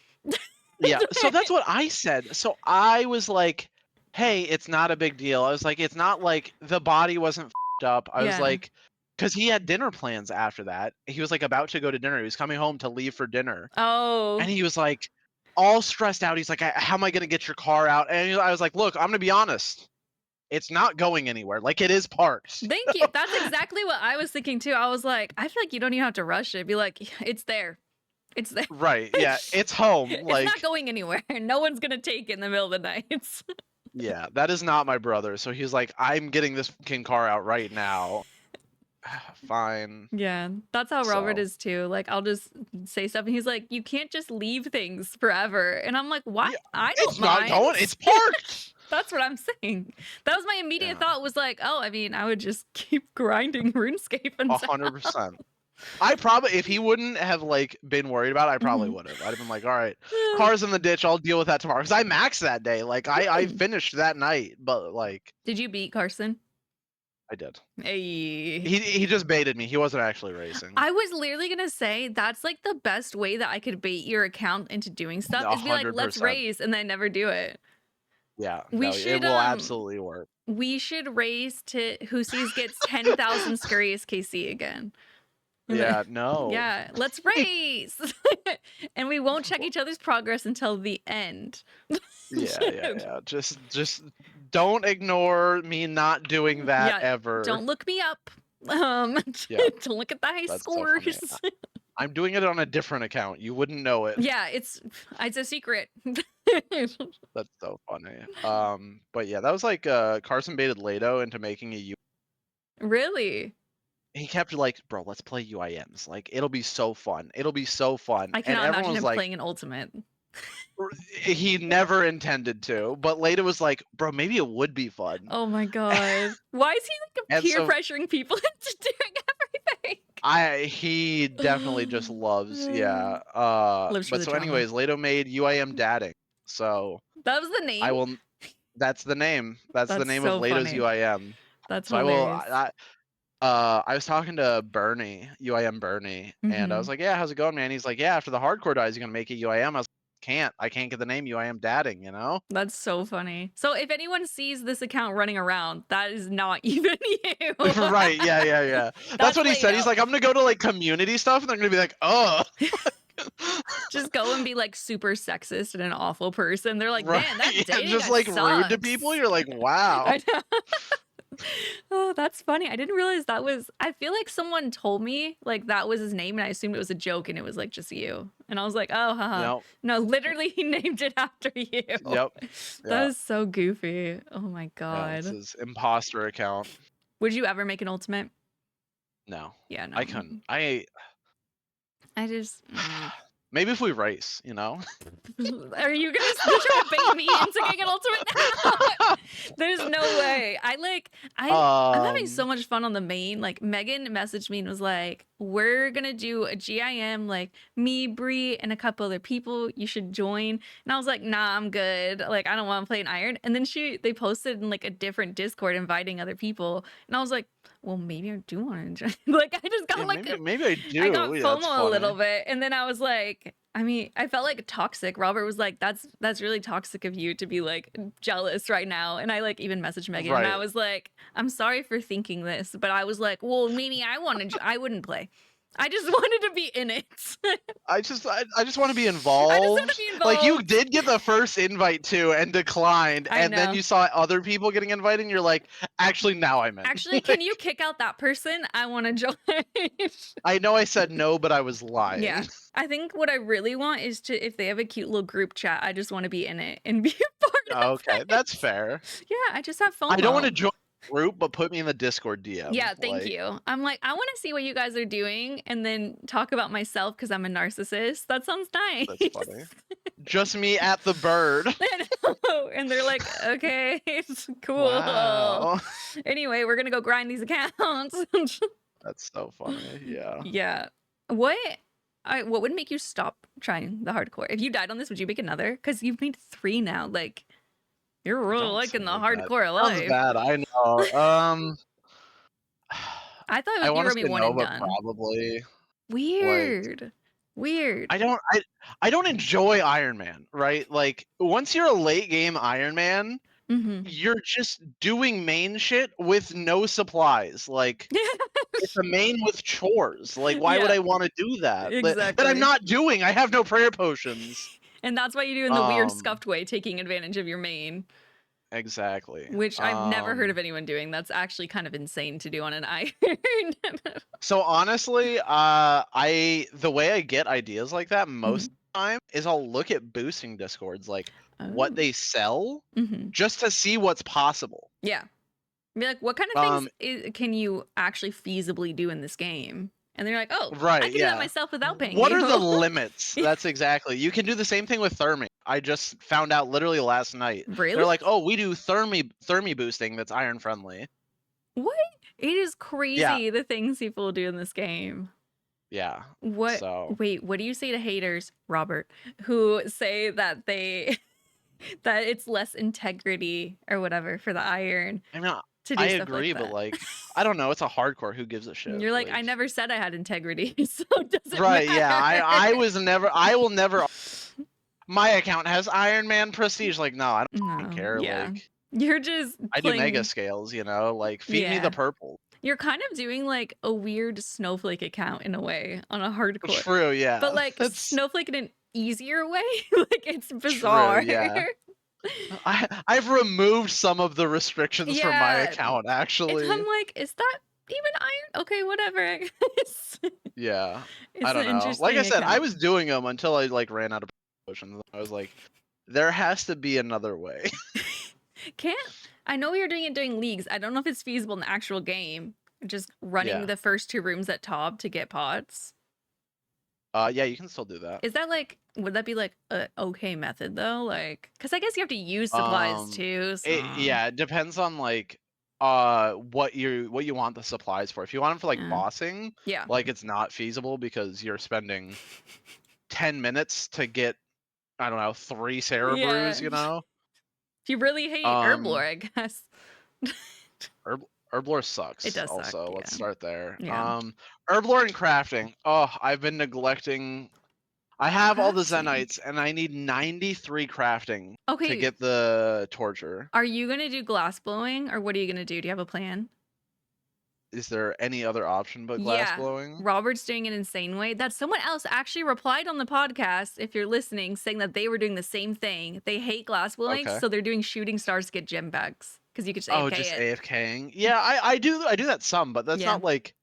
Yeah, so that's what I said. So I was like, hey, it's not a big deal. I was like, it's not like the body wasn't f***ed up. I was like, because he had dinner plans after that. He was like about to go to dinner. He was coming home to leave for dinner. Oh. And he was like all stressed out. He's like, how am I going to get your car out? And I was like, look, I'm going to be honest. It's not going anywhere. Like, it is parked. Thank you. That's exactly what I was thinking too. I was like, I feel like you don't even have to rush it. Be like, it's there. It's there. Right. Yeah. It's home. Like, it's not going anywhere. No one's going to take it in the middle of the night. Yeah, that is not my brother. So he's like, I'm getting this fucking car out right now. Fine. Yeah, that's how Robert is too. Like, I'll just say stuff, and he's like, "You can't just leave things forever." And I'm like, "What? Yeah, I don't mind. It's not going. It's parked." That's what I'm saying. That was my immediate thought. Was like, "Oh, I mean, I would just keep grinding RuneScape and 100%. I probably, if he wouldn't have like been worried about it, I probably would have. I'd have been like, all right, car's in the ditch. I'll deal with that tomorrow. Because I maxed that day. Like, I finished that night. But like, did you beat Carson? I did. Hey. He just baited me. He wasn't actually racing. I was literally gonna say that's like the best way that I could bait your account into doing stuff is be like, let's race, and then never do it. Yeah, it will absolutely work. We should race to who sees gets 10,000 Scurrius KC again. Yeah, no. Yeah, let's race. And we won't check each other's progress until the end. Yeah. Just don't ignore me not doing that ever. Don't look me up. Don't look at the high scores. So I'm doing it on a different account. You wouldn't know it. Yeah, it's a secret. That's so funny. But yeah, that was like Carson baited Lado into making a U. Really? He kept like, bro, let's play UIMs. Like, it'll be so fun. It'll be so fun. I cannot imagine him playing an ultimate. He never intended to, but Lada was like, bro, maybe it would be fun. Oh my god. Why is he like peer pressuring people into doing everything? He definitely just loves, yeah. Lives for But the so drama. anyways, Lato made UIM dadding. So That was the name. I will. That's the name. That's the That's name so of Lato's funny. UIM. That's So I will. hilarious. I was talking to Bernie, UIM Bernie, and I was like, "Yeah, how's it going, man?" He's like, "Yeah, after the hardcore dies, you're gonna make it UIM." I was like, I can't get the name UIM dadding, you know? That's so funny. So if anyone sees this account running around, that is not even you. Right? Yeah. That's what he said. He's Lato. like, "I'm gonna go to like community stuff," and they're gonna be like, "Oh." Just go and be like super sexist and an awful person. They're like, Right? man, that Yeah, dating just guy like sucks. rude to people. You're like, "Wow." I know. Oh, that's funny. I didn't realize that was. I feel like someone told me like that was his name, and I assumed it was a joke, and it was like just you. And I was like, oh, haha. Nope. No, literally, he named it after you. Yep. That Yeah. is so goofy. Oh my Yeah, god. it's his imposter account. Would you ever make an ultimate? No, Yeah, no. I couldn't. I just. Maybe if we race, you know. Are you gonna try to bait me into getting an ultimate now? There's no way. I'm having so much fun on the main. Like Megan messaged me and was like, "We're gonna do a GIM, like me, Bree, and a couple other people. You should join." And I was like, "Nah, I'm good. Like I don't want to play an Iron." And then they posted in like a different Discord inviting other people, and I was like, "Well, maybe I do want to join." Like I just got Yeah, like maybe I do. I got Yeah, that's FOMO a little funny. bit, and then I was like, I mean, I felt like toxic. Robert was like, "That's really toxic of you to be like jealous right now." And I like even messaged Megan, and I Right. was like, "I'm sorry for thinking this," but I was like, "Well, maybe I wanted, I wouldn't play. I just wanted to be in it." I just want to be I just want to involved. be Like you involved. did get the first invite too and declined, I and then know. you saw other people getting invited, and you're like, actually, now I'm in. Actually, can you kick out that person? I want to join. I know I said no, but I was lying. Yeah. I think what I really want is to, if they have a cute little group chat, I just want to be in it and be a part of Okay, it. that's fair. Yeah, I just have FOMO. I don't want to join the group, but put me in the Discord DM. Yeah, thank like, you. I'm like, I want to see what you guys are doing and then talk about myself because I'm a narcissist. That sounds nice. That's funny. Just me at the bird. I know. And they're like, okay, it's cool. Wow. Anyway, we're gonna go grind these accounts. That's so funny. Yeah. Yeah. What would make you stop trying the hardcore? If you died on this, would you make another? Because you've made 3 now. Like, you're really Don't liking the say that. hardcore Sounds life. bad. I know. I thought I you want were to gonna say be one no, and but done. probably. Weird. I don't enjoy Iron Man, right? Like once you're a late game Iron Man, you're just doing main shit with no supplies. Like it's a main with chores. Like why would Yeah, I want to do that? That exactly. I'm not doing. I have no prayer potions. And that's why you do in the weird scuffed way, taking advantage of your main. Exactly. Which I've never heard of anyone doing. That's actually kind of insane to do on an Iron. So honestly, the way I get ideas like that most of the time is I'll look at boosting discords, like what they sell, just to see what's possible. Yeah. Be like, what kind of things can you actually feasibly do in this game? And they're like, oh, right, I can do that myself without paying What you. are the limits? That's exactly. You can do the same thing with Thermi. I just found out literally last night. Really? They're like, oh, we do Thermi boosting that's iron friendly. What? It is crazy the things people do in this game. Yeah. What? So. Wait, what do you say to haters, Robert, who say that that it's less integrity or whatever for the iron? I mean, to do I stuff agree, like but like, I don't know. It's a hardcore. Who gives a shit? You're like, I never said I had integrity, so it doesn't right? matter. Yeah, I was never. I will never. My account has Iron Man prestige. Like, no, I don't care. Yeah. Like, you're just. I do mega scales. You know, like feed me the purple. You're kind of doing like a weird Snowflake account in a way on a hardcore. True, yeah. But like Snowflake in an easier way. Like it's bizarre. True, yeah. I've removed some of the restrictions from my account actually. I'm like, is that even iron? Okay, whatever. Yeah. I don't know. Like I said, I was doing them until I like ran out of potions. I was like, there has to be another way. I know you're doing it during leagues. I don't know if it's feasible in the actual game. Just running the first 2 rooms at top to get pots. Yeah, you can still do that. Is that like, would that be like a okay method though? Like, because I guess you have to use supplies too. So. It depends on like what you want the supplies for. If you want them for like Yeah. bossing, Yeah. like it's not feasible because you're spending 10 minutes to get, I don't know, 3 Sarah Yeah. brews, you know? If you really hate Herblore, Um, I guess. Herblore sucks. It does suck, Also, let's yeah. start there. Yeah. Herblore and crafting. Oh, I've been neglecting. I have all the Crafting. Zenites, and I need 93 crafting to Okay, get the torture. are you gonna do glass blowing, or what are you gonna do? Do you have a plan? Is there any other option but glass Yeah, blowing? Robert's doing an insane way. That someone else actually replied on the podcast, if you're listening, saying that they were doing the same thing. They hate glass blowing, Okay. so they're doing shooting stars to get gem bags because you could just Oh, AFK just it. AFKing. Yeah, I do that some, but that's Yeah. not like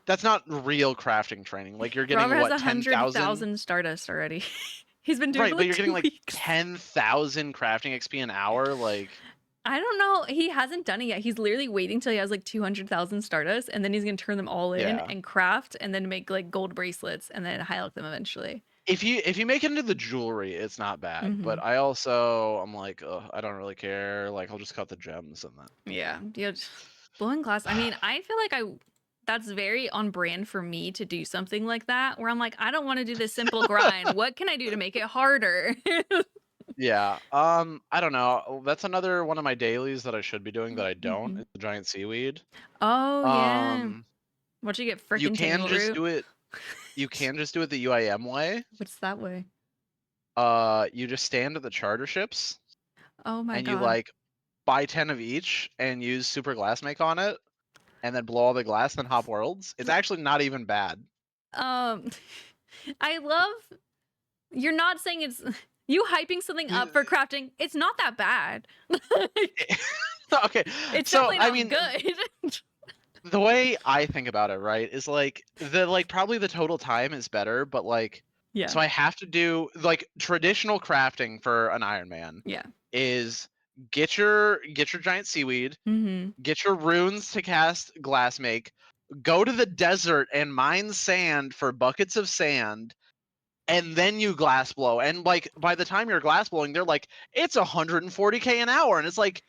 that's not real crafting training. Like you're getting Robert has what 10,000. 100,000 Stardust already. He's been doing Right, it but like you're 2 getting like weeks. 10,000 crafting XP an hour. Like I don't know. He hasn't done it yet. He's literally waiting till he has like 200,000 Stardust, and then he's gonna turn them all in Yeah. and craft, and then make like gold bracelets, and then highlight them eventually. if you make it into the jewelry, it's not bad. But I'm like, I don't really care. Like I'll just cut the gems and then. Yeah, blowing glass. I mean, I feel like that's very on brand for me to do something like that, where I'm like, I don't want to do this simple grind. What can I do to make it harder? Yeah. I don't know. That's another one of my dailies that I should be doing that I don't. Mhm. It's the giant seaweed. Oh yeah. Um, What you get you freaking can tangle just root? do it. You can just do it the UIM way. What's that way? You just stand at the charter ships Oh my and god. you like buy 10 of each and use super glass make on it, and then blow all the glass, then hop worlds. It's actually not even bad. I love you're not saying it's you hyping something up for crafting. It's not that bad. Okay, It's so definitely not I mean, good. the way I think about it, right, is like probably the total time is better, but like Yeah. so I have to do like traditional crafting for an Ironman Yeah. is get your giant seaweed, get your runes to cast glass make, go to the desert and mine sand for buckets of sand, and then you glass blow. And like by the time you're glass blowing, they're like, it's 140k an hour, and it's like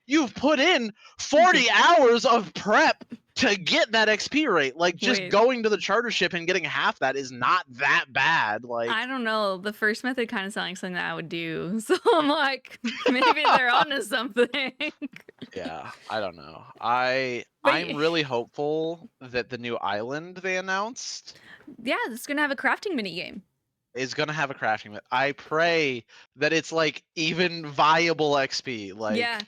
you've put in 40 hours of prep to get that XP rate. Like just Wait. going to the charter ship and getting half that is not that bad. Like I don't know. The first method kind of sounds like something that I would do. So I'm like, maybe they're onto something. yeah, I don't know. But I'm really hopeful that the new island they announced yeah, it's gonna have a crafting mini game. is gonna have a crafting. I pray that it's like even viable XP. Like Yeah.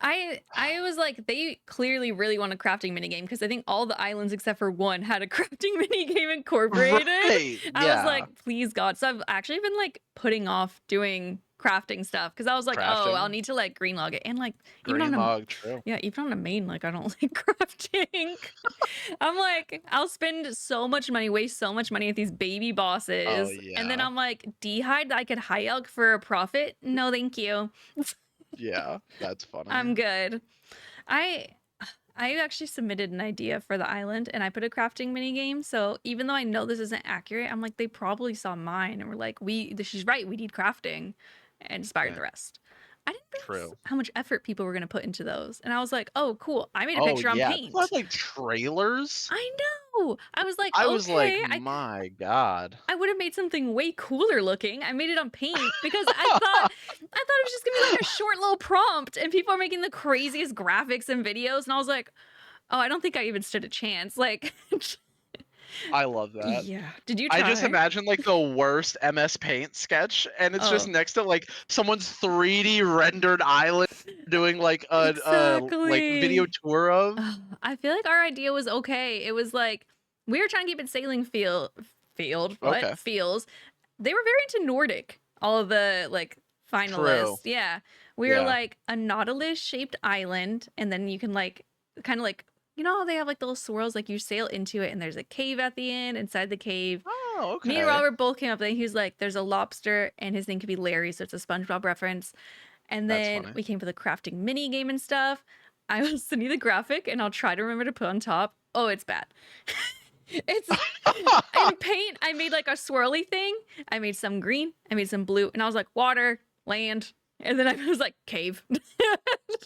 I was like, they clearly really want a crafting minigame because I think all the islands except for one had a crafting minigame incorporated. right, I yeah. was like, please God. So I've actually been like putting off doing crafting stuff because I was like, oh, Crafting. I'll need to like green log it. And like even Green on a log, true. yeah, even on a main, like I don't like crafting. I'm like, I'll spend so much money, waste so much money at these baby bosses. Oh, And then yeah. I'm like, D-hide that I could high elk for a profit? No, thank you. Yeah, that's funny. I'm good. I actually submitted an idea for the island and I put a crafting mini game. So even though I know this isn't accurate, I'm like, they probably saw mine and were like, she's right, we need crafting, and inspired the rest. I didn't realize how much effort people were going to put into those. And I was like, oh, cool. I made a picture on Paint. People have like trailers. I know. I was like, I okay, was like, my God. I would have made something way cooler looking. I made it on Paint because I thought it was just gonna be like a short little prompt, and people are making the craziest graphics and videos, and I was like, oh, I don't think I even stood a chance. Like, I love that. yeah. Did you try? I just imagine like the worst MS Paint sketch, and it's just next to like someone's 3D rendered island doing like a like video tour of. I feel like our idea was okay. It was like we were trying to keep it sailing feels. They were very into Nordic. All of the like finalists. True. Yeah. We were like a Nautilus shaped island, and then you can like kind of like, you know, they have like the little swirls, like you sail into it and there's a cave at the end. Inside the cave. Oh, okay. Me and Robert both came up and he was like, there's a lobster and his name could be Larry, so it's a SpongeBob reference. And then we came for the crafting mini game and stuff. I will send you the graphic and I'll try to remember to put on top. Oh, it's bad. It's in Paint. I made like a swirly thing. I made some green. I made some blue, and I was like, water, land, And then I was like, cave.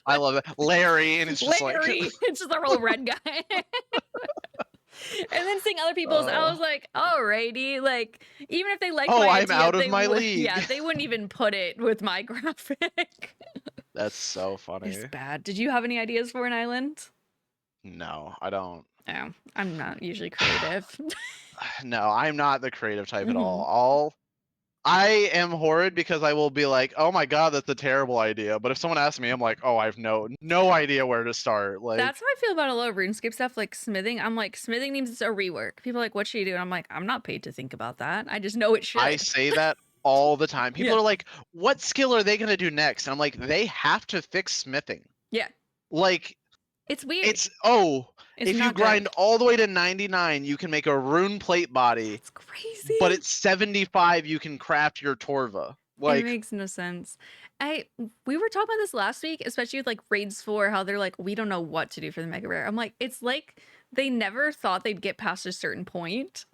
I love it. Larry, and it's just Larry. like It's just a little red guy. And then seeing other people's, I was like, alrighty, like even if they like oh, my I'm idea, out of they my would, league. yeah, they wouldn't even put it with my graphic. That's so funny. It's bad. Did you have any ideas for an island? No, I don't. No, I'm not usually creative. No, I'm not the creative type at Mhm. all. I am horrid because I will be like, oh my god, that's a terrible idea. But if someone asks me, I'm like, oh, I have no idea where to start. Like, That's how I feel about a lot of RuneScape stuff, like smithing. I'm like, smithing needs a rework. People are like, what should you do? And I'm like, I'm not paid to think about that. I just know it should. I say that all the time. People Yeah. are like, what skill are they gonna do next? And I'm like, they have to fix smithing. Yeah. Like, It's weird. it's It's if you not grind good. all the way to 99, you can make a rune plate body. It's crazy. But at 75, you can craft your Torva. Like, it makes no sense. We were talking about this last week, especially with like raids 4, how they're like, we don't know what to do for the mega rare. I'm like, it's like they never thought they'd get past a certain point.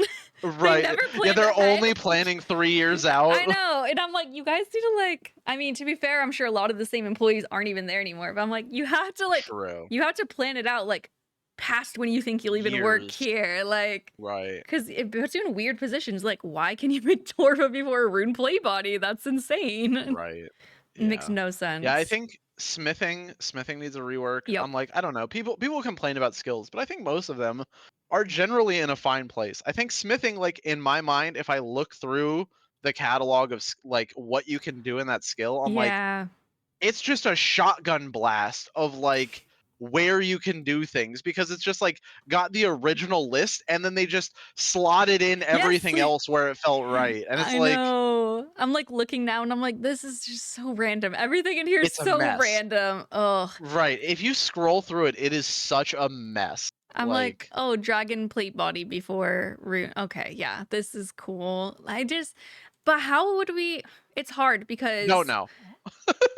right. never Yeah, planned they're ahead. only planning 3 years out. I know. And I'm like, you guys need to like, I mean, to be fair, I'm sure a lot of the same employees aren't even there anymore. But I'm like, you have to like, True. you have to plan it out like past when you think you'll even work Years. here. Like, Right. because it puts you in weird positions. Like, why can you make Torva before a rune play body? That's insane. Right. It makes Yeah. no sense. Yeah, I think smithing needs a rework. Yep. I'm like, I don't know. People complain about skills, but I think most of them are generally in a fine place. I think smithing, like in my mind, if I look through the catalog of like what you can do in that skill, I'm like, yeah. it's just a shotgun blast of like where you can do things, because it's just like got the original list and then they just slotted in everything Yes. else where it felt right. And it's I like, know. I'm like looking now and I'm like, this is just so random. Everything in here is It's a so mess. random. Ugh. right. If you scroll through it, it is such a mess. I'm like, oh, dragon plate body before rune. Okay, yeah, this is cool. But how would we? It's hard because no.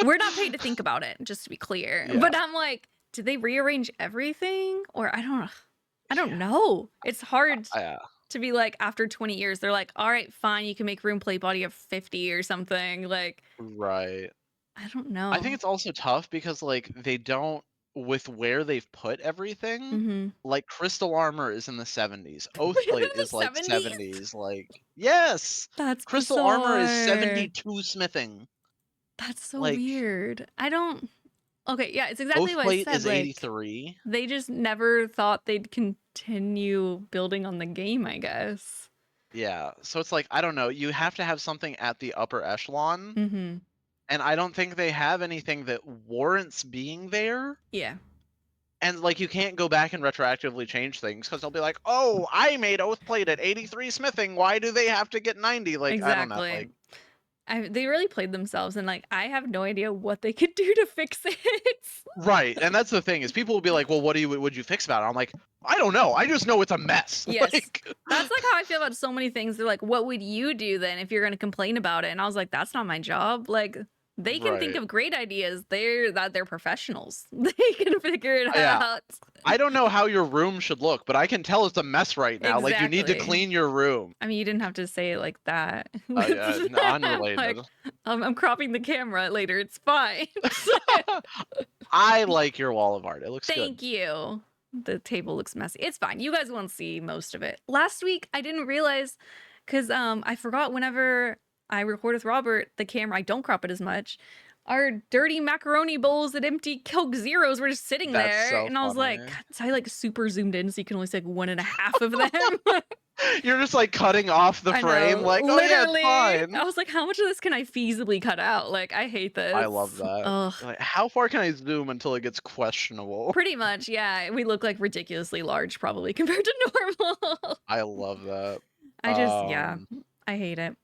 we're not paid to think about it, just to be clear. Yeah. But I'm like, did they rearrange everything? Or I don't know. It's hard Yeah. to be like, after 20 years, they're like, all right, fine, you can make rune plate body of 50 or something. Like, Right. I don't know. I think it's also tough because like they don't, with where they've put everything, Mm-hmm. like crystal armor is in the 70s. Oath Really? plate The is like 70s? 70s. Like, yes. That's Crystal armor is bizarre. 72 smithing. That's so Like, weird. I don't. Okay, yeah, it's exactly Oath what I plate said. is Like, 83. they just never thought they'd continue building on the game, I guess. Yeah. So it's like, I don't know. You have to have something at the upper echelon. Mm-hmm. And I don't think they have anything that warrants being there. Yeah. And like you can't go back and retroactively change things because they'll be like, "Oh, I made oath plate at 83 smithing. Why do they have to get 90?" Like, exactly. I don't know. Like, they really played themselves, and like I have no idea what they could do to fix it. right. And that's the thing, is people will be like, "Well, would you fix about it?" I'm like, I don't know. I just know it's a mess. Yes. Like, That's like how I feel about so many things. They're like, what would you do then if you're going to complain about it? And I was like, that's not my job. Like, they can think Right. of great ideas. They're professionals. They can figure it Yeah. out. I don't know how your room should look, but I can tell it's a mess right now. Like, you need to Exactly. clean your room. I mean, you didn't have to say it like that. Yeah, unrelated. Like, I'm cropping the camera later. It's fine. I like your wall of art. It looks good. Thank you. The table looks messy. It's fine. You guys won't see most of it. Last week, I didn't realize because I forgot whenever I record with Robert, the camera, I don't crop it as much. Our dirty macaroni bowls and empty Coke Zeros were just sitting That's there. so And I was like, funny. God, so I like super zoomed in so you can only see like 1.5 of them. You're just like cutting off the I frame, know, like, oh literally. yeah, it's fine. I was like, how much of this can I feasibly cut out? Like, I hate this. I love that. Ugh. Like, how far can I zoom until it gets questionable? Pretty much, yeah. We look like ridiculously large, probably compared to normal. I love that. Yeah, I hate it.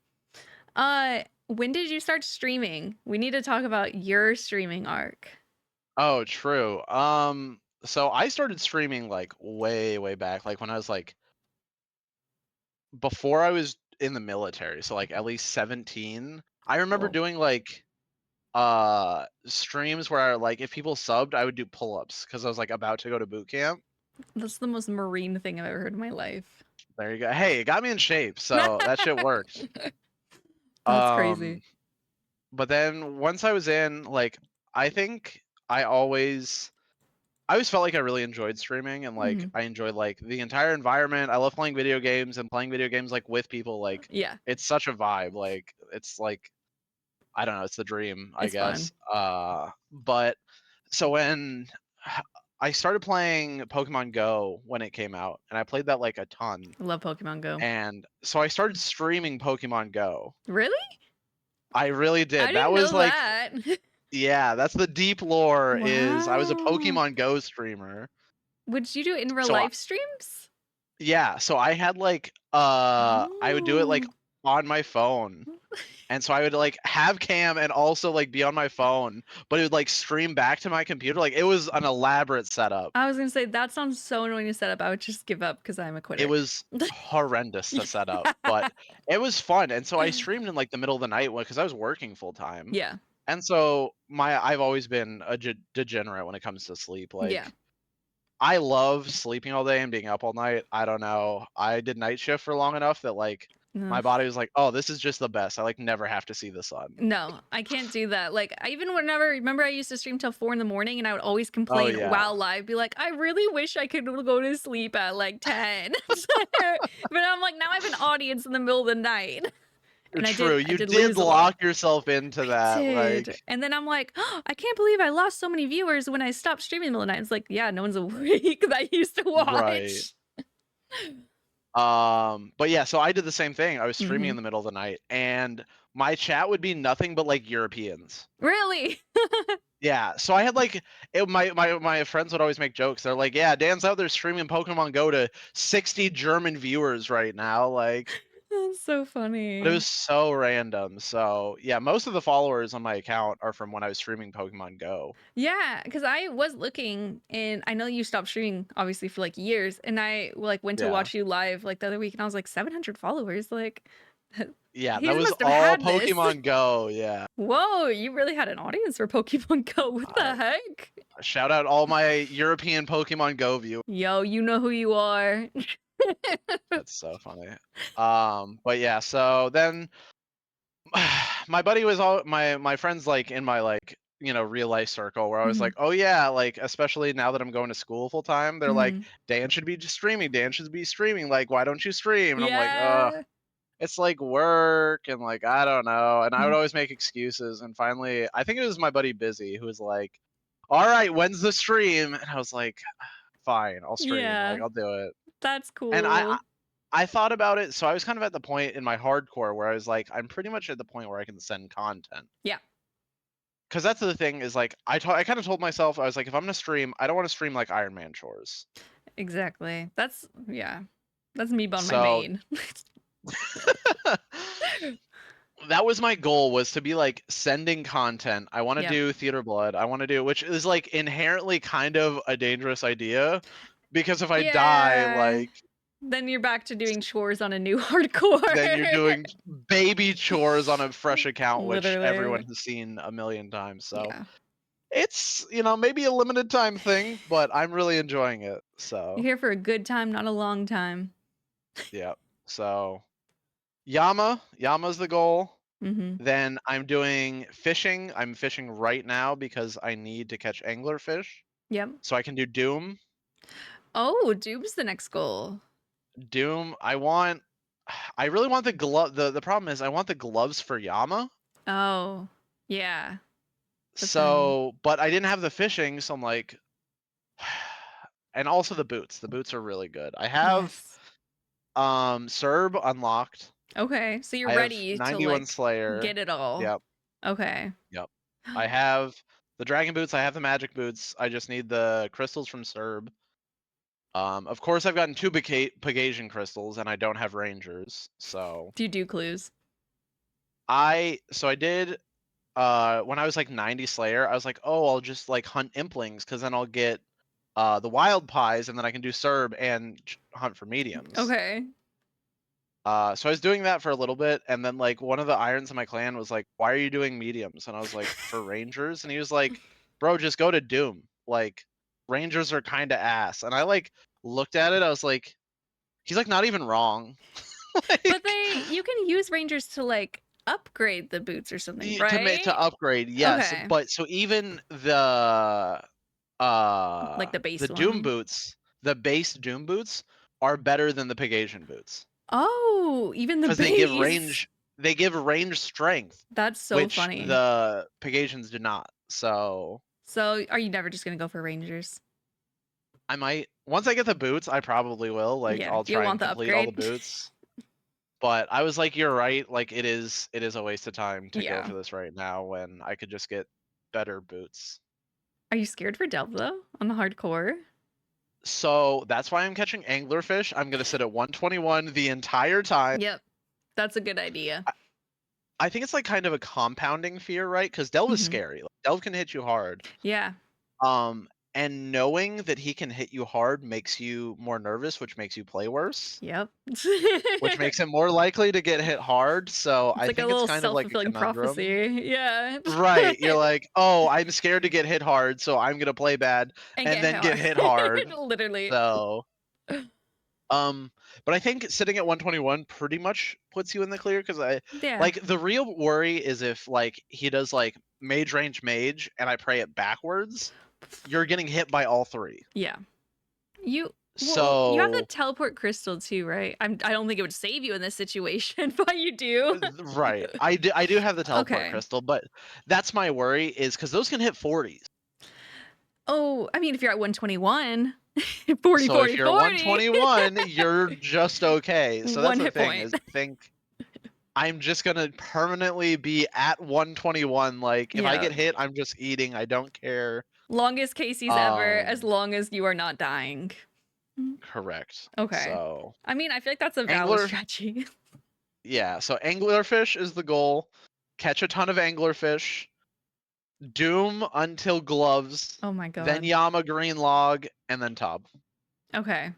When did you start streaming? We need to talk about your streaming arc. Oh, true. So I started streaming like way back, like when I was like before I was in the military, so like at least 17. I remember Cool. doing like streams where like if people subbed, I would do pull-ups because I was like about to go to boot camp. That's the most Marine thing I've ever heard in my life. There you go. Hey, it got me in shape, so that shit worked. That's crazy. but then once I was in, like, I think I always felt like I really enjoyed streaming, and like Mhm. I enjoyed like the entire environment. I love playing video games and playing video games like with people. Like Yeah, it's such a vibe. Like it's like I don't know, it's the dream, I it's guess. fun. But so when I started playing Pokemon Go when it came out, and I played that like a ton. I love Pokemon Go. And so I started streaming Pokemon Go. Really? I really I did. That didn't was know like, that. yeah, that's the deep lore is I was a Wow. Pokemon Go streamer. Would you do it in real So life streams? yeah, so I had like I would do it like Oh. on my phone. And so I would like have cam and also like be on my phone, but it would like stream back to my computer. Like it was an elaborate setup. I was gonna say that sounds so annoying to set up. I would just give up because I'm a It quitter. was horrendous to set up, but it was fun. And so I streamed in like the middle of the night because I was working full time. Yeah. And so I've always been a degenerate when it comes to sleep. Yeah. Like I love sleeping all day and being up all night. I don't know. I did night shift for long enough that like No. my body was like, "Oh, this is just the best. I like never have to see the sun." No, I can't do that. Like, I even whenever remember I used to stream till 4 in the morning, and I would always Oh complain yeah. while live, be like, I really wish I could go to sleep at like 10. But I'm like, now I have an audience in the middle of the night. And True. I You did did lose a lot. lock yourself into that. Did. Like And then I'm like, oh, I can't believe I lost so many viewers when I stopped streaming in the middle of the night. It's like, yeah, no one's awake that I used to right. watch. But yeah, so I did the same thing. I was streaming in Mhm. the middle of the night and my chat would be nothing but like Europeans. Really? Yeah, so I had like my friends would always make jokes. They're like, "Yeah, Dan's out there streaming Pokemon Go to 60 German viewers right now." Like, That's so but it funny. was so random. So yeah, most of the followers on my account are from when I was streaming Pokemon Go. Yeah, because I was looking, and I know you stopped streaming obviously for like years, and I like went to Yeah, watch you live like the other week, and I was like 700 followers. Like, yeah, he that was must have all had this. Pokemon Go. Yeah, Whoa, you really had an audience for Pokemon Go. What the I, heck? shout out all my European Pokemon Go viewers. Yo, you know who you are. That's so funny. But yeah, so then my buddy was all my friends like in my like real life circle where I was Mhm. like, oh yeah, like especially now that I'm going to school full time, they're like, Mhm. Dan should be just streaming. Dan should be streaming. Like, why don't you stream? And I'm like, Yeah. it's like work and like I don't know. And I would Mhm. always make excuses. And finally, I think it was my buddy Busy who was like, all right, when's the stream? And I was like, fine, I'll stream. Like Yeah, I'll do it. that's And cool. I thought about it, so I was kind of at the point in my hardcore where I was like, I'm pretty much at the point where I can send content. Yeah, Because that's the thing is like I kind of told myself I was like, if I'm gonna stream, I don't want to stream like Ironman chores. exactly. Yeah. That's me on my So main. that was my goal was to be like sending content. I want to Yep. do Theater Blood. I want to do which is like inherently kind of a dangerous idea because if I die, Yeah. like Then you're back to doing chores on a new hardcore. then you're doing baby chores on a fresh account, which everyone Literally. has seen a million times. So Yeah. it's maybe a limited time thing, but I'm really enjoying it. So You're here for a good time, not a long time. yeah. So Yama's the goal. Mm-hmm. Then I'm doing fishing. I'm fishing right now because I need to catch anglerfish. Yep. So I can do Doom. Oh, Doom's the next goal. Doom. I really want the glove. The problem is I want the gloves for Yama. Oh, yeah. But So, but I didn't have the fishing, so I'm like, and also the boots. The boots are really good. I have Yes. Serb unlocked. Okay, so you're I have ready to 91 like Slayer. get it all. Yep. Okay. Yep. I have the dragon boots. I have the magic boots. I just need the crystals from Serb. Of course, I've gotten 2 Pegasian crystals, and I don't have rangers. So Do you do clues? I did. When I was like 90 Slayer, I was like, oh, I'll just like hunt implings because then I'll get the wild pies, and then I can do Serb and hunt for mediums. Okay. So I was doing that for a little bit, and then like one of the irons in my clan was like, "Why are you doing mediums?" And I was like, "For rangers." And he was like, "Bro, just go to Doom. Like, rangers are kind of ass." And I like looked at it. I was like, "He's like not even wrong." But you can use rangers to like upgrade the boots or something, To right? to upgrade, yes. Okay. But so even Like the base Doom one. boots, the base Doom boots are better than the Pegasian boots Oh, even the because base. they give range strength, That's so which funny. the Pegasians do not. So So are you never just gonna go for Rangers? I might, once I get the boots, I probably will. Like Yeah, I'll you'll try and want the complete all the upgrade. boots. But I was like, you're right. Like it is a waste of time to go Yeah. for this right now when I could just get better boots. Are you scared for Delve though on the hardcore? So that's why I'm catching anglerfish. I'm gonna sit at 121 the entire time. Yep, that's a good idea. I think it's like kind of a compounding fear, right? Because Delve is Mhm. scary. Like, Delve can hit you hard. Yeah. And knowing that he can hit you hard makes you more nervous, which makes you play worse, Yep. which makes him more likely to get hit hard. So It's I like a think it's little kind of like a self-fulfilling conundrum. prophecy. Yeah. Right. You're like, oh, I'm scared to get hit hard, so I'm gonna play bad And and get then get hard. hit hard. Literally. So but I think sitting at 121 pretty much puts you in the clear because Yeah. like the real worry is if like he does like mage range mage and I pray it backwards, you're getting hit by all three. Yeah. You you have the So teleport crystal too, right? I don't think it would save you in this situation, but you do. right. I do have the teleport Okay. crystal, but that's my worry is because those can hit 40s. Oh, I mean, if you're at 121, 40, So 40, if you're 40. 121, you're just okay. So that's One the hit thing point. is I think I'm just gonna permanently be at 121. Like if I Yeah. get hit, I'm just eating. I don't care. Longest Casey's ever, as long as you are not dying. Correct. Okay. So I mean, I feel like that's a valid angler, strategy. yeah. So anglerfish is the goal. Catch a ton of anglerfish. Doom until gloves. Oh my god. Then Yama green log, and then Tob. Okay.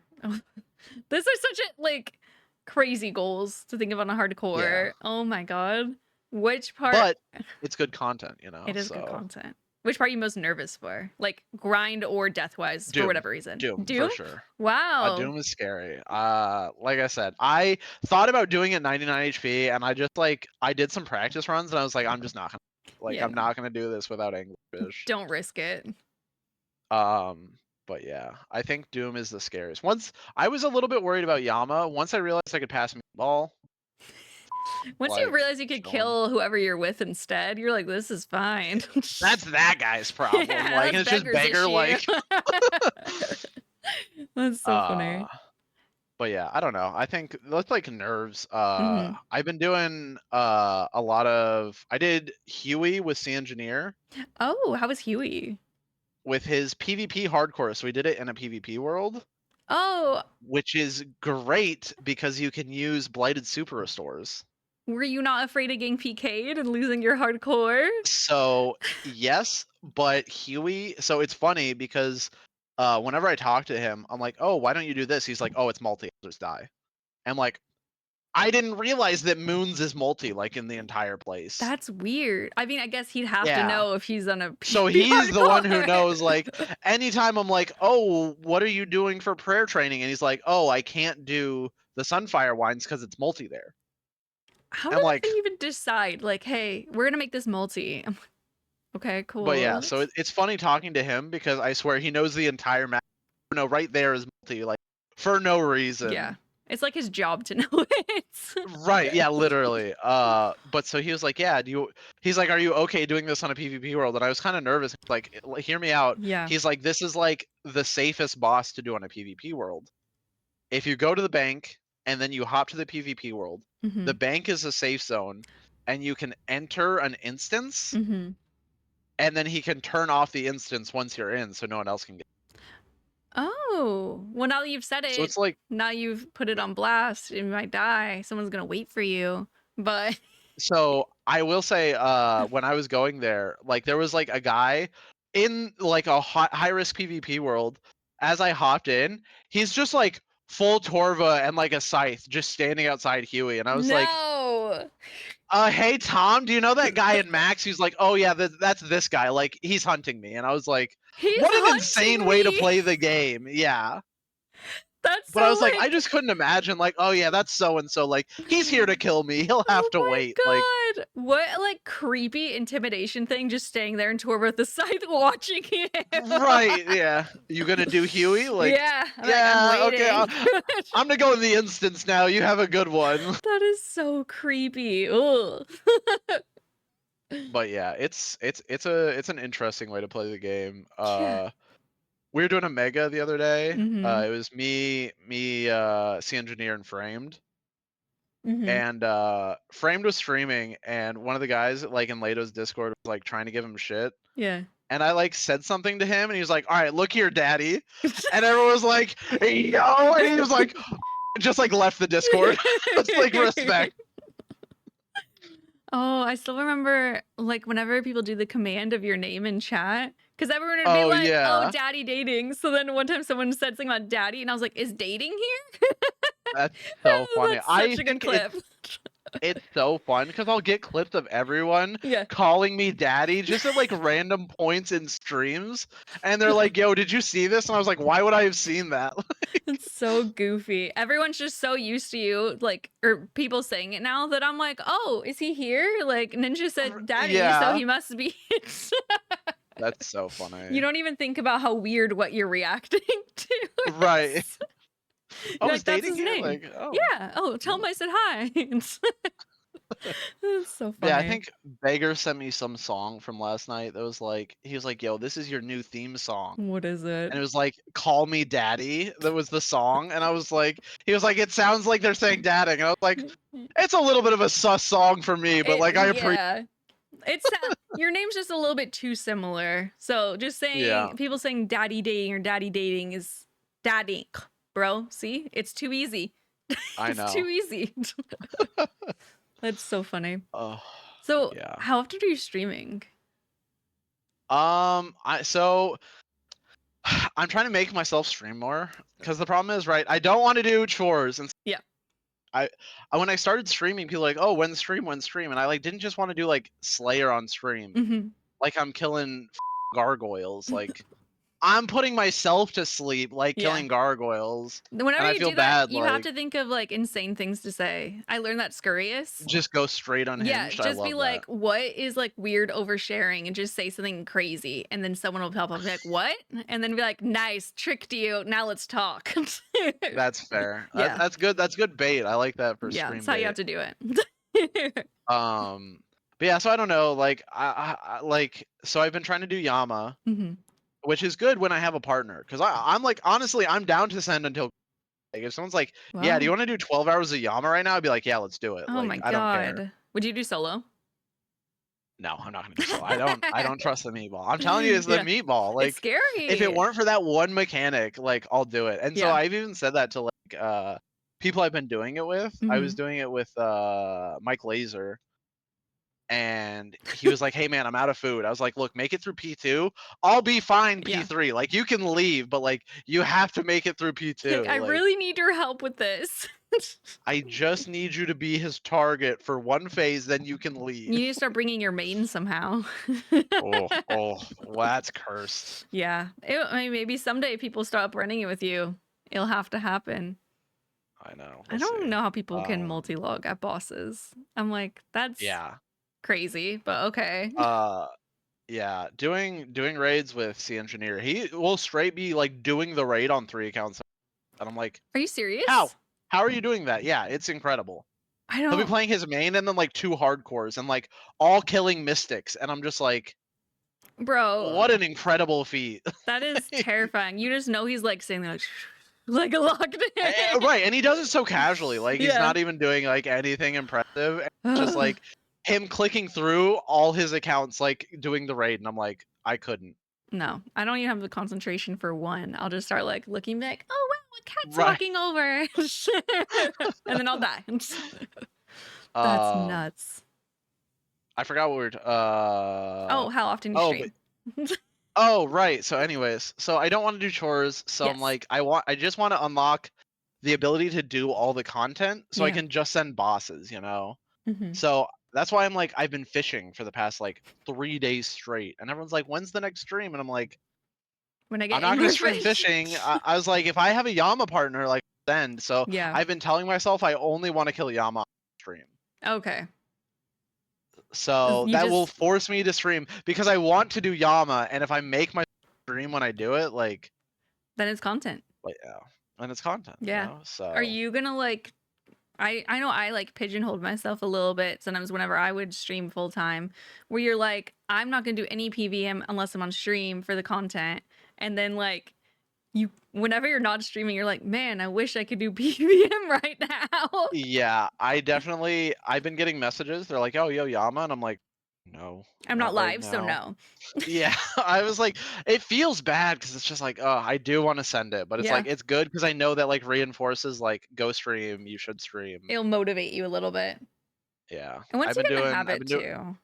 This is such a like crazy goals to think of on a hardcore. Yeah. Oh my god. Which part? But it's good content, you know. It is good so. content. Which part are you most nervous for? Like grind or death wise for Doom. whatever reason? Doom for sure. Wow. Doom is scary. Like I said, I thought about doing it 99 HP, and I just like I did some practice runs, and I was like, I'm just not gonna Yeah, I'm not gonna do this without anglerfish. Don't risk it. But yeah, I think Doom is the scariest. Once I was a little bit worried about Yama. Once I realized I could pass meatball. Once you like, realize you could kill whoever you're with instead, you're like, this is fine. That's that guy's problem. Yeah, like that's it's just beggar like. That's so funny. But yeah, I don't know. I think let's like nerves. Mhm. I've been doing a lot of. I did Huey with C Engineer Oh, how was Huey? with his PvP hardcore. So we did it in a PvP world, Oh, which is great because you can use blighted super restores. were you not afraid of getting PK'd and losing your hardcore? So yes, but Huey. So it's funny because whenever I talk to him, I'm like, oh, why don't you do this? He's like, oh, it's multi, others die. I'm like, I didn't realize that Moons is multi, like in the entire place. That's weird. I mean, I guess he'd have to Yeah. know if he's on a. So PvP he's the one who hardcore. knows. Like anytime I'm like, oh, what are you doing for prayer training? And he's like, oh, I can't do the Sunfire wines because it's multi there. How I'm did like- they even decide? Like, hey, we're gonna make this multi. I'm like, okay, cool. But yeah, so it's funny talking to him because I swear he knows the entire map. No, right there is multi, like for no reason. Yeah, it's like his job to know it. Right. Yeah. Literally. But so he was like, yeah. He's like, are you okay doing this on a PvP world? And I was kind of nervous. Like, hear me out. Yeah. He's like, this is like the safest boss to do on a PvP world. If you go to the bank and then you hop to the PvP world, Mhm. the bank is a safe zone, and you can enter an instance, Mhm. and then he can turn off the instance once you're in, so no one else can get. Oh, well, now that you've said it, So it's like, now you've put it on blast. You might die. Someone's gonna wait for you. But so I will say, when I was going there, like there was like a guy in like a high risk PvP world. As I hopped in, he's just like full Torva and like a scythe, just standing outside Huey, and I was like, no. hey Tom, do you know that guy in Max? He's like, oh yeah, that's this guy. Like he's hunting me, and I was like, He's what an hunting insane way to me. play the game. Yeah. That's But I so was like, I like, just couldn't imagine, like, oh yeah, that's so and so. Like, he's here to kill me. He'll have oh to my wait. Like, god. What like creepy intimidation thing just staying there in Torva with the scythe watching you. right, yeah. You gonna do Huey? Like, Yeah. I'm like, I'm yeah, okay. waiting. I'm gonna go in the instance now. You have a good one. That is so creepy. Ugh. But yeah, it's an interesting way to play the game. Yeah. We were doing a mega the other day. Mm-hmm. It was me, C Engineer, and Framed. Mm-hmm. And Framed was streaming, and one of the guys like in Lato's Discord was like trying to give him shit. Yeah. And I like said something to him, and he was like, "All right, look here, daddy." And everyone was like, "Yo!" And he was like, just like left the Discord. It's like respect. Oh, I still remember like whenever people do the command of your name in chat, because everyone would be Oh like, yeah, "Oh, daddy dating." So then one time someone said something about daddy, and I was like, "Is dating here?" that's so funny. That's I such a good think clip. it's so fun because I'll get clips of everyone Yeah. calling me daddy just at like random points in streams, and they're like, "Yo, did you see this?" And I was like, "Why would I have seen that?" It's so goofy. Everyone's just so used to you, like, or people saying it now that I'm like, oh, is he here? Like, Ninja said daddy, so Yeah. he must be. That's so funny. You don't even think about how weird what you're reacting to. Right. is. Oh, You're is like, that's dating his here? name. Like, oh. Yeah. Oh, tell him I said hi. It's so funny. Yeah, I think Beggar sent me some song from last night that was like, he was like, "Yo, this is your new theme song." What is it? And it was like, "Call Me Daddy." That was the song. And I was like, he was like, "It sounds like they're saying dadding." And I was like, it's a little bit of a sus song for me, but like I appreciate. Yeah. It's your name's just a little bit too similar. So just saying Yeah. people saying daddy dating or daddy dating is daddy, bro. See? It's too easy. I It's know. too easy. That's so funny. Oh, So yeah. how often are you streaming? So I'm trying to make myself stream more because the problem is, right, I don't want to do chores, and Yeah. I when I started streaming, people were like, "Oh, when stream?" And I like didn't just want to do like Slayer on stream, Mm-hmm. like I'm killing gargoyles, like I'm putting myself to sleep, like Yeah. killing gargoyles, and Whenever I you feel do that, bad. you have Like, to think of like insane things to say. I learned that scurrious. just go straight Yeah, unhinged. I just love be that. like, what is like weird oversharing and just say something crazy. And then someone will pop up and be like, what? And then be like, nice, tricked you. Now let's talk. That's fair. Yeah. That's good. That's good bait. I like that for Yeah, stream that's how you bait. have to do it. But yeah, so I don't know. Like, I like, so I've been trying to do Yama, Mhm. which is good when I have a partner, because I'm like, honestly, I'm down to send until. Like, if someone's like, "Yeah, do you Wow. want to do 12 hours of Yama right now?" I'd be like, "Yeah, let's do it." Oh Like, my I don't care. god. Would you do solo? No, I'm not gonna do so. I don't trust the meatball. I'm telling you, it's the Yeah. meatball. It's Like, scary. if it weren't for that one mechanic, like, I'll do it. And so Yeah. I've even said that to like people I've been doing it with. I was Mhm. doing it with Mike Laser, and he was like, "Hey man, I'm out of food." I was like, "Look, make it through P2. I'll be fine Yeah. P3. Like, you can leave, but like you have to make it through P2. Like, I Like, really need your help with this. I just need you to be his target for one phase, then you can You leave." need to start bringing your main somehow. Oh, well, that's cursed. Yeah. I mean, maybe someday people stop running it with you. It'll have to happen. I know. I We'll don't see. know how people can multi-log at bosses. I'm like, that's Yeah. crazy, but okay. Yeah. Doing raids with C Engineer, he will straight be like doing the raid on 3 accounts, and I'm like, Are you serious? how are you doing that? Yeah, it's incredible. I He'll be don't. playing his main and then like 2 hardcores and like all killing mystics, and I'm just like, Bro, what an incredible feat. that is terrifying. You just know he's like saying like a locked in. Right, and he does it so casually, like he's Yeah. not even doing like anything impressive. And just like him clicking through all his accounts, like doing the raid, and I'm like, I couldn't. No, I don't even have the concentration for one. I'll just start like looking back. Oh wow, a cat's Right. walking over, and then I'll die. That's nuts. I forgot what we were. Oh, how often you stream? Oh, right. So, anyways, so I don't want to do chores. So I'm Yes. like, I just want to unlock the ability to do all the content, so I Yeah. can just send bosses, you know. Mhm. So that's why I'm like, I've been fishing for the past like 3 days straight, and everyone's like, "When's the next stream?" And I'm like, when I I'm get not gonna stream anglerfish. fishing. I was like, if I have a Yama partner, like then. So Yeah. I've been telling myself I only want to kill Yama on stream. Okay. So You that will just force me to stream because I want to do Yama, and if I make my stream when I do it, like then it's content. yeah, and it's content. Yeah. You know? So Are you gonna like? I know I like pigeonholed myself a little bit sometimes whenever I would stream full time, where you're like, I'm not gonna do any PVM unless I'm on stream for the content, and then like you whenever you're not streaming, you're like, man, I wish I could do PVM right now. Yeah, I've been getting messages. They're like, "Oh, yo, Yama," and I'm like, "No, I'm not not right live, so now." no. Yeah, I was like, it feels bad because it's just like, oh, I do want to send it, but it's Yeah. like it's good because I know that like reinforces like go stream, you should stream. It'll motivate you a little bit. Yeah, And once I've you been get in the doing, habit too,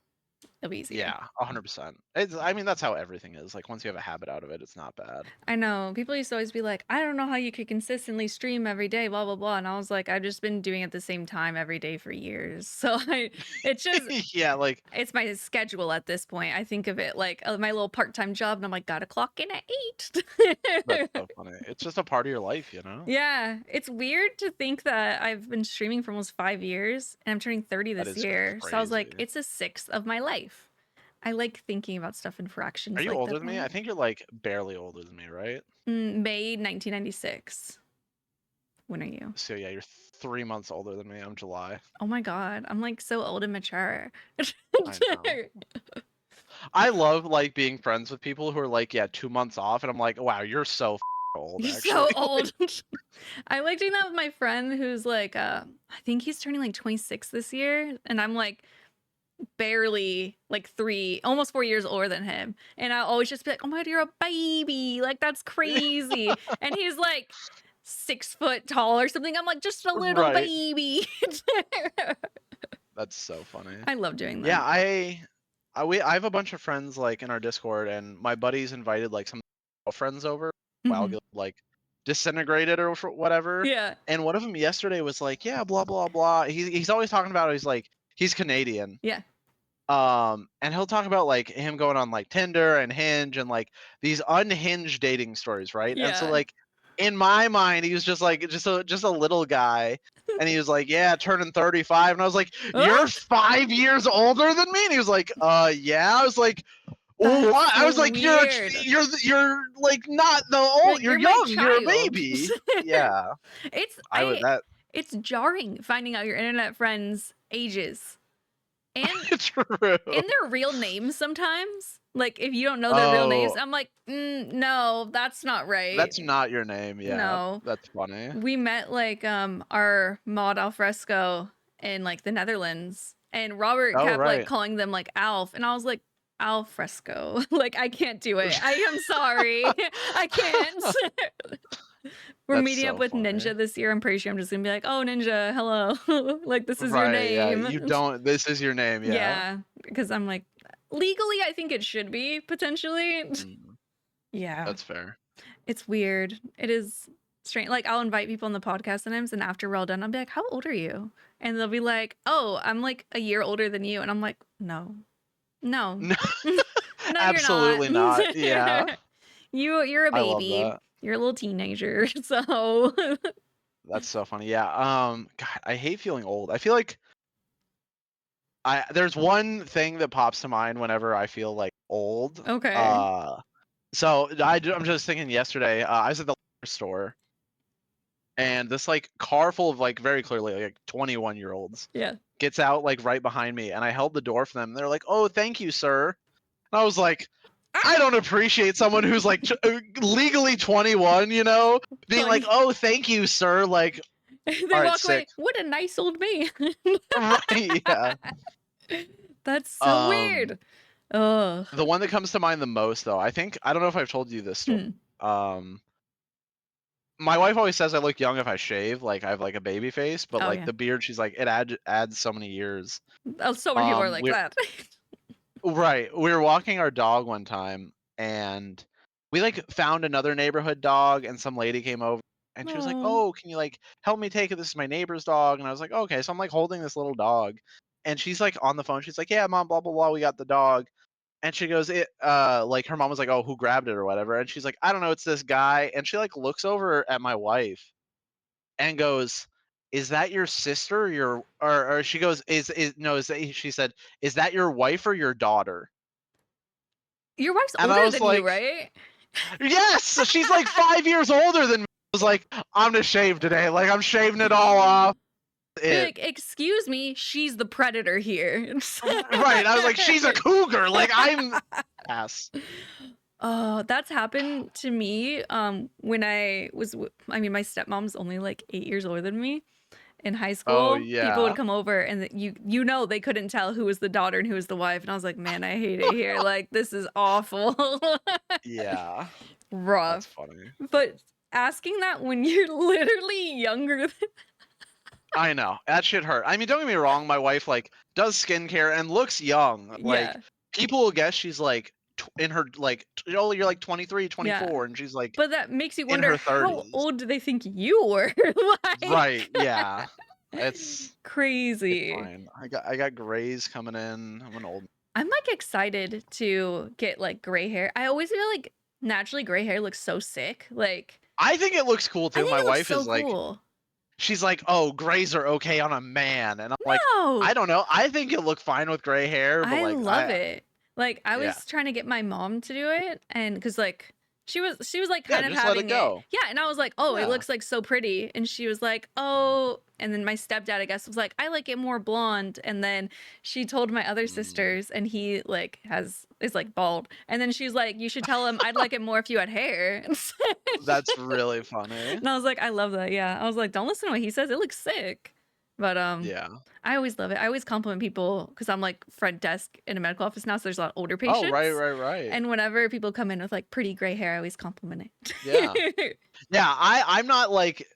it'll be easier. yeah, 100%. I mean, that's how everything is. Like once you have a habit out of it, it's not bad. I know. People used to always be like, I don't know how you could consistently stream every day, blah, blah, blah. And I was like, I've just been doing it at the same time every day for years. So it's just, Yeah, like it's my schedule at this point. I think of it like my little part-time job, and I'm like, gotta clock in at 8. that's so funny. It's just a part of your life, you know? Yeah, it's weird to think that I've been streaming for almost 5 years, and I'm turning 30 That this is year. So I was like, crazy. it's a sixth of my life. I like thinking about stuff in fractions Are you like older that. than me? I think you're like barely older than me, right? May 1996. When are you? So yeah, you're 3 months older than me. I'm July. Oh my god, I'm like so old and mature. I know. I love like being friends with people who are like, yeah, 2 months off, and I'm like, wow, you're so old. You're Actually, so old. I like doing that with my friend who's like, I think he's turning like 26 this year, and I'm like barely like almost 4 years older than him. And I'll always just be like, oh my god, you're a baby. Like, that's crazy. And he's like 6 foot tall or something. I'm like, just a little Right. baby. That's so funny. I love doing that. Yeah, I have a bunch of friends like in our Discord, and my buddies invited like some friends over. Wow, Mhm. like disintegrated or whatever. Yeah. And one of them yesterday was like, yeah, blah blah blah. He's always talking about. He's like, he's Canadian. Yeah. And he'll talk about like him going on like Tinder and Hinge and like these unhinged dating stories, right? And so Yeah. like in my mind, he was just like just a little guy, and he was like, yeah, turning 35, and I was like, you're What? 5 years older than me, and he was like, yeah. I was like, That's what? I so was like, weird. you're like not the old, you're my young, you're a child. baby. Yeah, It's jarring finding out your internet friends' ages. And true. in their real names sometimes. Like if you don't know their real names, Oh. I'm like, no, that's not right. That's not your name. Yeah, No. that's funny. We met like our mod Alfresco in like the Netherlands, and Robert kept right. like calling them like Alf, and I was like, Alfresco. Like, I can't do it. I am sorry. I can't. We're That's meeting up so with funny. Ninja this year. I'm pretty sure I'm just gonna be like, oh Ninja, hello. Like, this is your Right, yeah, name. you don't. This is your name. Yeah. Yeah, because I'm like, legally, I think it should be potentially. Yeah, That's fair. it's weird. It is strange. Like, I'll invite people on the podcast sometimes, and after we're all done, I'll be like, how old are you? And they'll be like, oh, I'm like a year older than you. And I'm like, no. No, Absolutely you're not. not. Yeah. You're a I love baby. that. You're a little teenager. So That's so funny. Yeah. God, I hate feeling old. I feel like there's one thing that pops to mind whenever I feel like old. okay. So I'm just thinking yesterday, I was at the liquor store, and this like car full of like very clearly like 21-year-olds Yeah. gets out like right behind me, and I held the door for them. They're like, "Oh, thank you, sir." And I was like, I don't appreciate someone who's like legally 21, you know, being like, "Oh, thank you, sir." Like, They all right, walk away. sick. What a nice old man. Right? Yeah. That's so weird. Oh. The one that comes to mind the most, though, I don't know if I've told you this story. My wife always says I look young if I shave, like I have like a baby face, but Oh, like yeah. the beard, she's like, it adds so many years. Oh, so many people are like that. Right. We were walking our dog one time, and we like found another neighborhood dog, and some lady came over, and she was like, Aw. "Oh, can you like help me take it? This is my neighbor's dog." And I was like, "Okay." So I'm like holding this little dog, and she's like on the phone. She's like, "Yeah, mom, blah blah blah. We got the dog." And she goes, like her mom was like, "Oh, who grabbed it or whatever?" And she's like, "I don't know, it's this guy." And she like looks over at my wife and goes, "Is that your sister? Or or she goes, is no, is that, she said, "Is that your wife or your daughter?" Your wife's And I older was than you, like, right? "Yes, she's like 5 years older than me." I was like, "I'm gonna shave today. Like I'm shaving it all off." Be It like, excuse me, she's the predator here. right. I was like, "She's a cougar. Like I'm ass." Oh, that's happened to me. When I mean, my stepmom's only like 8 years older than me. In high Oh school, people would yeah. come over and you know they couldn't tell who was the daughter and who was the wife, and I was like, man, I hate it here. Like this is awful. Yeah. That's Rough. funny. But asking that when you're literally younger than I know. That shit hurt. I mean, don't get me wrong, my wife like does skincare and looks young. Like yeah, people will guess she's like in her like oh, you're like 23, yeah. 24 and she's like But that makes you in wonder her how 30s. old do they think you were? Like Right, yeah. It's crazy. fine. I got grays coming in. I'm an old I'm like excited to get like gray hair. I always feel like naturally gray hair looks so sick. Like I think it looks cool I too. think My it looks wife so is like cool. she's like, "Oh, grays are okay on a man." And I'm like, No, "I don't know. I think it look fine with gray hair, but I like love it. Like I yeah. was trying to get my mom to do it, and because like she was like Yeah, kind of just let it having it, go. yeah. And I was like, oh, it Yeah. looks like so pretty, and she was like, oh. And then my stepdad, I guess, was like, I like it more blonde. And then she told my other Mm. sisters, and he like is like bald. And then she's like, you should tell him I'd like it more if you had hair. That's really funny. And I was like, I love that. Yeah. I was like, don't listen to what he says. It looks sick. But Yeah. I always love it. I always compliment people because I'm like front desk in a medical office now, so there's a lot of older Oh, right, patients. right, right. And whenever people come in with like pretty gray hair, I always compliment Yeah. it. Yeah, I'm not like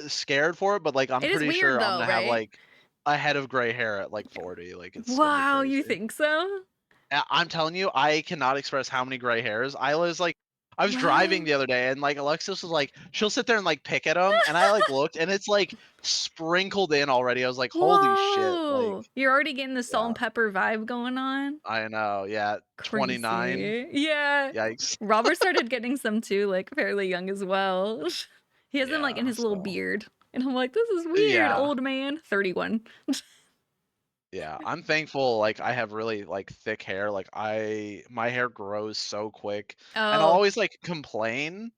scared for it, but like I'm It is pretty weird sure I'm though, gonna have right? like a head of gray hair at like 40. Like it's gonna be Wow, you crazy. think so? I'm telling you, I cannot express how many gray hairs. I was driving Wow. the other day and like Alexis was like, she'll sit there and like pick at them, and I like looked and it's like sprinkled in already. I was like, holy shit! Like, Whoa. You're already getting the salt yeah, and pepper vibe going on. I know. Yeah, 29. Crazy. Yeah. Yikes. Robert started getting some too, like fairly young as well. He has them like in Yeah. his little So beard. And I'm like, this is weird, yeah. old man. 31. Yeah, I'm thankful like I have really like thick hair. Like my hair grows so quick. And I'll Oh, always like complain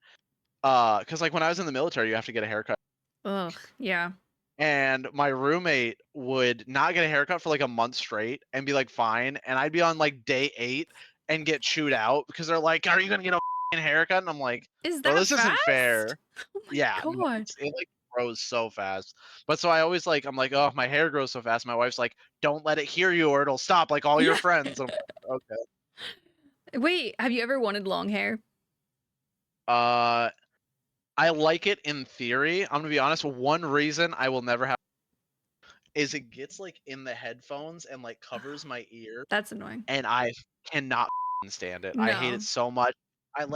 cuz like when I was in the military you have to get a haircut. ugh, yeah. And my roommate would not get a haircut for like a month straight and be like fine, and I'd be on like day 8 and get chewed out because they're like, "Are you going to get a haircut?" And I'm like, Is "Bro, that this isn't fast? fair." Oh my Yeah, no, god. it like grows so fast. But so I always like I'm like, "Oh, my hair grows so fast." My wife's like, "Don't let it hear you or it'll stop like all your Yeah. friends." I'm like, "Okay." Wait, have you ever wanted long hair? Uh, I like it in theory. I'm gonna be honest. One reason I will never have is it gets like in the headphones and like covers my ear, That's annoying. and I cannot stand it. I hate it No. so much. I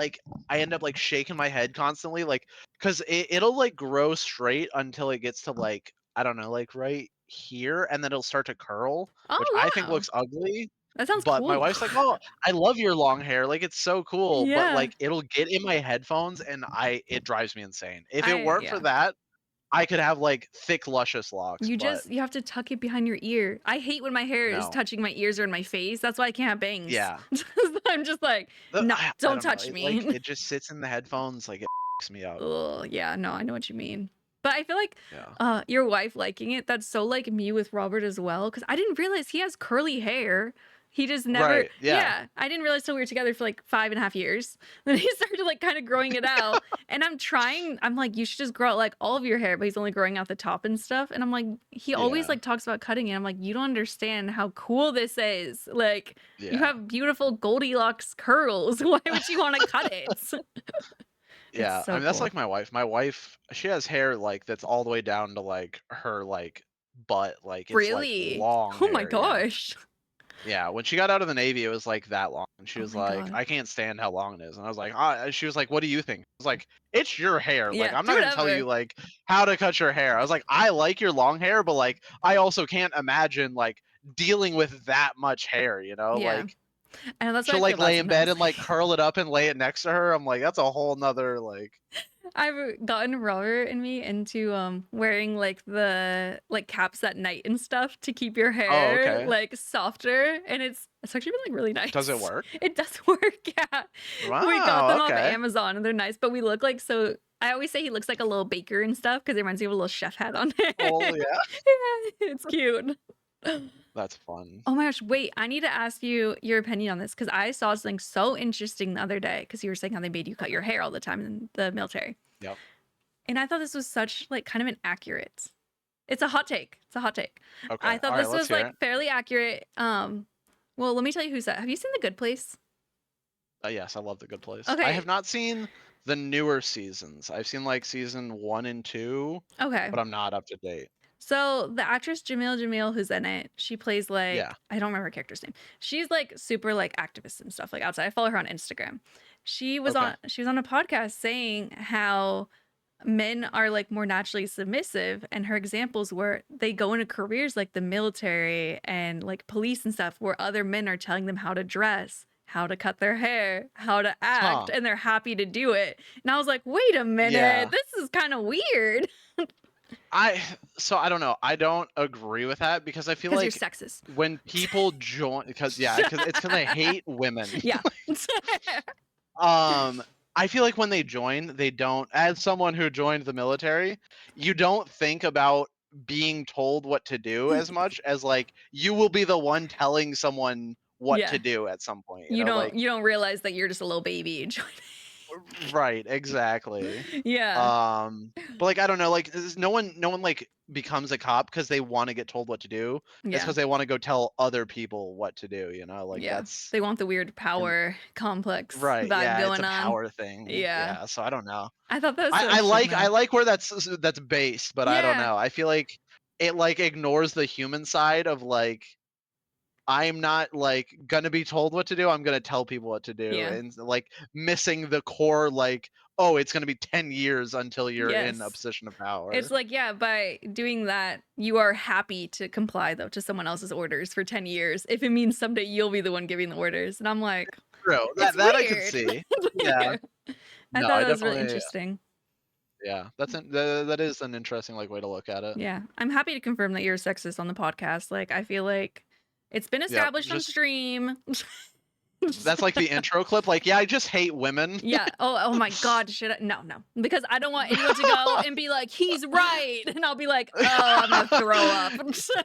end up like shaking my head constantly, like because it'll like grow straight until it gets to like I don't know, like right here, and then it'll start to curl, which Oh I think wow. looks ugly. That sounds But my cool. wife's like, "Oh, I love your long hair. Like it's so cool." But Yeah. like it'll get in my headphones and it drives me insane. If it weren't for Yeah. that, I could have like thick, luscious locks, but You have to tuck it behind your ear. I hate when my hair is no. touching my ears or in my face. That's why I can't have bangs. Yeah. I'm just like, no, I don't don't know. touch It like me. it just sits in the headphones, like it me up. Oh, yeah, no, I know what you mean. But I feel like Yeah. your wife liking it, that's so like me with Robert as well. Cause I didn't realize he has curly hair. He just never, Right. Yeah. yeah, I didn't realize till we were together for like 5.5 years. Then he started like kind of growing it out. And I'm like, you should just grow out like all of your hair, but he's only growing out the top and stuff. And I'm like, he always Yeah. like talks about cutting it. I'm like, you don't understand how cool this is. Like, you Yeah. have beautiful Goldilocks curls. Why would you want to cut it? It's Yeah. I so mean, that's cool. like my wife. My wife, she has hair like that's all the way down to like her like butt. Like it's like Really? long Oh my hair. Yeah. gosh. Yeah. When she got out of the Navy, it was like that long. And she Oh was my like, god. I can't stand how long it is. And I was like, ah, she was like, what do you think? I was like, it's your hair. Like, Yeah, I'm do not gonna tell whatever. you like how to cut your hair. I was like, I like your long hair, but like I also can't imagine like dealing with that much hair, you know? Yeah. Like I know that's what She'll I feel like lay about in bed sometimes. and like curl it up and lay it next to her. I'm like, that's a whole nother like. I've gotten Robert and me into wearing like the like caps at night and stuff to keep your Oh, hair okay. like softer, and it's actually been like really nice. Does it work? It does work, yeah. We got Wow. them off Okay. Amazon and they're nice, but we look like so. I always say he looks like a little baker and stuff because it reminds me of a little chef hat on it. Oh yeah. Yeah, it's cute. That's fun. Oh my gosh, wait, I need to ask you your opinion on this because I saw something so interesting the other day because you were saying how they made you cut your hair all the time in the military. Yep. And I thought this was such like kind of an accurate. It's a hot take. It's a hot take. Okay. I thought All right, this let's was hear like it. fairly accurate. Well, let me tell you who's that. Have you seen The Good Place? Yes, I love The Good Place. Okay. I have not seen the newer seasons. I've seen like season 1 and 2, Okay. but I'm not up to date. So the actress Jamil, who's in it, she plays like Yeah. I don't remember her character's name. She's like super like activist and stuff like outside. I follow her on Instagram. She was Okay. on a podcast saying how men are like more naturally submissive, and her examples were they go into careers like the military and like police and stuff where other men are telling them how to dress, how to cut their hair, how to act, Huh. and they're happy to do it. And I was like, wait a minute, Yeah. this is kind of weird. So I don't know. I don't agree with that because I feel Because like you're sexist. when people join, because I hate women. Yeah. I feel like when they join, they don't. As someone who joined the military, you don't think about being told what to do as much as like you will be the one telling someone what Yeah. to do at some point. You know, like don't realize that you're just a little baby. right, exactly. Yeah. But like I don't know, like no one like becomes a cop because they want to get told what to do. It's Yeah. because they want to go tell other people what to do. Like Yeah. that's They want the weird power complex right. vibe Yeah, going it's a on. power thing. Yeah. Yeah. So I don't know. I thought that was so I like interesting, though. where that's based, but I don't Yeah. know. I feel like it like ignores the human side of like I'm not like gonna be told what to do. I'm gonna tell people what to do, Yeah. and like missing the core like oh it's gonna be 10 years until you're in a Yes. position of power. It's like, yeah, by doing that, you are happy to comply, though, to someone else's orders for 10 years if it means someday you'll be the one giving the orders. And I'm like, True. it's That I weird. could see. It's Yeah. weird. I No, thought I that was really definitely interesting. yeah. That is an interesting like way to look at it. Yeah. I'm happy to confirm that you're a sexist on the podcast. Like, I feel like it's been established on just- stream. That's like the intro clip. Like, yeah, I just hate women. Yeah. Oh my God. No. Because I don't want anyone to go and be like, he's right. And I'll be like, oh, I'm going to throw up.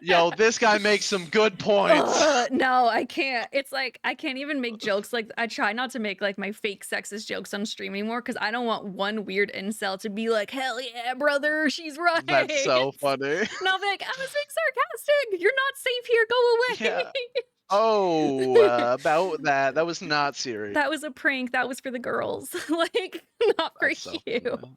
Yo, this guy makes some good points. No, I can't. It's like, I can't even make jokes. Like, I try not to make like my fake sexist jokes on stream anymore because I don't want one weird incel to be like, hell yeah, brother, she's right. That's so funny. And I'll be like, I was being sarcastic. You're not safe here. Go away. Yeah. Oh, about that. That was not serious. That was a prank. That was for the girls. Like, not for That's so you. funny.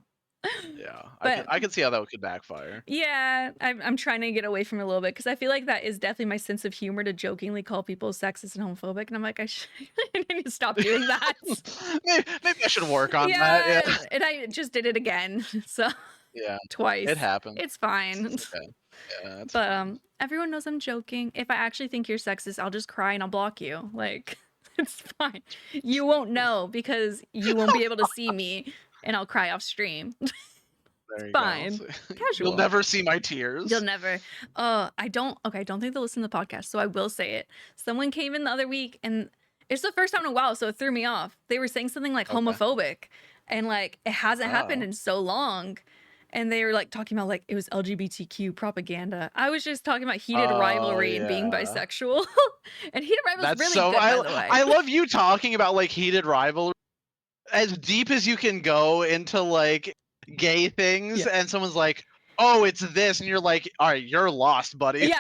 Yeah, But- I could see how that could backfire. Yeah, I'm trying to get away from it a little bit because I feel like that is definitely my sense of humor to jokingly call people sexist and homophobic. And I'm like, I need to stop doing that. Maybe I should work on that. Yeah. And I just did it again. So Yeah, twice. it happened. It's fine. Okay. Yeah, it's But everyone knows I'm joking. If I actually think you're sexist, I'll just cry and I'll block you. Like, it's fine. You won't know because you won't be able to see me and I'll cry off stream. there you fine. go. Casual. You'll never see my tears. You'll never. I don't think they'll listen to the podcast, so I will say it. Someone came in the other week and it's the first time in a while, so it threw me off. They were saying something like Okay. homophobic and like it hasn't happened Oh. in so long. And they were like talking about like it was LGBTQ propaganda. I was just talking about heated Oh, rivalry and being yeah. bisexual. And heated rivalry is That's really so. good, by the way. I love you talking about like heated rivalry as deep as you can go into like gay things, Yeah. and someone's like, "Oh, it's this," and you're like, "All right, you're lost, buddy." Yeah.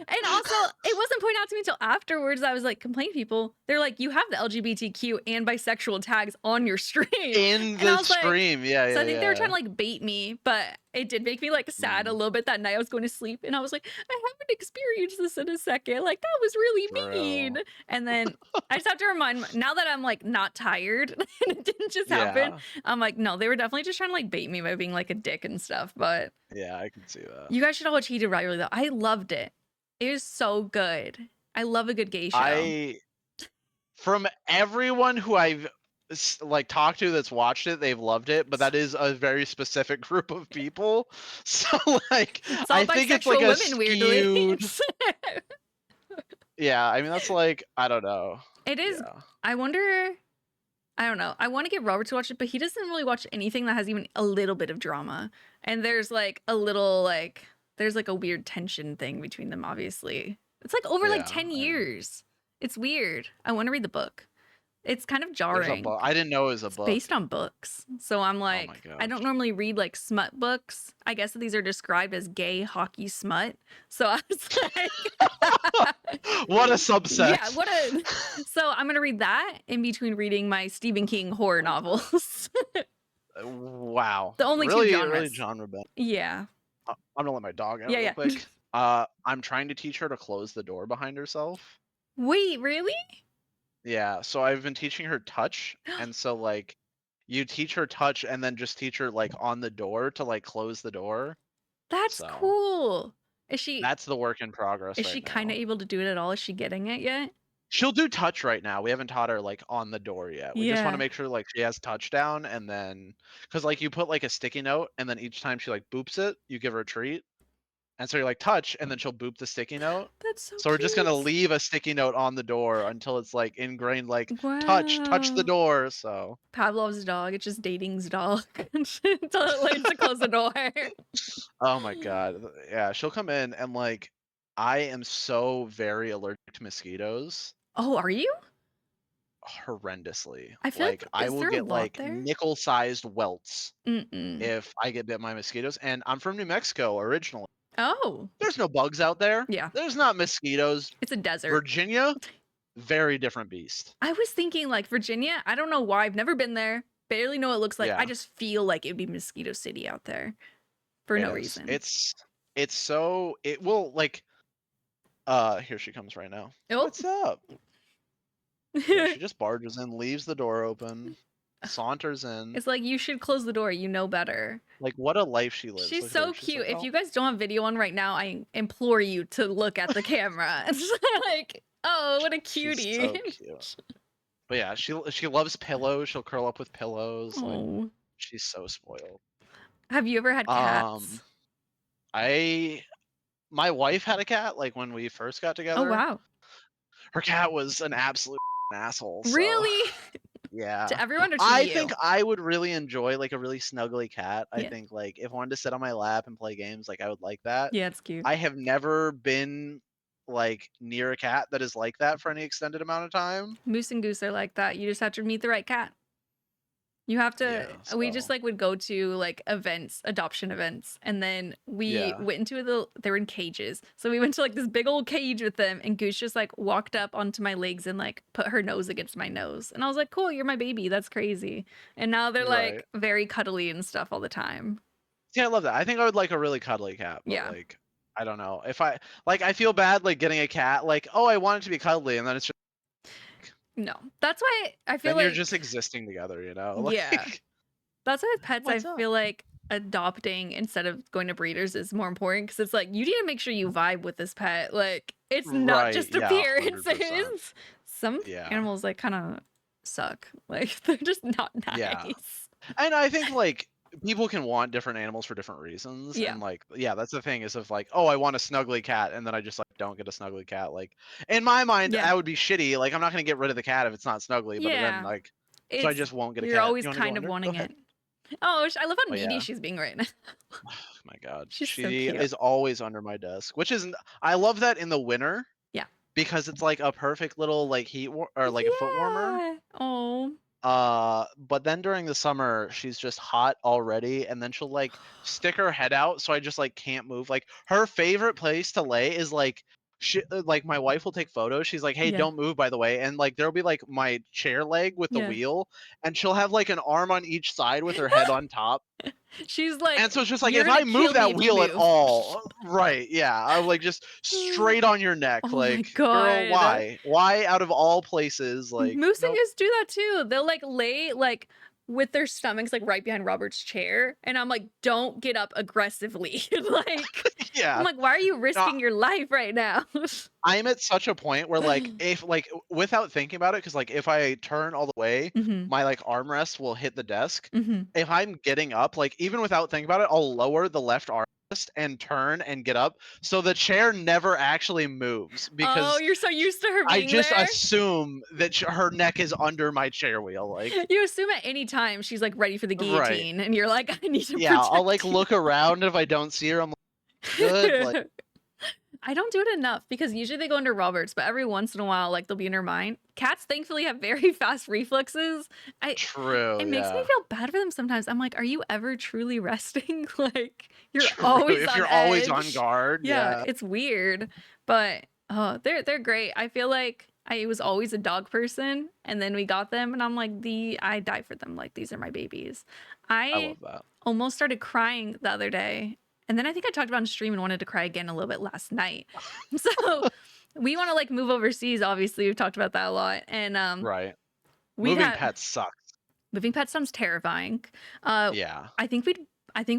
And also, it wasn't pointed out to me until afterwards. I was like, complaining people, they're like, you have the LGBTQ and bisexual tags on your stream. In And I the was like- stream, yeah. So I think they were trying yeah. to like bait me, but it did make me like sad a little bit that night. I was going to sleep and I was like, I haven't experienced this in a second. Like that was really For mean. real. And then I just have to remind now that I'm like not tired and it didn't just happen. Yeah. I'm like, no, they were definitely just trying to like bait me by being like a dick and stuff. But Yeah, I can see that. you guys should all watch Heated Rivalry though. I loved it. It was so good. I love a good gay show. From everyone who I've like talked to that's watched it, they've loved it, but that is a very specific group of people. So like, It's all I think it's like bisexual a women, weirdly. skewed. Yeah, I mean that's like, I don't know. It is. Yeah. I wonder. I don't know. I want to get Robert to watch it, but he doesn't really watch anything that has even a little bit of drama. And there's like a little like there's like a weird tension thing between them. Obviously, it's like over like Yeah, 10 years. It's weird. I want to read the book. It's kind of There's a jarring. book. I didn't know it was a It's book. based on books. So I'm my like, I gosh. don't normally read like smut books. I guess these are described as gay hockey smut. So I was like, What a subset. yeah, what a. So I'm going to read that in between reading my Stephen King horror novels. Wow. The only two really genres. genre bent. Yeah. I'm gonna let my dog out Yeah, real yeah. quick. I'm trying to teach her to close the door behind herself. Wait, really? Yeah, so I've been teaching her touch, and so like you teach her touch and then just teach her like on the door to like close the door. That's So cool. Is she that's the work in progress is right she now. kind of able to do it at all? Is she getting it yet? She'll do touch right now. We haven't taught her like on the door yet. We just want Yeah. to make sure like she has touch down, and then because like you put like a sticky note, and then each time she like boops it, you give her a treat. And so you're like touch, and then she'll boop the sticky note. That's so So we're just gonna cute. leave a sticky note on the door until it's like ingrained, like touch the Wow. door. So Pavlov's dog. It's just dating's dog. Until it learns to close the door. oh my god, yeah, she'll come in and like I am so very allergic to mosquitoes, Oh, are you? horrendously. I feel Like like I is will there a get lot like there? nickel-sized welts Mm-mm. if I get bit by mosquitoes. And I'm from New Mexico originally. Oh, There's no bugs out there. yeah. There's not mosquitoes. It's a desert. Virginia, very different beast. I was thinking like Virginia. I don't know why. I've never been there. Barely know what it looks like. Yeah. I just feel like it'd be Mosquito City out there for It no is. reason. It's so it will like here she comes right now. Oh. What's up? Yeah, she just barges in, leaves the door open, saunters in. It's like you should close the door. You know better. Like what a life she lives. She's Look at her, so she's cute. like, If "Oh." you guys don't have video on right now, I implore you to look at the camera. It's like, oh, what a She's cutie. so cute. But yeah, she loves pillows. She'll curl up with pillows. Like, Oh. she's so spoiled. Have you ever had cats? My wife had a cat like when we first got together. Oh wow. Her cat was an absolute asshole. So, Really? yeah. To everyone or to I you? think I would really enjoy like a really snuggly cat. I Yeah. think like if I wanted to sit on my lap and play games, like I would like that. Yeah, it's cute. I have never been like near a cat that is like that for any extended amount of time. Moose and Goose are like that. You just have to meet the right cat. You have to. Yeah, We just so- like would go to like events, adoption events, and then we Yeah. went into they were in cages. So we went to like this big old cage with them, and Goose just like walked up onto my legs and like put her nose against my nose, and I was like, "Cool, you're my baby. That's crazy." And now they're like Right. very cuddly and stuff all the time. Yeah, I love that. I think I would like a really cuddly cat. But Yeah. like I don't know. If I feel bad like getting a cat, like, oh, I want it to be cuddly, and then it's just No, that's why I feel then like you're just existing together, you know? Yeah. Like, that's why with pets, What's I up? feel like adopting instead of going to breeders is more important because it's like you need to make sure you vibe with this pet. Like it's not Right, just yeah, appearances. 100%. Some Yeah. animals like kind of suck. Like they're just not nice. Yeah. And I think like people can want different animals for different reasons. Yeah. And like, yeah, that's the thing is if like, oh, I want a snuggly cat, and then I just like don't get a snuggly cat. Like in my mind, Yeah. that would be shitty. Like I'm not gonna get rid of the cat if it's not snuggly, but Yeah. then like so I It's- just won't get a You're cat. always You wanna go kind of under? Go wanting ahead. it. Oh, I love how Oh, needy yeah. she's being right now. Oh my god. She's so She cute. is always under my desk, which is I love that in the winter. Yeah. Because it's like a perfect little like or like a foot warmer. Yeah. Oh. But then during the summer, she's just hot already, and then she'll like stick her head out, so I just like can't move. Like her favorite place to lay is like like my wife will take photos. She's like, "Hey, Yeah. don't move, by the way." And like there'll be like my chair leg with the Yeah. wheel, and she'll have like an arm on each side with her head on top. She's like, And so it's just like "You're if I gonna kill move me that if you wheel at move." all, right? Yeah, I'm like just straight on your neck. Oh my like, God. girl, why? Why out of all places? Like, Moose and nope. Goose do that too. They'll like lay like with their stomachs like right behind Robert's chair, and I'm like, don't get up aggressively. Like, Yeah. I'm like, why are you No, risking your life right now? I'm at such a point where like if like without thinking about it, because like if I turn all the way, hmm my like armrest will hit the desk. hmm If I'm getting up, like even without thinking about it, I'll lower the left armrest and turn and get up, so the chair never actually moves Oh, because you're so used to her I being just there. assume that her neck is under my chair wheel. Like, You assume at any time she's like ready for the right. guillotine, and you're like, I need to Yeah, I'll like protect you. look around. If I don't see her, I'm like, good. Like, I don't do it enough because usually they go into Roberts, but every once in a while, like they'll be in her mind. Cats thankfully have very fast reflexes. true. It makes me Yeah. feel bad for them sometimes. I'm like, are you ever truly resting? Like you're True. always If on you're always on edge. guard, Yeah, yeah. it's weird, but oh, they're great. I feel like I was always a dog person, and then we got them, and I'm like, I die for them. Like these are my babies. I I love that. almost started crying the other day. And then I think I talked about on stream and wanted to cry again a little bit last night. So we want to like move overseas. Obviously, we've talked about that a lot. And Right. we've Moving had pets sucks. moving pets sounds terrifying. Yeah. I think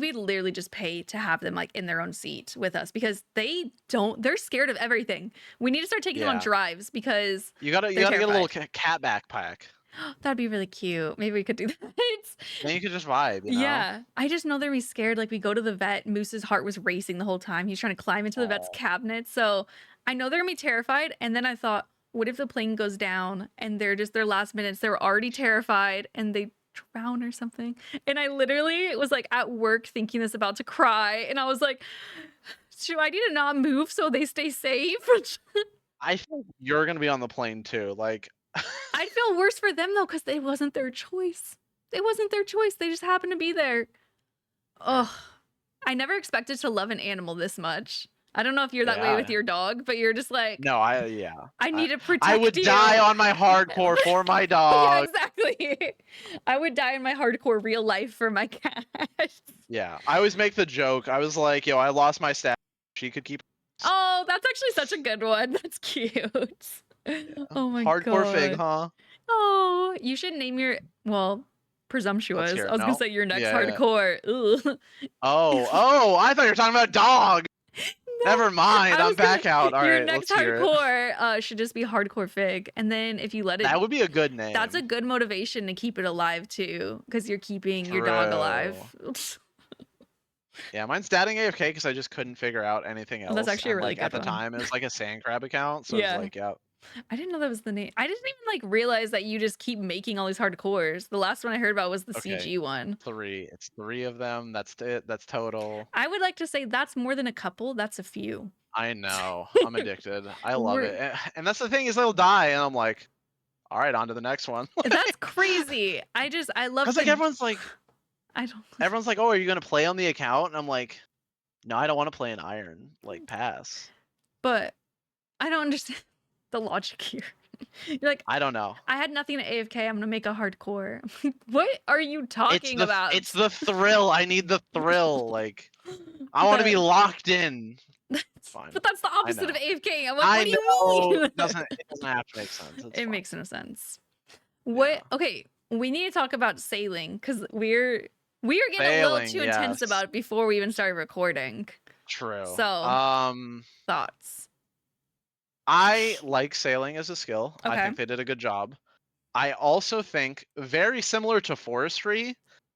we'd literally just pay to have them like in their own seat with us because they're scared of everything. We need to start taking them on Yeah. drives because You gotta they're get a little terrified. cat backpack. That'd be really cute. Maybe we could do that. Then you could just vibe, you know? Yeah, I just know they're be scared. Like we go to the vet, Moose's heart was racing the whole time. He's trying to climb into the vet's Oh, cabinet. So I know they're gonna be terrified. And then I thought, what if the plane goes down and they're just their last minutes? They're already terrified and they drown or something. And I literally was like at work thinking this about to cry. And I was like, should I need to not move so they stay safe? I think you're gonna be on the plane too. Like, I'd feel worse for them though, because it wasn't their choice. It wasn't their choice. They just happened to be there. Ugh. I never expected to love an animal this much. I don't know if you're that way with yeah. your dog, but you're just like, No, yeah. I need to protect I would you. die on my hardcore for my Yeah, dog. exactly. I would die in my hardcore real life for my cat. Yeah. I always make the joke. I was like, yo, I lost my staff. She could keep Oh, that's actually such a good one. That's cute. Oh my hardcore god. fig, huh? Oh, you should name your presumptuous. Let's hear I it. was gonna No? say your next Yeah. hardcore. Ugh. Oh, I thought you were talking about dog. Never mind. I I'm was gonna- back out. All your right, next let's hear it. hardcore should just be hardcore fig, and then if you let it, That would be a good name. that's a good motivation to keep it alive too, because you're keeping your dog alive. Yeah, mine's dadding AFK because I just couldn't figure out anything else. Well, that's actually a and, really like, at good the one. time it was like a sand crab account, so Yeah. it's like, yeah. I didn't know that was the name. I didn't even like realize that you just keep making all these hardcores. The last one I heard about was the Okay. CG one. 3. It's 3 of them. That's it. That's total. I would like to say that's more than a couple. That's a few. I know. I'm addicted. I love We're- it. And that's the thing is they'll die, and I'm like, all right, on to the next one. That's crazy. I love. Because like everyone's like, I don't. everyone's like, oh, are you gonna play on the account? And I'm like, no, I don't want to play an iron. Like, pass. But I don't understand the logic here. You're like, I don't know. I had nothing to AFK. I'm gonna make a hardcore. I'm like, what are you talking about? It's the thrill. I need the thrill. Like, I want to be locked in. Fine. But that's the opposite of know. AFK. I'm like, I what do you know. mean? It doesn't have to make sense. It's It fine. makes no sense. What? Okay, we need to talk about sailing because we're getting a little Sailing, too intense yes. about it before we even started recording. True. So- Thoughts? I like sailing as a skill. I Okay. think they did a good job. I also think, very similar to forestry,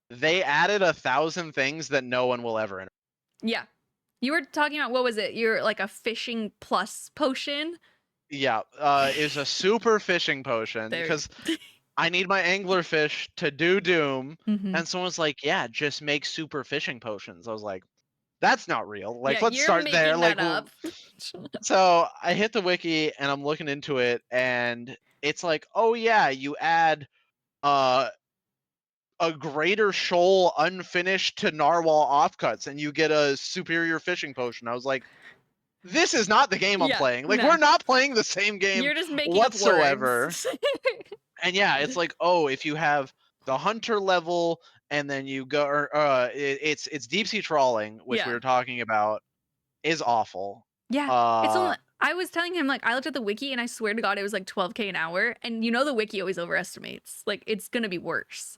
they added 1,000 things that no one will ever enter. Yeah. You were talking about what was it? You're like a fishing plus potion. Yeah, is a super fishing potion There- because I need my anglerfish to do doom. Mhm. And someone's like, yeah, just make super fishing potions. I was like, that's not real. Like, Yeah, let's you're start making there. that Like, up. so I hit the wiki and I'm looking into it, and it's like, oh yeah, you add a greater shoal unfinished to narwhal offcuts, and you get a superior fishing potion. I was like, this is not the game I'm Yeah, playing. Like, no. we're not playing the same game You're just making whatsoever. up words. And yeah, it's like, oh, if you have the hunter level, and then you go, it's deep sea trawling, which Yeah. we were talking about, is awful. Yeah. It's only, I was telling him, like, I looked at the wiki and I swear to God, it was like 12K an hour. And you know, the wiki always overestimates. Like, it's going to be worse.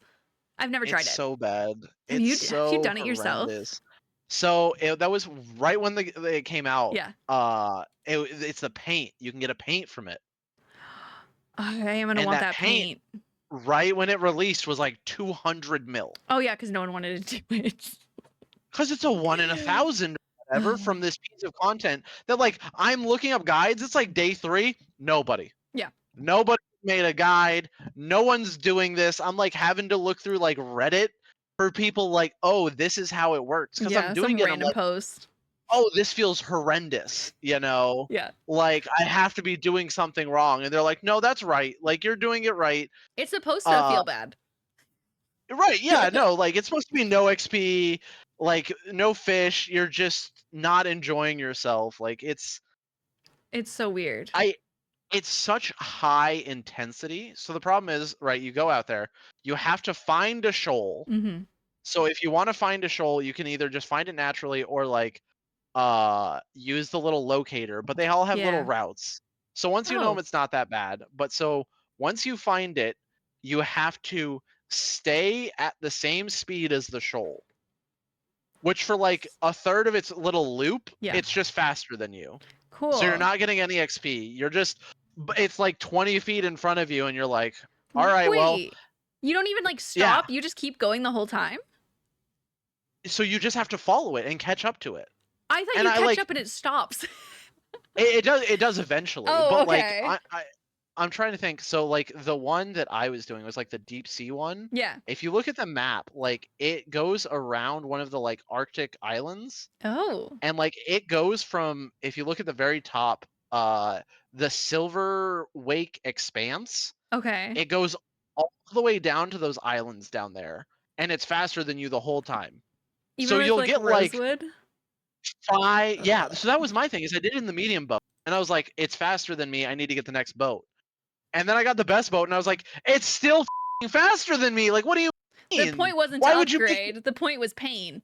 I've never tried It's it. so bad. Have It's you so done it yourself? horrendous. So that was right when it came out. Yeah. It's the paint. You can get a paint from it, I am gonna and want that that paint paint. right when it released was like 200 mil. Oh yeah, because no one wanted to do it. Because it's a 1 in 1,000 or whatever from this piece of content that, like, I'm looking up guides. It's like day 3. Nobody. Yeah. Nobody made a guide. No one's doing this. I'm like having to look through like Reddit for people like, oh, this is how it works. Because I'm Yeah, doing some it. I'm random like, post. oh, this feels horrendous. Yeah. Like I have to be doing something wrong. And they're like, no, that's right. Like you're doing it right. It's supposed to feel bad. Right. Yeah. No, like it's supposed to be no XP, like no fish. You're just not enjoying yourself. Like It's so weird. it's such high intensity. So the problem is, right, you go out there, you have to find a shoal. Mm-hmm. So if you want to find a shoal, you can either just find it naturally or like use the little locator, but they all have little Yeah. routes. So once you know them, Oh. it's not that bad. But so once you find it, you have to stay at the same speed as the shoal. Which for like a third of its little loop, Yeah. it's just faster than you. Cool. So you're not getting any XP. You're just, it's like 20 feet in front of you, and you're like, all right, well, Wait, you don't even like stop. Yeah. You just keep going the whole time. so you just have to follow it and catch up to it. I thought And you I, catch like- up and it stops. It does eventually. Oh, but okay. like I'm trying to think. So like the one that I was doing was like the deep sea one. Yeah. If you look at the map, like it goes around one of the like Arctic islands, Oh. and like it goes from, if you look at the very top, the Silver Wake Expanse, Okay. it goes all the way down to those islands down there, and it's faster than you the whole time. Even so with you'll like get, like, rosewood. Yeah, so that was my thing, is I did it in the medium boat, and I was like, it's faster than me, I need to get the next boat. And then I got the best boat, and I was like, it's still f***ing faster than me. Like, what do you mean? The point wasn't Why to would you pick- upgrade. The point was pain.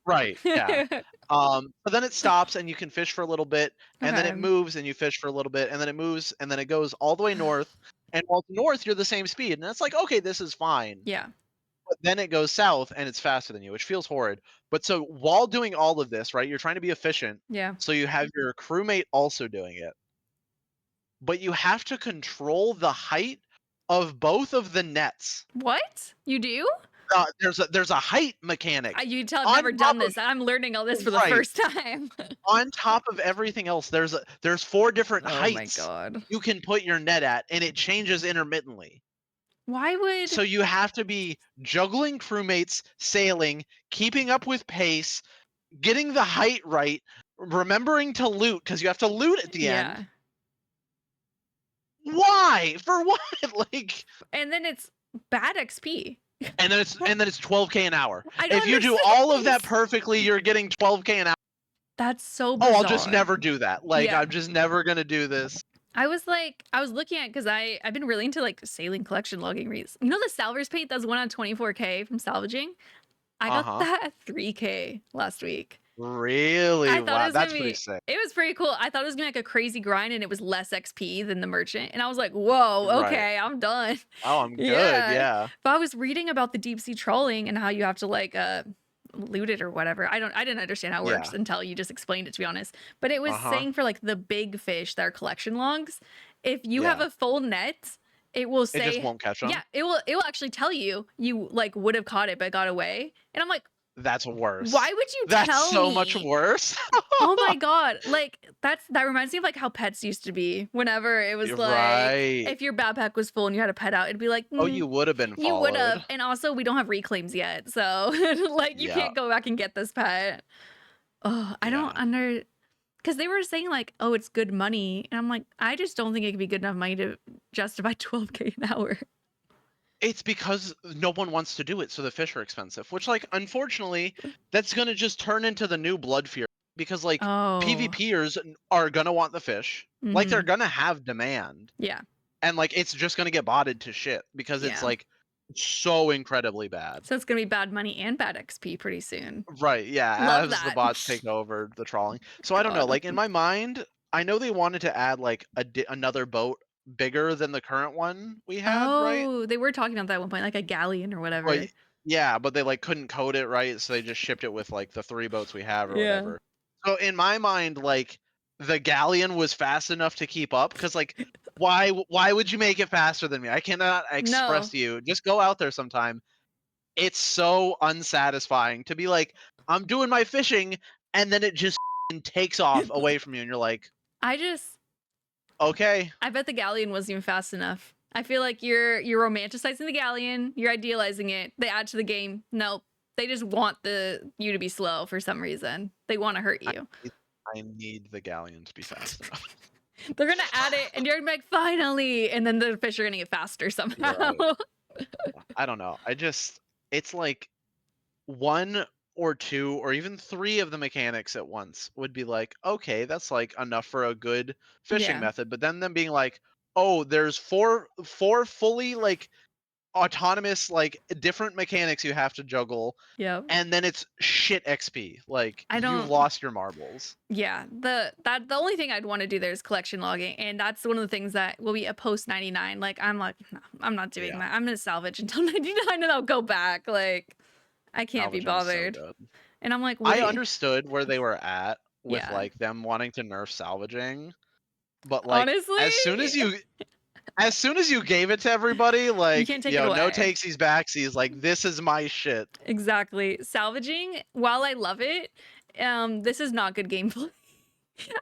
Right, yeah. But then it stops, and you can fish for a little bit, and then it Okay. moves, and you fish for a little bit, and then it moves, and then it goes all the way north. And while it's north, you're the same speed, and it's like, okay, this is fine. Yeah. But then it goes south, and it's faster than you, which feels horrid. But so while doing all of this, right, you're trying to be efficient, Yeah. so you have your crewmate also doing it. But you have to control the height of both of the nets. What? You do? There's a height mechanic. You tell I've On never done top of- this. I'm learning all this for the Right. first time. On top of everything else, there's 4 different Oh heights my god. you can put your net at, and it changes intermittently. Why would So you have to be juggling crewmates, sailing, keeping up with pace, getting the height right, remembering to loot, because you have to loot at the end. Why? For what? Like, And then it's bad XP. and then it's 12K an hour. I don't If you do understand all of that this. perfectly, you're getting 12K an hour. That's so bizarre. Oh, I'll just never do that. Like, Yeah. I'm just never gonna do this. I was looking at, because I've been really into like sailing collection logging reads. You know the Salvers paint, that's one on 24K from salvaging? I got Uh-huh. that at 3K last week. Really? I thought it Wow, was that's gonna pretty be sick. it was pretty cool. I thought it was gonna be like a crazy grind and it was less XP than the merchant. And I was like, whoa, Right. okay, I'm done. Oh, I'm good. Yeah. Yeah. But I was reading about the deep sea trawling and how you have to like loot it or whatever. I didn't understand how it works until you just explained it, to be honest. But it was Uh-huh. saying for like the big fish that are collection logs, if you have Yeah. a full net, it will It say just won't catch them. yeah, it will actually tell you like would have caught it but got away. And I'm like, That's worse. why would you That's tell so me? much worse. Oh my god, like that reminds me of like how pets used to be. Whenever it was You're like right. if your backpack was full and you had a pet out, it'd be like, Oh, you would have been you would have. followed. And also we don't have reclaims yet, so like you Yeah. can't go back and get this pet. Oh, I don't because they were saying like, oh, it's good money, and I'm like, I just don't think it could be good enough money to justify 12K an hour. It's because no one wants to do it, so the fish are expensive. Which, like, unfortunately, that's gonna just turn into the new blood fear. Because, like, Oh, PvPers are gonna want the fish. Like, they're mhm. gonna have demand. Yeah. And, like, it's just gonna get botted to shit. Because it's, Yeah. like, so incredibly bad. So it's gonna be bad money and bad XP pretty soon. Right, yeah, Love as the that. bots take over the trawling. So I don't know, God. like, in my mind, I know they wanted to add, like, another boat bigger than the current one we had, right? Oh, they were talking about that at one point, like a galleon or whatever. But yeah, but they like couldn't code it right, so they just shipped it with like the 3 boats we have or Yeah. whatever. So in my mind, like the galleon was fast enough to keep up because like why would you make it faster than me? I cannot express to you. Just go out there sometime. It's so unsatisfying to be like, I'm doing my fishing, and then it just takes off away from you, and you're like, okay. I bet the galleon wasn't even fast enough. I feel like you're romanticizing the galleon, you're idealizing it. They add to the game. Nope. They just want you to be slow for some reason. They want to hurt you. I need the galleon to be fast enough. They're gonna add it, and you're gonna be like, finally, and then the fish are gonna get faster somehow. Right. I don't know. It's like 1 or 2 or even 3 of the mechanics at once would be like, okay, that's like enough for a good fishing Yeah. method. But then them being like, oh, there's four fully like autonomous like different mechanics you have to juggle, Yep. and then it's shit XP. Like I you've don't- lost your marbles. Yeah, the only thing I'd want to do there is collection logging, and that's one of the things that will be a post 99. Like I'm like, no, I'm not doing Yeah. that. I'm gonna salvage until 99, and I'll go back. Like I can't be Salvaging is so bothered. good. And I'm like, I wait. understood where they were at with Yeah. like them wanting to nerf salvaging, but like Honestly, as soon as you gave it to everybody, like can't take yo, it away. no takesies backsies, like this is my shit. Exactly. Salvaging, while I love it, this is not good gameplay.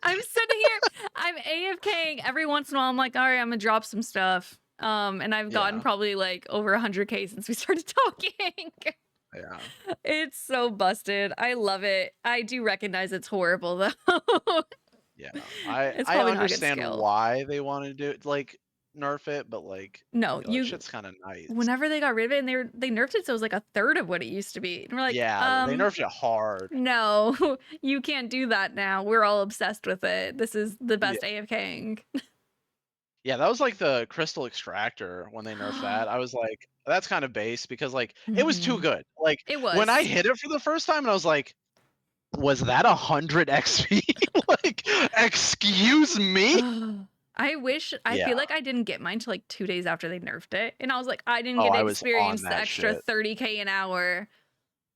I'm sitting here, I'm AFKing every once in a while. I'm like, all right, I'm gonna drop some stuff. And I've gotten Yeah. probably like over 100k since we started talking. Yeah. It's so busted. I love it. I do recognize it's horrible though. Yeah. It's I probably not a good understand skill. why they want to do it, like nerf it, but like No, that shit's kind of nice. whenever they got rid of it, and they nerfed it so it was like a third of what it used to be. And we're like, yeah, they nerfed it hard. No, you can't do that now. We're all obsessed with it. This is the best AFKing. Yeah, that was like the crystal extractor when they nerfed that. I was like, that's kind of base because like it was too good. Like It was. when I hit it for the first time, and I was like, was that 100 XP? Like, excuse me? I Yeah. feel like I didn't get mine till like 2 days after they nerfed it. And I was like, I didn't Oh, get I to was experience on the that extra shit. 30k an hour.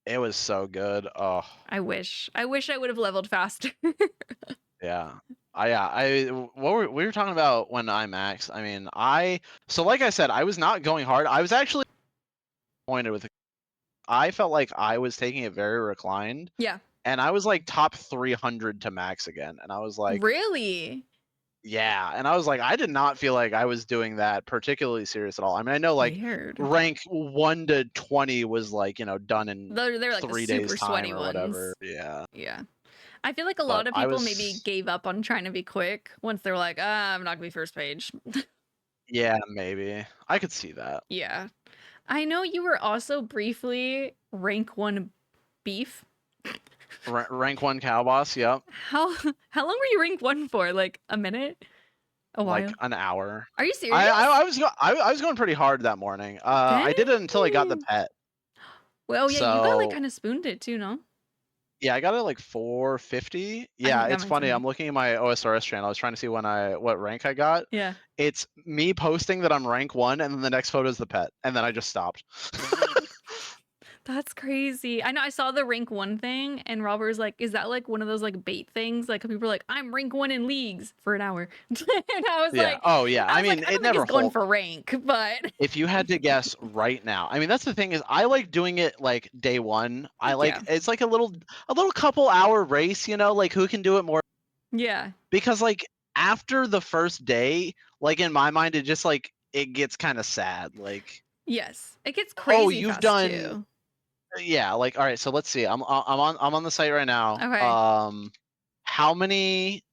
It was so good. Oh, I wish I would have leveled faster. yeah. We were talking about when I maxed. I mean, so like I said, I was not going hard. I was actually disappointed with it. I felt like I was taking it very reclined. Yeah. And I was like top 300 to max again. And I was like, Really? yeah. And I was like, I did not feel like I was doing that particularly serious at all. I mean, I know like Weird. rank 1 to 20 was like, done in They're like 3 the days super time sweaty or ones. whatever. Yeah. Yeah. I feel like a lot of I people was- maybe gave up on trying to be quick once they were like, I'm not gonna be first page. Yeah, maybe. I could see that. Yeah. I know you were also briefly rank 1 beef. Rank 1 cow boss, yep. How long were you rank 1 for? Like a minute? A while? Like an hour. Are you serious? I was going pretty hard that morning. I did it until I got the pet. Well, yeah, you got like So- kind of spooned it too, no? Yeah, I got it like 450. Yeah, that it's might funny. be- I'm looking at my OSRS channel. I was trying to see what rank I got. Yeah. It's me posting that I'm rank 1, and then the next photo is the pet, and then I just stopped. That's crazy. I know I saw the rank 1 thing, and Robert was like, is that like one of those like bait things? Like people are like, I'm rank 1 in leagues for an hour. And I was Yeah. like, Oh yeah. I was mean, like, I it don't think never it's going holds. for rank, but If you had to guess right now, I mean, that's the thing is, I like doing it like day 1. I like it's like a little couple hour race, like who can do it more. yeah. Because like after the first day, like in my mind, it just like it gets kind of sad. Like Yes. It gets crazy you've fast done- too. yeah, like all right. So let's see. I'm on the site right now. Okay. How many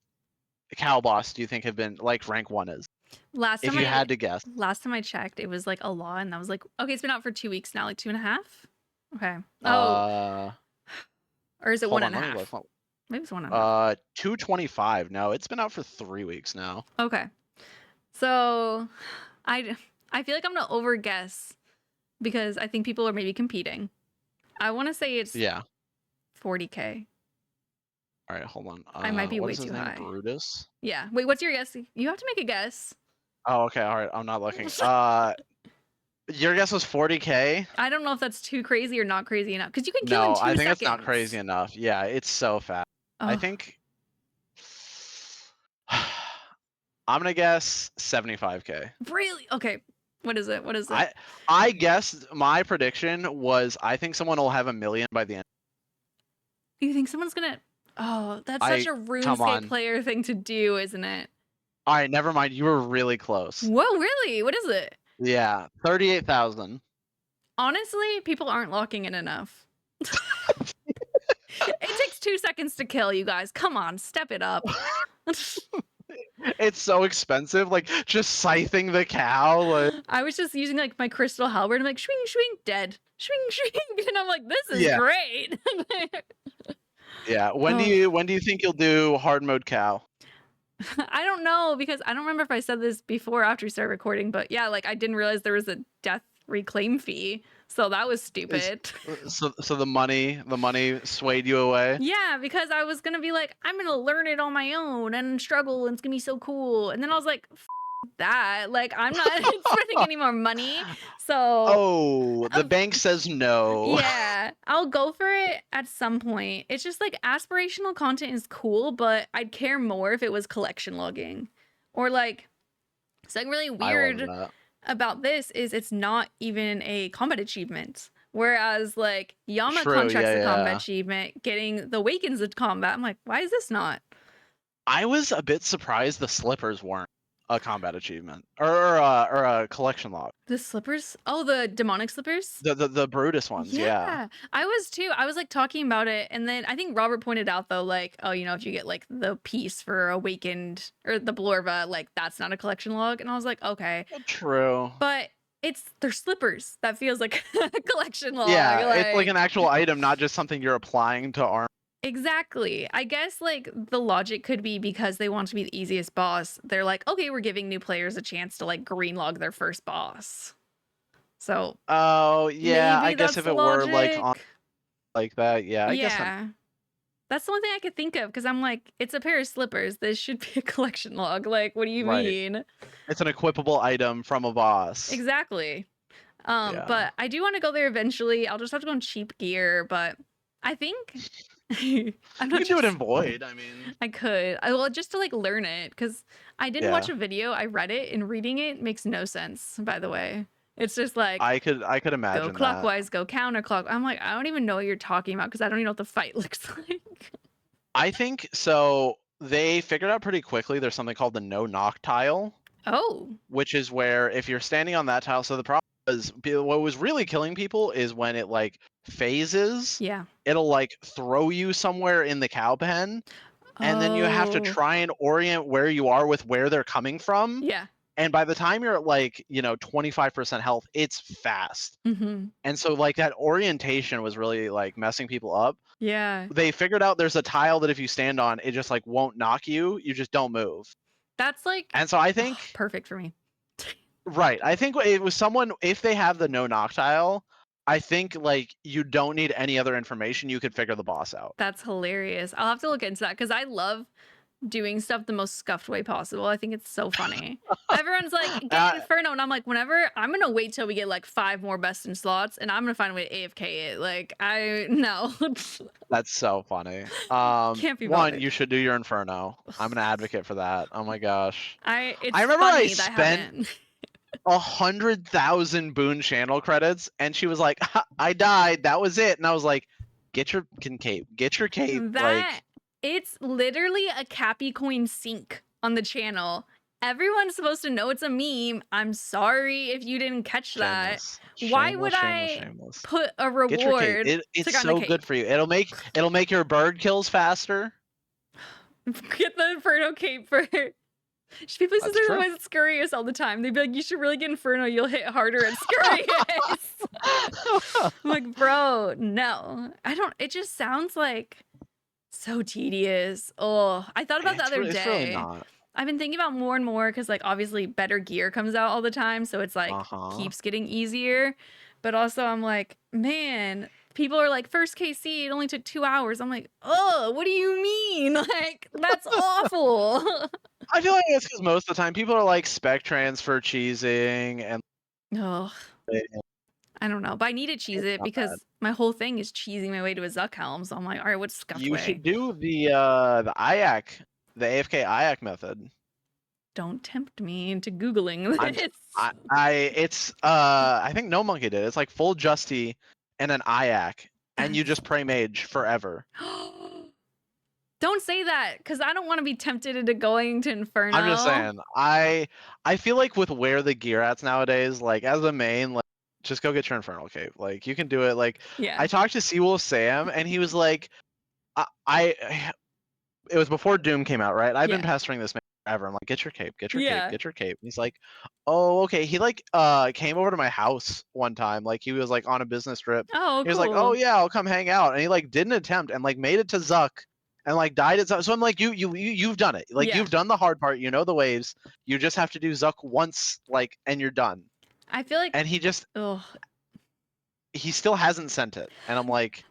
cow boss do you think have been like rank 1 is? Last If time you had to guess. Last time I checked, it was like a lot, and that was like, okay, it's been out for 2 weeks now, like 2.5. Okay. Oh, or is it hold 1.5? on, let me look. Maybe it's 1.5. 225. No, it's been out for 3 weeks now. Okay. So I feel like I'm gonna overguess because I think people are maybe competing. I want to say it's Yeah. 40k. All right, hold on. I might be what way is his too name? high. Brutus. Yeah. Wait, what's your guess? You have to make a guess. Oh, okay. All right. I'm not looking. Your guess was 40K? I don't know if that's too crazy or not crazy enough because you can kill in No, 2 I think seconds. it's not crazy enough. Yeah, it's so fast. I Oh, think I'm gonna guess 75K. really? Okay. What is it? What is it? I guess my prediction was I think someone will have 1 million by the end. You think someone's gonna? Oh, that's such a Come RuneScape on. player thing to do, isn't it? All right, never mind. You were really close. Whoa, really? What is it? Yeah, 38,000. Honestly, people aren't locking in enough. It takes 2 seconds to kill, you guys. Come on, step it up. It's so expensive. Like just scything the cow. Like I was just using like my crystal halberd. I'm like, swing, swing, dead. Swing, swing. And I'm like, this is Yeah. great. yeah. When do you think you'll do hard mode cow? I don't know because I don't remember if I said this before or after we started recording, but yeah, like I didn't realize there was a death reclaim fee. So that was stupid. So the money swayed you away? Yeah, because I was gonna be like, I'm gonna learn it on my own and struggle and it's gonna be so cool. And then I was like, that. Like, I'm not spending any more money. So Oh, the bank says no. yeah, I'll go for it at some point. It's just like aspirational content is cool, but I'd care more if it was collection logging. Or like something really weird about this is it's not even a combat achievement. Whereas like Yama contracts the combat achievement, getting the Awakens of combat. I'm like, why is this not? I was a bit surprised the slippers weren't a combat achievement or a collection log. The slippers? Oh, the demonic slippers? The Brutus ones, yeah. I was too. I was like talking about it, and then I think Robert pointed out though, like, oh, you know, if you get like the piece for Awakened or the Blorva, like that's not a collection log. And I was like, okay. True. But they're slippers. That feels like a collection log. Yeah, it's like an actual item, not just something you're applying to armor. Exactly. I guess like the logic could be because they want to be the easiest boss. They're like, okay, we're giving new players a chance to like green log their first boss. So oh yeah, I guess if it were like logic. on like that, yeah, I guess that's the one thing I could think of because I'm like, it's a pair of slippers. This should be a collection log. Like, what do you mean? It's an equipable item from a boss. Exactly. But I do want to go there eventually. I'll just have to go on cheap gear, but I think you can do it in Void. I mean, I could. Well, just to like learn it because I didn't watch a video. I read it, and reading it makes no sense. By the way, it's just like I could imagine go clockwise, go counterclockwise. I'm like, I don't even know what you're talking about because I don't even know what the fight looks like. I think so. They figured out pretty quickly. There's something called the no knock tile. Oh. Which is where if you're standing on that tile, so the problem is what was really killing people is when it like phases. Yeah. It'll like throw you somewhere in the cow pen. And then you have to try and orient where you are with where they're coming from. Yeah. And by the time you're at like, 25% health, it's fast. Mm-hmm. And so like that orientation was really like messing people up. Yeah. They figured out there's a tile that if you stand on, it just like won't knock you. You just don't move. That's like. And so I think. Perfect for me. Right. I think it was someone, if they have the no knock tile, I think like you don't need any other information. You could figure the boss out. That's hilarious. I'll have to look into that because I love doing stuff the most scuffed way possible. I think it's so funny. Everyone's like, get Inferno. And I'm like, whenever, I'm going to wait till we get like 5 more best in slots and I'm going to find a way to AFK it. Like, no. That's so funny. Can't be bothered. You should do your Inferno. I'm an advocate for that. Oh my gosh. I remember I spent 100,000 Boon channel credits and she was like, I died. That was it. And I was like, get your cape. Get your cape. It's literally a Cappy coin sink on the channel. Everyone's supposed to know it's a meme. I'm sorry if you didn't catch that. Why would I put a reward? It's so good for you. It'll make your bird kills faster. Get the Inferno cape for people say they're always at Scurrius all the time. They'd be like, you should really get Inferno. You'll hit harder at Scurrius. I'm like, bro, no. I don't. It just sounds like so tedious. Oh, I thought about the other day. It's really not. I've been thinking about more and more because, like, obviously better gear comes out all the time. So it's like keeps getting easier. But also I'm like, man, people are like, first KC, it only took 2 hours. I'm like, oh, what do you mean? Like, that's awful. I feel like it's because most of the time people are like spec transfer cheesing and Oh, I don't know, but I need to cheese it not because my whole thing is cheesing my way to a Zuck helm. So I'm like, all right, what's scuffed you way? should do the IAC, the AFK IAC method. Don't tempt me into googling I'm- this. I think No Monkey did. It's like full Justy and an IAC, and you just pray mage forever. Don't say that, because I don't want to be tempted into going to Inferno. I'm just saying. I feel like with where the gear at's nowadays, like as a main, like just go get your Infernal Cape. Like you can do it. Like Yeah. I talked to Seawolf Sam, and he was like, it was before Doom came out, right? I've been Yeah. pestering this man forever. I'm like, get your cape, get your Yeah. cape, get your cape. And he's like, oh, okay. He like came over to my house one time. Like he was like on a business trip. Oh, He was like, oh yeah, I'll come hang out. And he like did an attempt and like made it to Zuck and like died at Zuck. So I'm like, you've done it. Like Yeah. you've done the hard part. You know the waves. You just have to do Zuck once, like, and you're done. I feel like. And he just Ugh. he still hasn't sent it. And I'm like,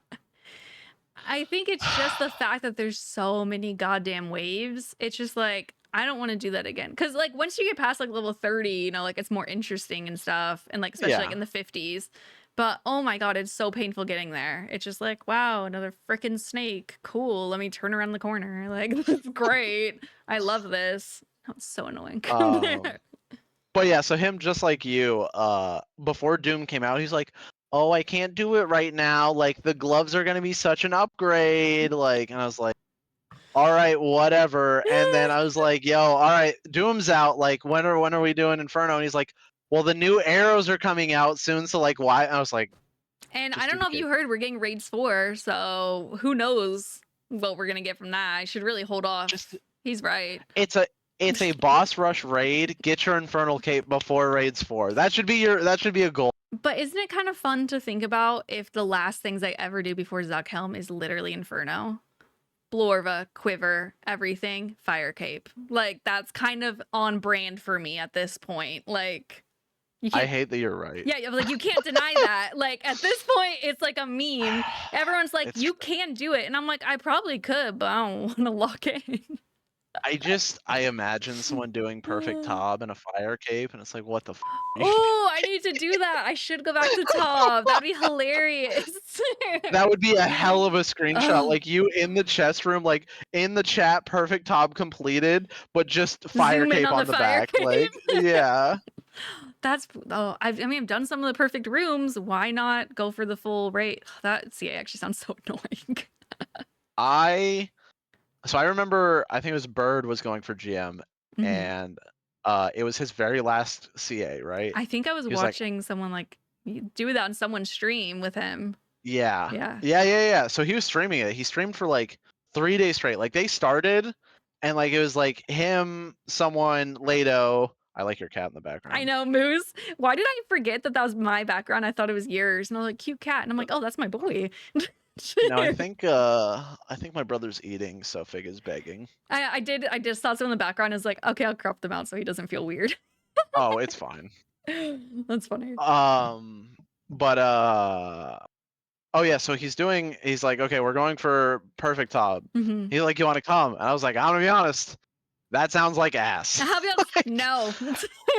I think it's just the fact that there's so many goddamn waves. It's just like, I don't want to do that again. Because, like, once you get past, like, level 30, you know, like, it's more interesting and stuff. And, like, especially, like, Yeah. in the 50s. But, oh my god, it's so painful getting there. It's just like, wow, another freaking snake. Cool, let me turn around the corner. Like, that's great. I love this. That's so annoying. But yeah, so him just like you, before Doom came out, he's like, "Oh, I can't do it right now. Like the gloves are gonna be such an upgrade." Like, and I was like, "All right, whatever." And then I was like, "Yo, all right, Doom's out. Like, when are we doing Inferno?" And he's like, "Well, the new arrows are coming out soon, so like, why?" And I was like, And Just I don't do know the if you heard, we're getting raids 4, so who knows what we're gonna get from that. I should really hold off. "Just He's right. it's a boss rush raid. Get your Infernal Cape before raids 4. That should be a goal." But isn't it kind of fun to think about if the last things I ever do before Zuckhelm is literally Inferno? Blorva, Quiver, everything, Fire Cape. Like, that's kind of on brand for me at this point. Like, you I can't, hate that you're right. yeah, like, you can't deny that. Like, at this point, it's like a meme. Everyone's like, It's- you can do it. And I'm like, I probably could, but I don't want to lock in. I imagine someone doing perfect Tob and a fire cape, and it's like, what the f? Oh, I need to do that. I should go back to Top. That'd be hilarious. That would be a hell of a screenshot. Oh. Like you in the chest room, like in the chat, perfect Tob completed, but just fire Zoom in cape on on the the fire back. Like, cape. yeah. That's I mean, I've done some of the perfect rooms. Why not go for the full rate? That CA actually sounds so annoying. So I remember, I think it was Bird was going for GM, Mhm. and it was his very last CA, right? I think I was He was like- watching someone like do that on someone's stream with him. Yeah. Yeah. So he was streaming it. He streamed for like 3 days straight. Like they started, and like it was like him, someone, Lado. I like your cat in the background. I know, Moose. Why did I forget that was my background? I thought it was yours, and I was like, cute cat, and I'm like, oh, that's my boy. No, I think my brother's eating, so Fig is begging. I just saw some in the background. I was like, okay, I'll crop them out so he doesn't feel weird. Oh, it's fine. That's funny. But oh yeah, so he's like, okay, we're going for perfect Tob. Hmm. He's like, you want to come? And I was like, I'm gonna be honest, that sounds like ass. I'll be honest, no.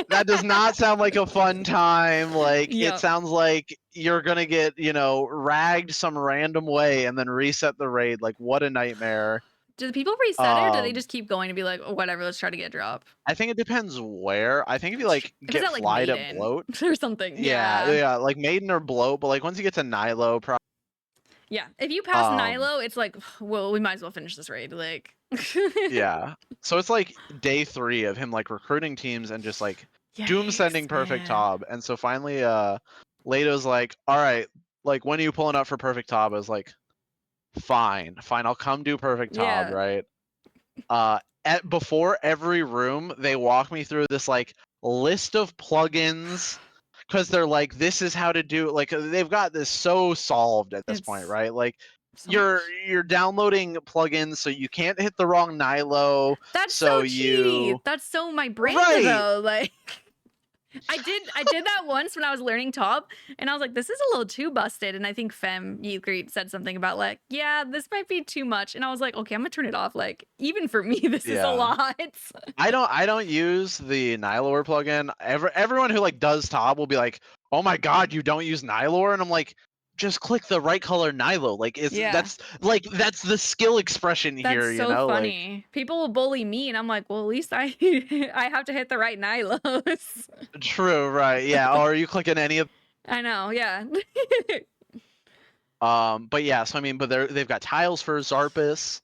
That does not sound like a fun time. Like Yep. it sounds like you're gonna get, ragged some random way and then reset the raid. Like what a nightmare. Do the people reset it, or do they Um, just keep going to be like, oh, whatever, let's try to get a drop? I think it depends where. I think if you like If it's get at, like, flied at Maiden bloat. or something. Yeah, like Maiden or bloat, but like once you get to Nilo, Yeah. If you pass Um, Nilo, it's like, well, we might as well finish this raid. Like, yeah. So it's like day 3 of him like recruiting teams and just like Doom Yikes, sending perfect man. Tob. And so finally Lado's like, all right, like when are you pulling up for perfect Tob? I was like, fine, I'll come do perfect Tob, Yeah. right? Before every room, they walk me through this like list of plugins because they're like, this is how to do it. Like they've got this so solved at this point, It's right? Like so you're downloading plugins so you can't hit the wrong Nilo. That's so so cheaty. you- That's so my brain Right. though. Like, I did that once when I was learning top, and I was like, this is a little too busted. And I think Fem Yeetgreet said something about like, yeah, this might be too much. And I was like, okay, I'm gonna turn it off. Like, even for me, this is a Yeah. lot. I don't use the Nylor plugin. Everyone who like does top will be like, "Oh my god, you don't use Nylor?" And I'm like, just click the right color Nilo. Like Yeah. that's the skill expression That's here, you so know? Like, funny. People will bully me, and I'm like, well, at least I I have to hit the right Nylos. true, right? Yeah. Or are you clicking any of I know, yeah. but yeah, so I mean, but they've got tiles for Zarpus.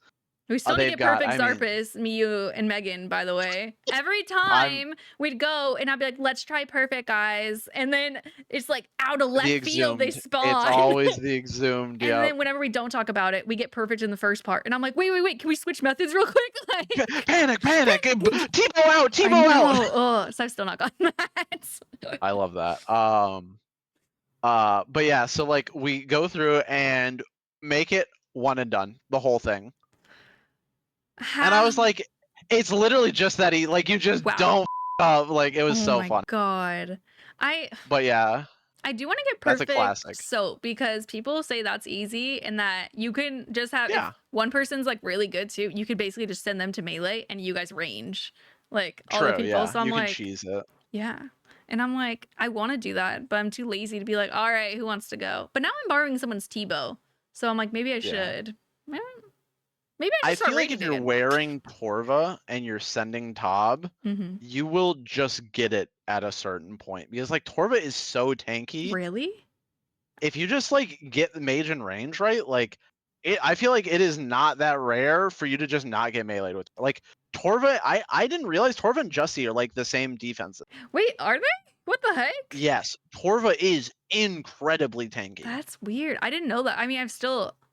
We still need to they've get got- perfect I mean- Zarpus, Miyu and Megan, by the way. Every I'm- time we'd go and I'd be like, let's try perfect, guys. And then it's like out of left the field, they exhumed. spawn. It's always the exhumed. And Yeah. then whenever we don't talk about it, we get perfect in the first part. And I'm like, wait, can we switch methods real quick? Like, Panic! Tebow out! I Tebow know. out! Oh, so I've still not gotten that. I love that. But yeah, so like we go through and make it one and done, the whole thing. And I was like, it's literally just that like you just Wow. don't up. Like it was oh so my fun. God. But yeah, I do want to get That's a perfect classic. soap because people say that's easy and that you can just have Yeah. if one person's like really good too, you could basically just send them to melee and you guys range like all the true. people. Yeah, So I'm you can like, cheese it. yeah. And I'm like, I want to do that, but I'm too lazy to be like, all right, who wants to go? But now I'm borrowing someone's Tebow. So I'm like, maybe I Yeah. should. Maybe I I should start feel like if you're raging wearing Torva and you're sending Tob, again. you will just get it at a certain point because like Torva is so tanky. Really? If you just like get the mage in range right, like I feel like it is not that rare for you to just not get meleeed with. Like Torva, I didn't realize Torva and Justy are like the same defense. Wait, are they? What the heck? Yes, Torva is incredibly tanky. That's weird. I didn't know that. I mean,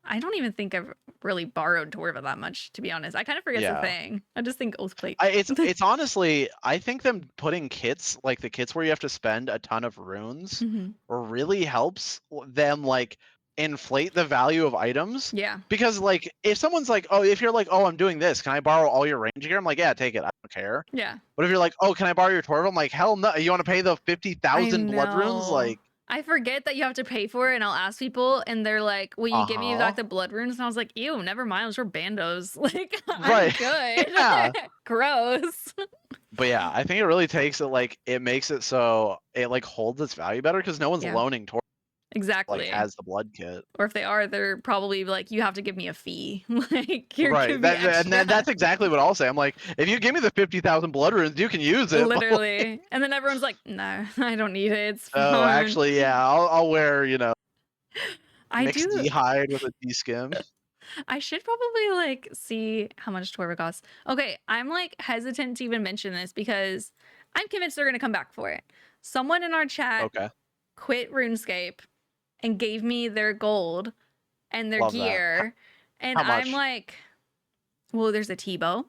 I don't even think I've really borrowed Torva that much, to be honest. I kind of forget Yeah. the thing. I just think Oathplate. It's honestly, I think them putting kits like the kits where you have to spend a ton of runes Mhm. really helps them like inflate the value of items. Yeah. Because like if someone's like, oh, if you're like, oh, I'm doing this, can I borrow all your range gear? I'm like, yeah, take it. I don't care. Yeah. But if you're like, oh, can I borrow your Torva? I'm like, hell no. You want to pay the 50,000 blood runes? know. Like, I forget that you have to pay for it, and I'll ask people, and they're like, will you give me back Uh-huh. the blood runes? And I was like, ew, never mind. Those were bandos. Like, Right. I'm good. Yeah. Gross. but yeah, I think it really takes it like it makes it so it like holds its value better because no one's Yeah. loaning Torva Exactly. like has the blood kit. Or if they are, they're probably like, you have to give me a fee. Like, you're Right. giving me And then that's exactly what I'll say. I'm like, if you give me the 50,000 blood runes, you can use it. but, like, literally. And then everyone's like, no, I don't need it. It's oh, fine. actually, yeah, I'll wear, I mixed do. D-hide with a D-skim. I should probably like see how much Torva costs. Okay, I'm like hesitant to even mention this because I'm convinced they're gonna come back for it. Someone in our chat Okay. quit RuneScape and gave me their gold and their Love that. gear. And How I'm much? like, well, there's a Tebow,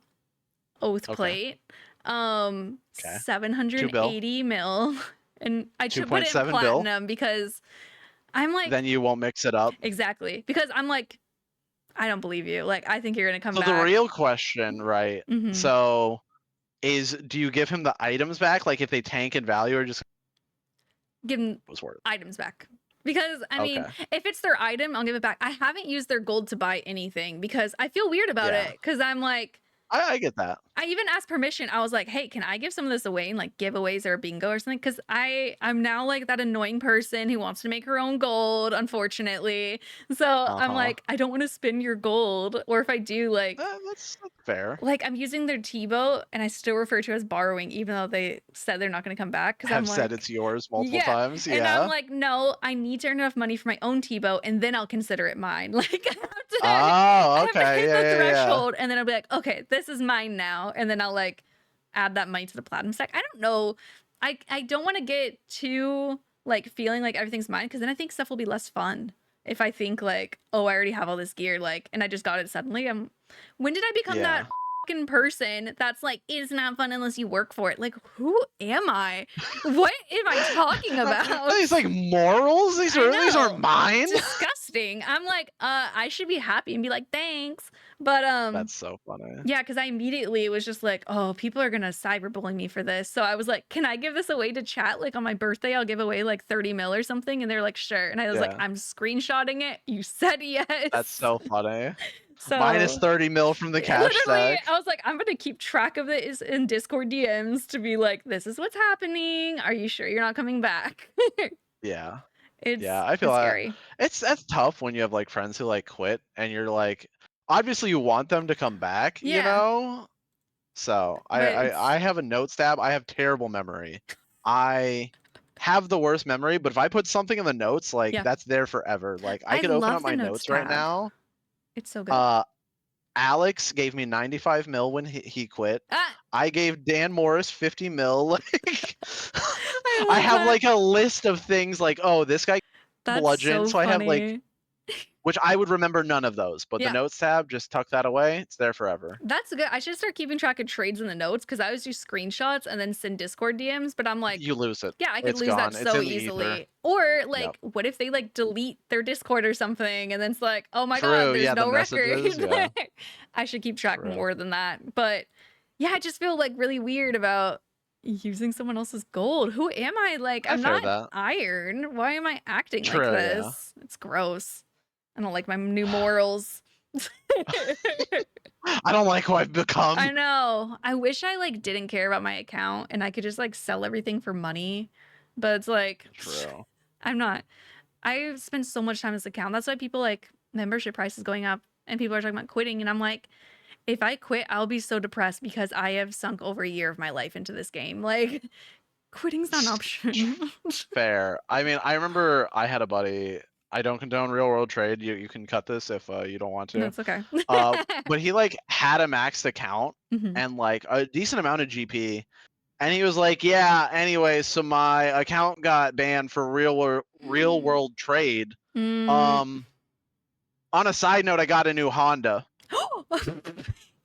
Oath Okay. Plate, Okay. 780 mil. And I should put it in 2.7 bill. platinum because I'm like, Then you won't mix it up. exactly. Because I'm like, I don't believe you. Like, I think you're gonna come So back. the real question, right? Mhm. So do you give him the items back? Like if they tank in value or just Give them was worth? items back. Because I mean, Okay. if it's their item, I'll give it back. I haven't used their gold to buy anything because I feel weird about Yeah. it. Because I'm like, I get that. I even asked permission. I was like, hey, can I give some of this away in like giveaways or bingo or something? Because I'm now like that annoying person who wants to make her own gold, unfortunately. So I'm Uh-huh. like, I don't want to spend your gold. Or if I do, like That's fair. I'm using their Tebow and I still refer to it as borrowing, even though they said they're not going to come back. Because I'm Have like, said it's yours multiple Yeah, times. and Yeah. I'm like, no, I need to earn enough money for my own Tebow, and then I'll consider it mine. Like, I have to, Oh, I have to okay. hit Yeah, the yeah, yeah. threshold, and then I'll be like, okay, this is mine now, and then I'll like add that money to the platinum stack. I don't know. I don't want to get too like feeling like everything's mine, because then I think stuff will be less fun. If I think like, oh, I already have all this gear, like, and I just got it suddenly. When did I become Yeah. that fucking person that's like, it's not fun unless you work for it? Like, who am I? What am I talking about? These like morals. These I are know. mine. Disgusting. I'm like, I should be happy and be like, thanks. But That's so funny. yeah, because I immediately was just like, oh, people are gonna cyberbully me for this. So I was like, can I give this away to chat? Like on my birthday, I'll give away like 30 mil or something. And they're like, sure. And I was like, Yeah. I'm screenshotting it. You said yes. That's so funny. Minus So 30 mil from the cash literally, stack. I was like, I'm gonna keep track of this in Discord DMs to be like, this is what's happening. Are you sure you're not coming back? Yeah. It's Yeah, I feel it's that. scary. That's tough when you have like friends who like quit and you're like, obviously you want them to come back, you Yeah. know? So But it's I have a notes tab. I have terrible memory. I have the worst memory, but if I put something in the notes, like yeah. that's there forever. Like I I could open love up the my notes notes right tab. now. It's so good. Alex gave me 95 mil when he quit. Ah, I gave Dan Morris 50 mil. Like I I love have that. like a list of things like, oh, this guy That's bludgeon. so So I have like, funny. which I would remember none of those, but the Yeah. notes tab, just tuck that away. It's there forever. That's good. I should start keeping track of trades in the notes because I always do screenshots and then send Discord DMs. But I'm like, You lose it. yeah, I could It's lose gone. that It's so in the ether. easily. Or like, Yep. what if they like delete their Discord or something, and then it's like, oh my True. god, there's Yeah, the no record. messages. Yeah. I should keep track True. more than that. But yeah, I just feel like really weird about using someone else's gold. Who am I? Like, I I'm feel not that. iron. Why am I acting like True, yeah. this? It's gross. I don't like my new morals. I don't like who I've become. I know. I wish I like didn't care about my account and I could just like sell everything for money. But it's like True. I'm not. I've spent so much time on this account. That's why people like membership prices going up and people are talking about quitting. And I'm like, if I quit, I'll be so depressed because I have sunk over a year of my life into this game. Like, quitting's not an option. Fair. I mean, I remember I had a buddy. I don't condone real world trade. You can cut this if you don't want to. That's okay. But he like had a maxed account Mhm. and like a decent amount of GP. And he was like, yeah, anyway, so my account got banned for real world trade. Mm. On a side note, I got a new Honda.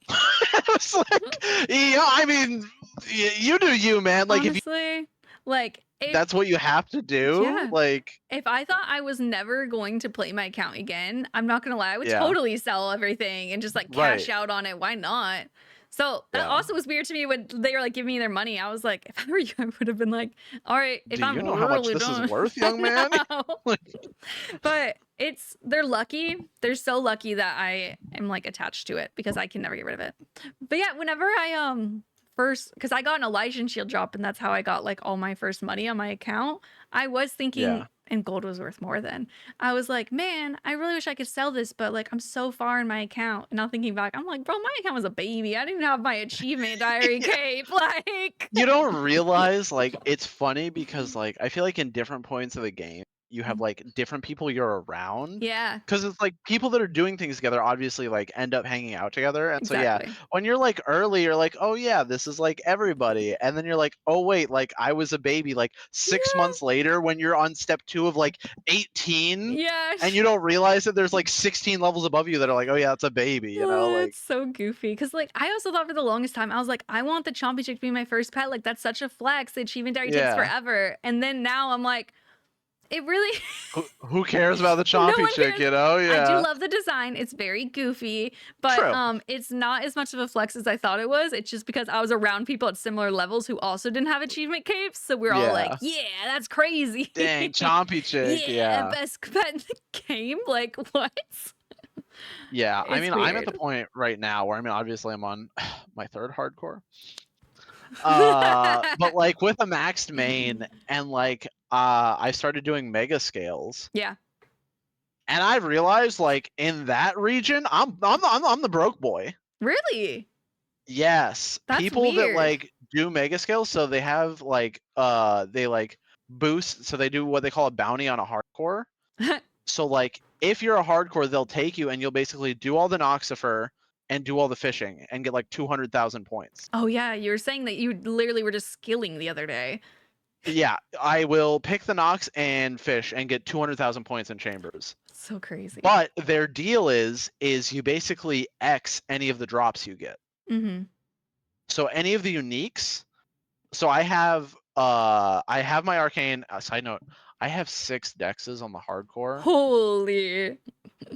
I was like, yeah, I mean, you do you, man. Like, honestly, like if that's what you have to do, Yeah. like, if I thought I was never going to play my account again, I'm not gonna lie, I would Yeah. totally sell everything and just like cash Right. out on it. Why not? So that Yeah. also was weird to me when they were like giving me their money. I was like, if I were you, I would have been like, all right, if do I'm you know how much really this done. is worth, young man? I know. But they're lucky. They're so lucky that I am like attached to it because I can never get rid of it. But yeah, whenever I first, because I got an Elysian shield drop and that's how I got like all my first money on my account. I was thinking, Yeah. and gold was worth more then. I was like, man, I really wish I could sell this, but like I'm so far in my account. And now thinking back, I'm like, bro, my account was a baby. I didn't even have my achievement diary cape. Like, You don't realize, like, it's funny because, like, I feel like in different points of the game, you have like different people you're around. yeah, Because it's like people that are doing things together obviously like end up hanging out together. And so exactly. yeah, when you're like early, you're like, oh yeah, this is like everybody. And then you're like, oh wait, like I was a baby like 6 months later when you're on step 2 of like 18. Yeah. And you don't realize that there's like 16 levels above you that are like, oh yeah, it's a baby, you know? Like, It's so goofy. Cause like I also thought for the longest time, I was like, I want the Chompy Chick to be my first pet. Like that's such a flex. The achievement diary takes Yeah. forever. And then now I'm like, it really who cares about the No chompy one chick, cares. you know? Yeah. I do love the design. It's very goofy, but True. it's not as much of a flex as I thought it was. It's just because I was around people at similar levels who also didn't have achievement capes. So we're all like, yeah, that's crazy. Dang, chompy chick, yeah. Best pet in the game. Like what? Yeah, I It's mean, I'm at the weird. point right now where I mean, obviously, I'm on my 3rd hardcore. But like with a maxed main, and like I started doing mega scales, Yeah. and I realized like in that region, I'm the broke boy. Really? Yes, That's people that weird. like do mega scales, so they have like they like boost, so they do what they call a bounty on a hardcore. So like if you're a hardcore, they'll take you and you'll basically do all the Noxifer and do all the fishing and get like 200,000 points. Oh yeah, you were saying that you literally were just skilling the other day. Yeah, I will pick the Nox and fish and get 200,000 points in chambers. So crazy. But their deal is you basically X any of the drops you get. Mm-hmm. So any of the uniques. So I have my arcane. Side note, I have 6 dexes on the hardcore. Holy.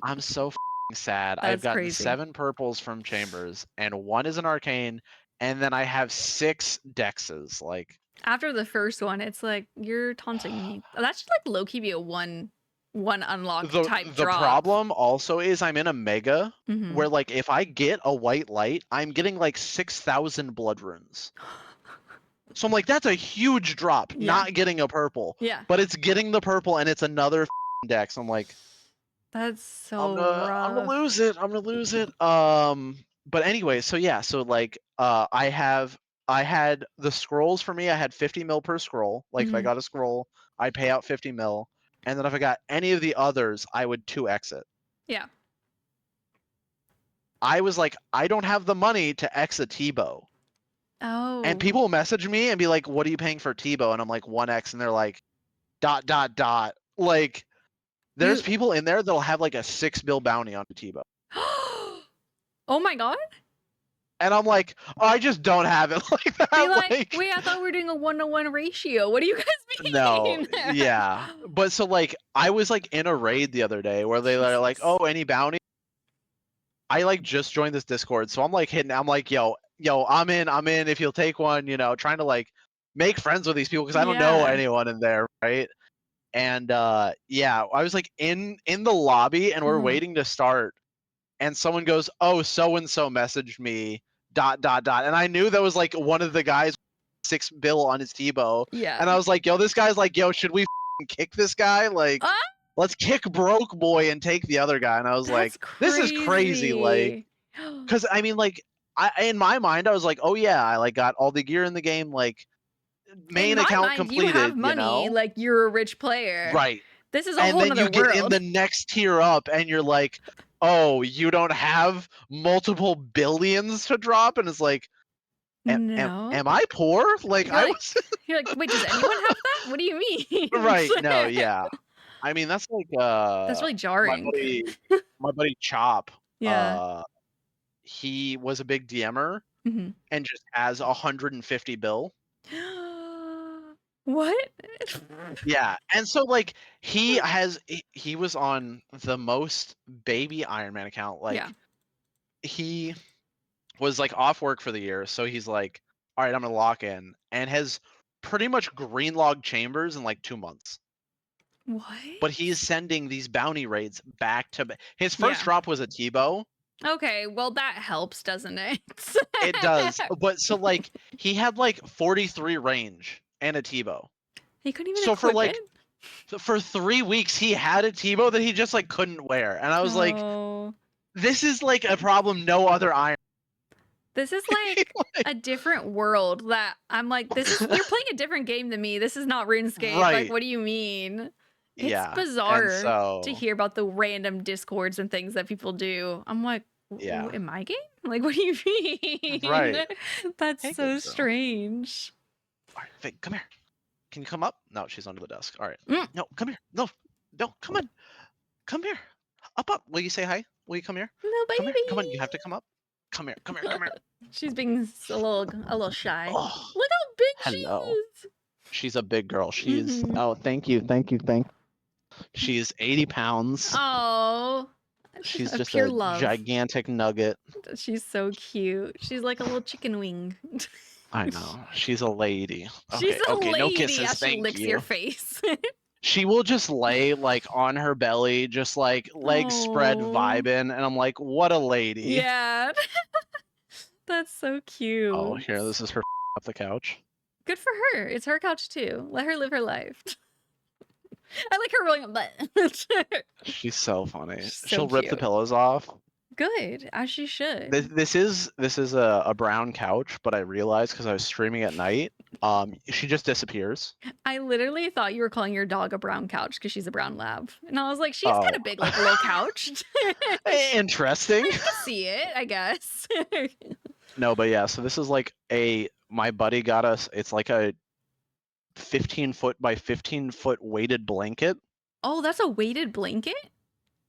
I'm so sad. I've That's gotten crazy. 7 purples from Chambers, and 1 is an arcane, and then I have 6 dexes. Like, After the first one, it's like you're taunting me. That should like low key be a one unlock type the drop. problem also is I'm in a mega Mhm. where like if I get a white light, I'm getting like 6,000 blood runes. So I'm like, that's a huge drop, Yeah. not getting a purple. Yeah, But it's getting the purple and it's another dex. I'm like, that's so I'm gonna rough. lose it. I'm gonna lose it. But anyway, so yeah, so like I had the scrolls for me, I had 50 mil per scroll. Like if I Mhm. got a scroll, I'd pay out 50 mil. And then if I got any of the others, I would 2x it. Yeah. I was like, I don't have the money to X a T-bow. Oh. And people will message me and be like, what are you paying for a T-bow? And I'm like, 1x. And they're like, ... Like, there's You- people in there that'll have like a 6 bill bounty on a T-bow. Oh my god. And I'm like, oh, I just don't have it like that. Be like, wait, I thought we were doing a 1-to-1 ratio. What do you guys mean? No, yeah. But so like, I was like in a raid the other day where they are like, Jesus. oh, any bounty? I like just joined this Discord, so I'm like hitting. I'm like, yo, I'm in. If you'll take one, trying to like make friends with these people because I don't know Yeah. anyone in there, right? And yeah, I was like in the lobby and we're Mhm. waiting to start, and someone goes, oh, so and so messaged me ... And I knew that was like one of the guys, 6 bill on his T-bow, Yeah. and I was like, yo, this guy's like, yo, should we f***ing kick this guy? Like, Ah! let's kick broke boy and take the other guy. And I was like, this is crazy, like. Because I mean, like, in my mind, I was like, oh yeah, I like got all the gear in the game, like main in my account mind, completed. You have money, like you're a rich player. Right. This is a And whole then nother you get in world. the next tier up, and you're like, oh, you don't have multiple billions to drop, and it's like, No. am I poor? Like You're I like- was. You're like, wait, does anyone have that? What do you mean? Right. No. Yeah. I mean, that's like That's really jarring. my buddy Chop. Yeah. He was a big DMer Mhm. and just has 150 bill. What? Yeah, and so like he was on the most baby Ironman account. Like Yeah. he was like off work for the year, so he's like, all right, I'm gonna lock in, and has pretty much green log Chambers in like 2 months. What? But he's sending these bounty raids back to his first Yeah. drop was a T-bow. Okay, well that helps, doesn't it? It does, but so like he had like 43 range and a T-bow. He couldn't even So for equip like it? for 3 weeks he had a T-bow that he just like couldn't wear, and I was like, Oh. this is like a problem no other Iron. This is like a different world that I'm like, you're playing a different game than me. This is not RuneScape. Right. Like, what do you mean? It's Yeah, and bizarre so to hear about the random discords and things that people do. I'm like, Yeah. in my game? Like, what do you mean? Right. That's Hey, good so girl. strange. All right, Vic, come here. Can you come up? No, she's under the desk. All right. Mm. No, come here. No, come on. Come here. Up. Will you say hi? Will you come here? No, Come baby. here. Come on. You have to come up. Come here. Come here. She's being a little shy. Oh, Look how big hello. she is. she's a big girl. She's Mhm. oh, thank you. She's 80 pounds. Oh, She's a just pure a love. gigantic nugget. She's so cute. She's like a little chicken wing. I know. She's a lady. She's a okay, lady no kisses. as she Thank licks you. your face. She will just lay like on her belly, just like legs spread, Oh. vibing, and I'm like, what a lady. Yeah. That's so cute. Oh, here, this is her off the couch. Good for her. It's her couch too. Let her live her life. I like her rolling up butt. She's so funny. She's so She'll rip the cute. pillows off. Good, as she should. This is a brown couch, but I realized because I was streaming at night, she just disappears. I literally thought you were calling your dog a brown couch because she's a brown lab. And I was like, she's Oh. kind of big, like a little couch. Interesting. I can see it, I guess. No, but yeah, so this is like my buddy got us, it's like a 15-foot by 15-foot weighted blanket. Oh, that's a weighted blanket?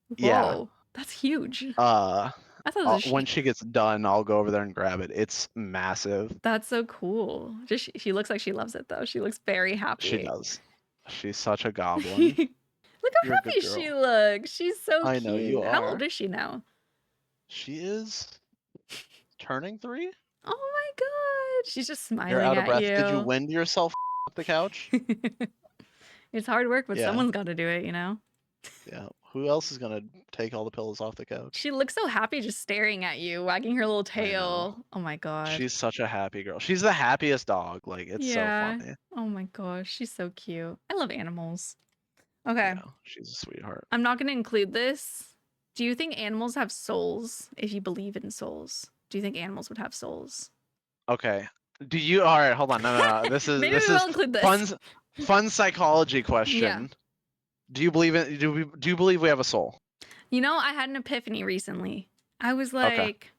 Whoa, Yeah. that's huge. Uh, I thought it was a when she gets done, I'll go over there and grab it. It's massive. That's so cool. Just she looks like she loves it though. She looks very happy. She does. She's such a goblin. Look how You're a good happy she looks. She's so I cute. know you How are. old is she now? She is turning 3. Oh my god, she's just You're smiling out of at breath. Did you you. wind yourself off the couch? It's hard work, but Yeah. someone's got to do it, you know? Yeah. Who else is gonna take all the pillows off the couch? She looks so happy just staring at you, wagging her little I know. tail. Oh my god. She's such a happy girl. She's the happiest dog. Like, it's so Yeah. funny. Oh my gosh, she's so cute. I love animals. Okay, Yeah, she's a sweetheart. I'm not going to include this. Do you think animals have souls if you believe in souls? Do you think animals would have souls? Okay. Do you? All right, hold on. No. This is Maybe this we is will include this. fun psychology question. Yeah. Do you believe in? Do you believe we have a soul? You know, I had an epiphany recently. I was Okay. like,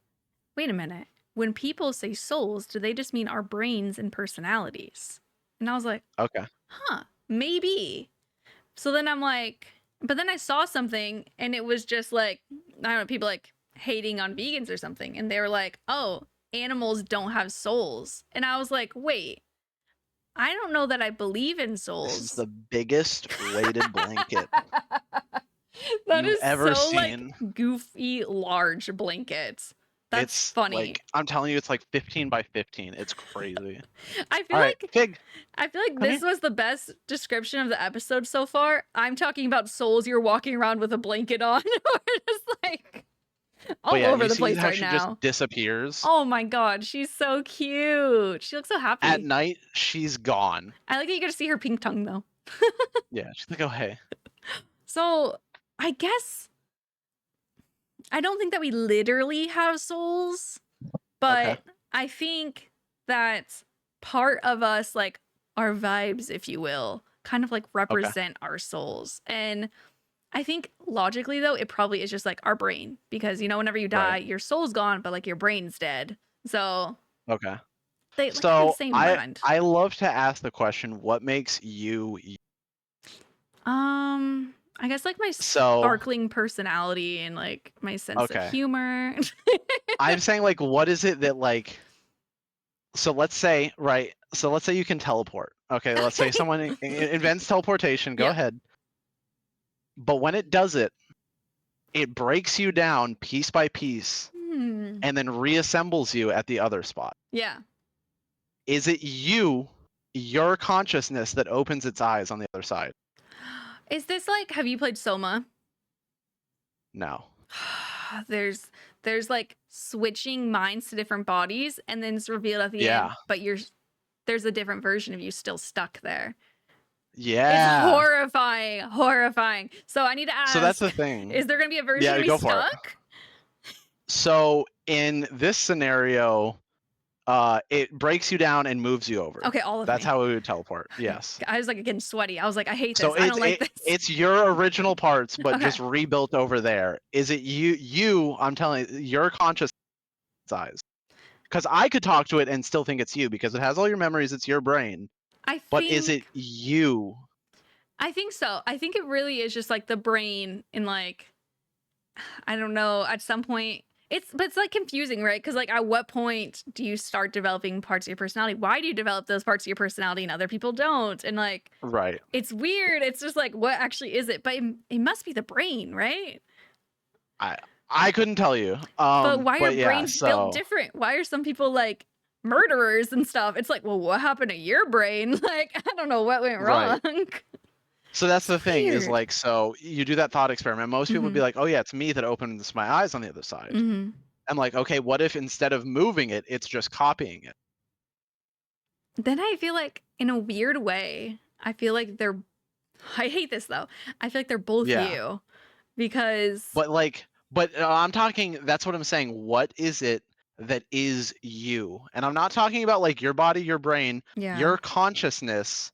wait a minute. When people say souls, do they just mean our brains and personalities? And I was like, Okay. huh, maybe. So then I'm like, but then I saw something and it was just like, I don't know, people like hating on vegans or something. And they were like, oh, animals don't have souls. And I was like, wait, I don't know that I believe in souls. This is the biggest weighted blanket That you've is ever so seen. like goofy large blanket. That's It's funny. Like, I'm telling you, it's like 15 by 15. It's crazy. I feel All right, like Fig. I feel like come this was the best description of the episode so far. I'm talking about souls you're walking around with a blanket on. We're just like all But yeah, over you the see place how right she now. just disappears. Oh my god, she's so cute. She looks so happy. At night, she's gone. I like that you get to see her pink tongue though. Yeah, she's like, oh hey. So I guess I don't think that we literally have souls, but Okay. I think that part of us, like our vibes, if you will, kind of like represent our souls. And I think logically though, it probably is just like our brain, because you know, whenever you die, Right. your soul's gone, but like your brain's dead. So Okay. they like have the So same mind. I love to ask the question, what makes you? I guess like my So sparkling personality and like my sense of Okay. humor. I'm saying, like, what is it that, like, so let's say, right? So let's say you can teleport. Okay, let's say someone invents teleportation. Go Yeah. ahead. But when it does it, it breaks you down piece by piece Hmm. and then reassembles you at the other spot. Yeah. Is it you, your consciousness, that opens its eyes on the other side? Is this like, have you played Soma? No. There's like switching minds to different bodies, and then it's revealed at the Yeah. end, but there's a different version of you still stuck there. Yeah. It's horrifying. So I need to ask, So that's the thing. is there gonna be a version Yeah, of me go for it. stuck? So in this scenario, it breaks you down and moves you over. Okay, all of That's me. how we would teleport. Yes. I was like getting sweaty. I was like, I hate this. So I don't like this. it's your original parts, but Okay. just rebuilt over there. Is it you? I'm telling you, your conscious eyes. Because I could talk to it and still think it's you because it has all your memories. It's your brain. But is it you? I think so. I think it really is just like the brain and like, I don't know, at some point but it's like confusing, right? Because like at what point do you start developing parts of your personality? Why do you develop those parts of your personality and other people don't? And like, Right. it's weird. It's just like, what actually is it? But it must be the brain, right? I couldn't tell you. But why are yeah, brains built different? Why are some people like murderers and stuff? It's like, well, what happened to your brain? Like, I don't know what went wrong. Right. So that's the thing is Weird. like, so you do that thought experiment. Most people would be like, oh yeah, it's me that opens my eyes on the other side. Mhm. I'm like, okay, what if instead of moving it, it's just copying it? Then I feel like in a weird way, I feel like I hate this though. I feel like they're both Yeah. you because But I'm talking, that's what I'm saying. What is it that is you? And I'm not talking about like your body, your brain, yeah. your consciousness.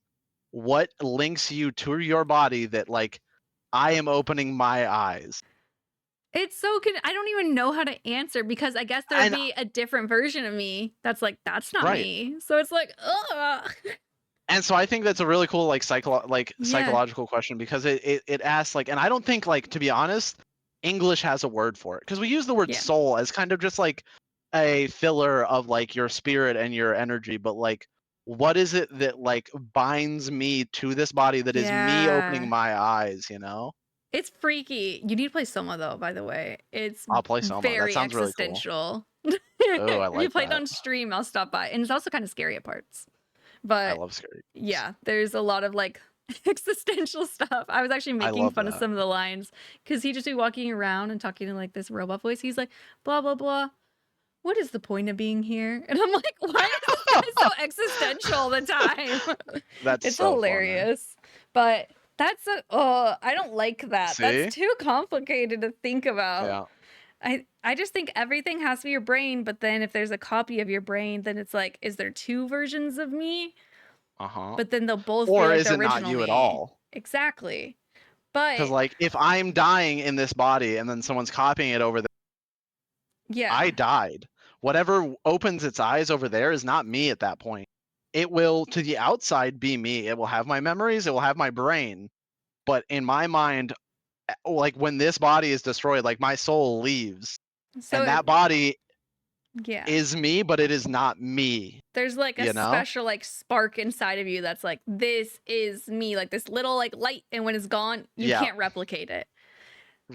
What links you to your body that like, I am opening my eyes? It's so I don't even know how to answer because I guess there would be a different version of me that's like, that's not Right. me. So it's like, ugh. And so I think that's a really cool like psychological question because it asks like, and I don't think like, to be honest, English has a word for it because we use the word Yeah. soul as kind of just like a filler of like your spirit and your energy, but like what is it that like binds me to this body that is me opening Yeah. my eyes, you know? It's freaky. You need to play Soma though, by the way. It's I'll play Soma. That very sounds really cool. existential. Oh, I If you like played that. on stream, I'll stop by. And it's also kind of scary at parts. I But love scary. yeah, there's a lot of like existential stuff. I was actually I making love fun of that. some of the lines because he'd just be walking around and talking in like this robot voice. He's like, blah, blah, blah. What is the point of being here? And I'm like, why is this guy so existential all the time? That's It's so hilarious. But that's I don't like that. See? That's too complicated to think Funny. about. Yeah. I just think everything has to be your brain, but then if there's a copy of your brain, then it's like, is there two versions of me? Uh-huh. But then they'll both be Or like is the it original not you me. at all? Exactly. Because But like if I'm dying in this body and then someone's copying it over there, yeah. I died. Whatever opens its eyes over there is not me at that point. It will, to the outside, be me. It will have my memories. It will have my brain. But in my mind, like when this body is destroyed, like my soul leaves, So and that body yeah. is me, but it is not me. There's like a You know? special like spark inside of you that's like, this is me, like this little like light, and when it's gone, you Yeah. can't replicate it.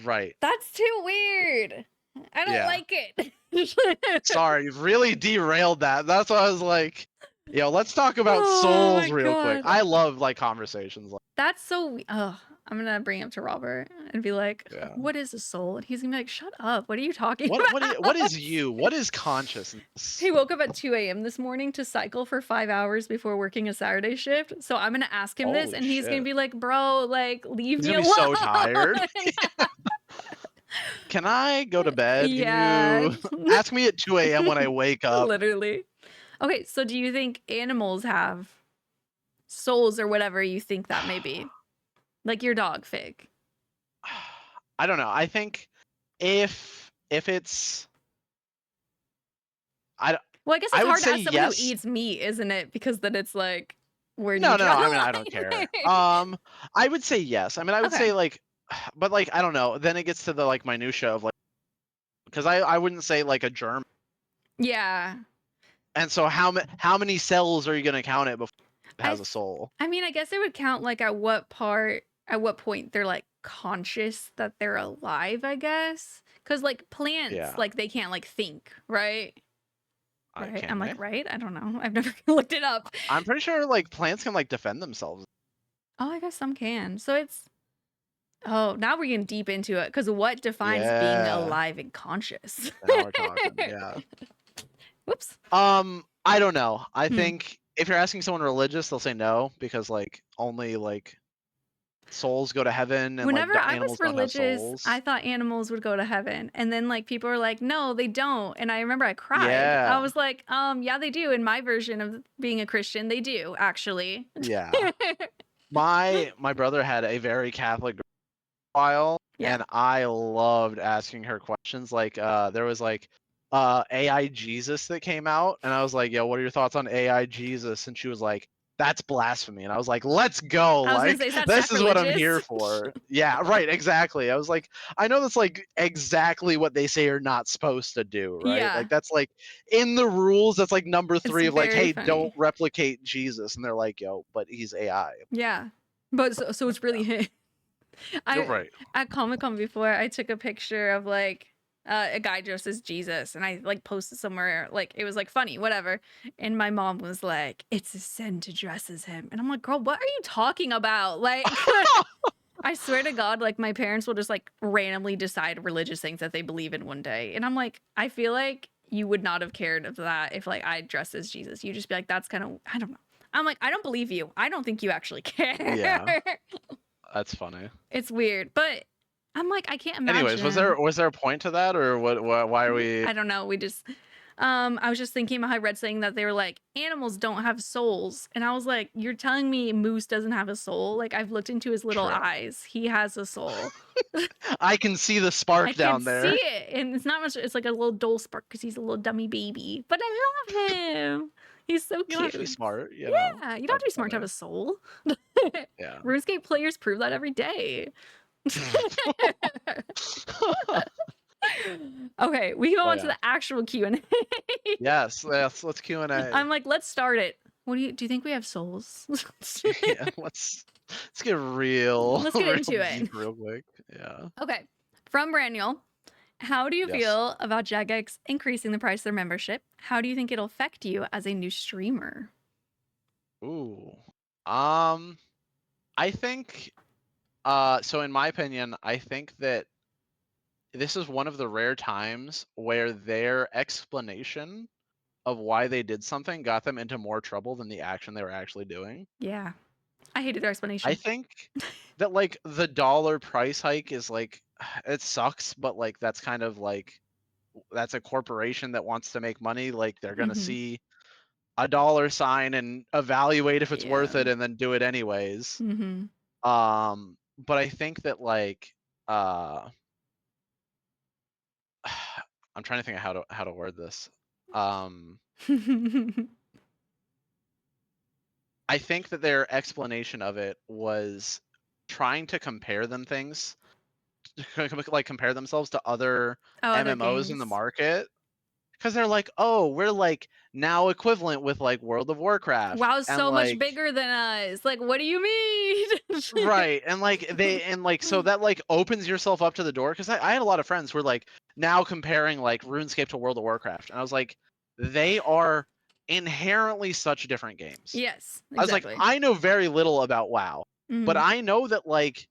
Right. That's too weird. I don't Yeah. like it. Sorry, you've really derailed that. That's why I was like, yo, let's talk about Oh souls my real quick. God. I love like conversations like That's so. Oh, I'm gonna bring it up to Robert and be like, Yeah. "What is a soul?" And he's gonna be like, "Shut up! What are you talking what about?" what is you? What is consciousness? He woke up at 2 a.m. this morning to cycle for 5 hours before working a Saturday shift. So I'm gonna ask him this, Holy and he's gonna shit. be like, "Bro, like, leave He's me gonna alone." be so tired. Can I go to bed? Yeah. Can you ask me at 2 a.m. when I wake up? Literally. Okay, so do you think animals have souls or whatever you think that may be? Like your dog, Fig. I don't know. I think if it's Well, I guess I it's would hard to say ask someone yes. who eats meat, isn't it? Because then it's like, where do No, you no, draw I the mean I don't line? care. I would say yes. I mean I would Okay. say like but like I don't know. Then it gets to the like minutia of like because I wouldn't say like a germ. Yeah. And so how many cells are you gonna count it before it has a soul? I mean, I guess it would count like at what point they're like conscious that they're alive, I guess. Because like plants, Yeah. like they can't like think, right? Right. Can I'm they? like, right? I don't know. I've never looked it up. I'm pretty sure like plants can like defend themselves. Oh, I guess some can. So it's. Oh, now we're getting deep into it. Because what defines being Yeah. alive and conscious? Now we're talking. Yeah. Whoops. I don't know. I Hmm. think if you're asking someone religious, they'll say no because like only like souls go to heaven and Whenever like I was animals don't have religious, souls. I thought animals would go to heaven. And then like people were like, no, they don't. And I remember I cried. Yeah. I was like, yeah, they do. In my version of being a Christian, they do, actually. Yeah. My brother had a very Catholic while, Yeah. and I loved asking her questions. Like there was like AI Jesus that came out, and I was like, yo, what are your thoughts on AI Jesus? And she was like, that's blasphemy. And I was like, let's go. I was gonna Like say, is that this is what I'm sacrilegious? here for. Yeah, right, exactly. I was like, I know that's like exactly what they say you're not supposed to do, right? Yeah. Like that's like in the rules, that's like number 3 of like, very hey, funny. don't replicate Jesus. And they're like, yo, but he's AI. Yeah. But so it's really him. You're right. At Comic-Con before, I took a picture of like a guy dressed as Jesus, and I like posted somewhere, like it was like funny, whatever. And my mom was like, "It's a sin to dress as him," and I'm like, "Girl, what are you talking about?" Like, I swear to God, like my parents will just like randomly decide religious things that they believe in one day, and I'm like, I feel like you would not have cared of that if like I dressed as Jesus. You just be like, that's kind of, I don't know. I'm like, I don't believe you. I don't think you actually care. Yeah. That's funny. It's weird, but I'm like, I can't imagine. Anyways, was there a point to that, or what? Why are we? I don't know. We just, I was just thinking about how I read saying that they were like, animals don't have souls, and I was like, you're telling me Moose doesn't have a soul? Like I've looked into his little True. eyes. He has a soul. I can see the spark I down can there. see it, and it's not much. It's like a little dull spark because he's a little dummy baby. But I love him. He's so You cute. don't have to be smart. You know? Yeah, you don't have to be That's smart to have funny. a soul. Yeah. RuneScape players prove that every day. Okay, we go Oh, on to yeah. the actual Q&A. Yes. Let's Q&A. I'm like, let's start it. What do you think we have souls? Yeah, let's get real Let's get real into it. deep real quick. Yeah. Okay. From Braniel, how do you Yes. feel about Jagex increasing the price of their membership? How do you think it'll affect you as a new streamer? Ooh. I think so in my opinion, I think that this is one of the rare times where their explanation of why they did something got them into more trouble than the action they were actually doing. Yeah. I hated their I explanation. think that like the dollar price hike is like it sucks, but like that's kind of like that's a corporation that wants to make money. Like they're gonna Mhm. see a dollar sign and evaluate if it's worth Yeah. it and then do it anyways. Mm-hmm. But I think that like I'm trying to think of how to word this. I think that their explanation of it was trying to compare like compare themselves to other Other MMOs in the games. market. Because they're like, oh, we're like now equivalent with like World of Warcraft. WoW, And so much like, bigger than us. Like, what do you mean? right. And like so that like opens yourself up to the door. Because I had a lot of friends who were like now comparing like RuneScape to World of Warcraft. And I was like, they are inherently such different games. Yes, I was like, exactly. I know very little about WoW. But Mhm. I know that like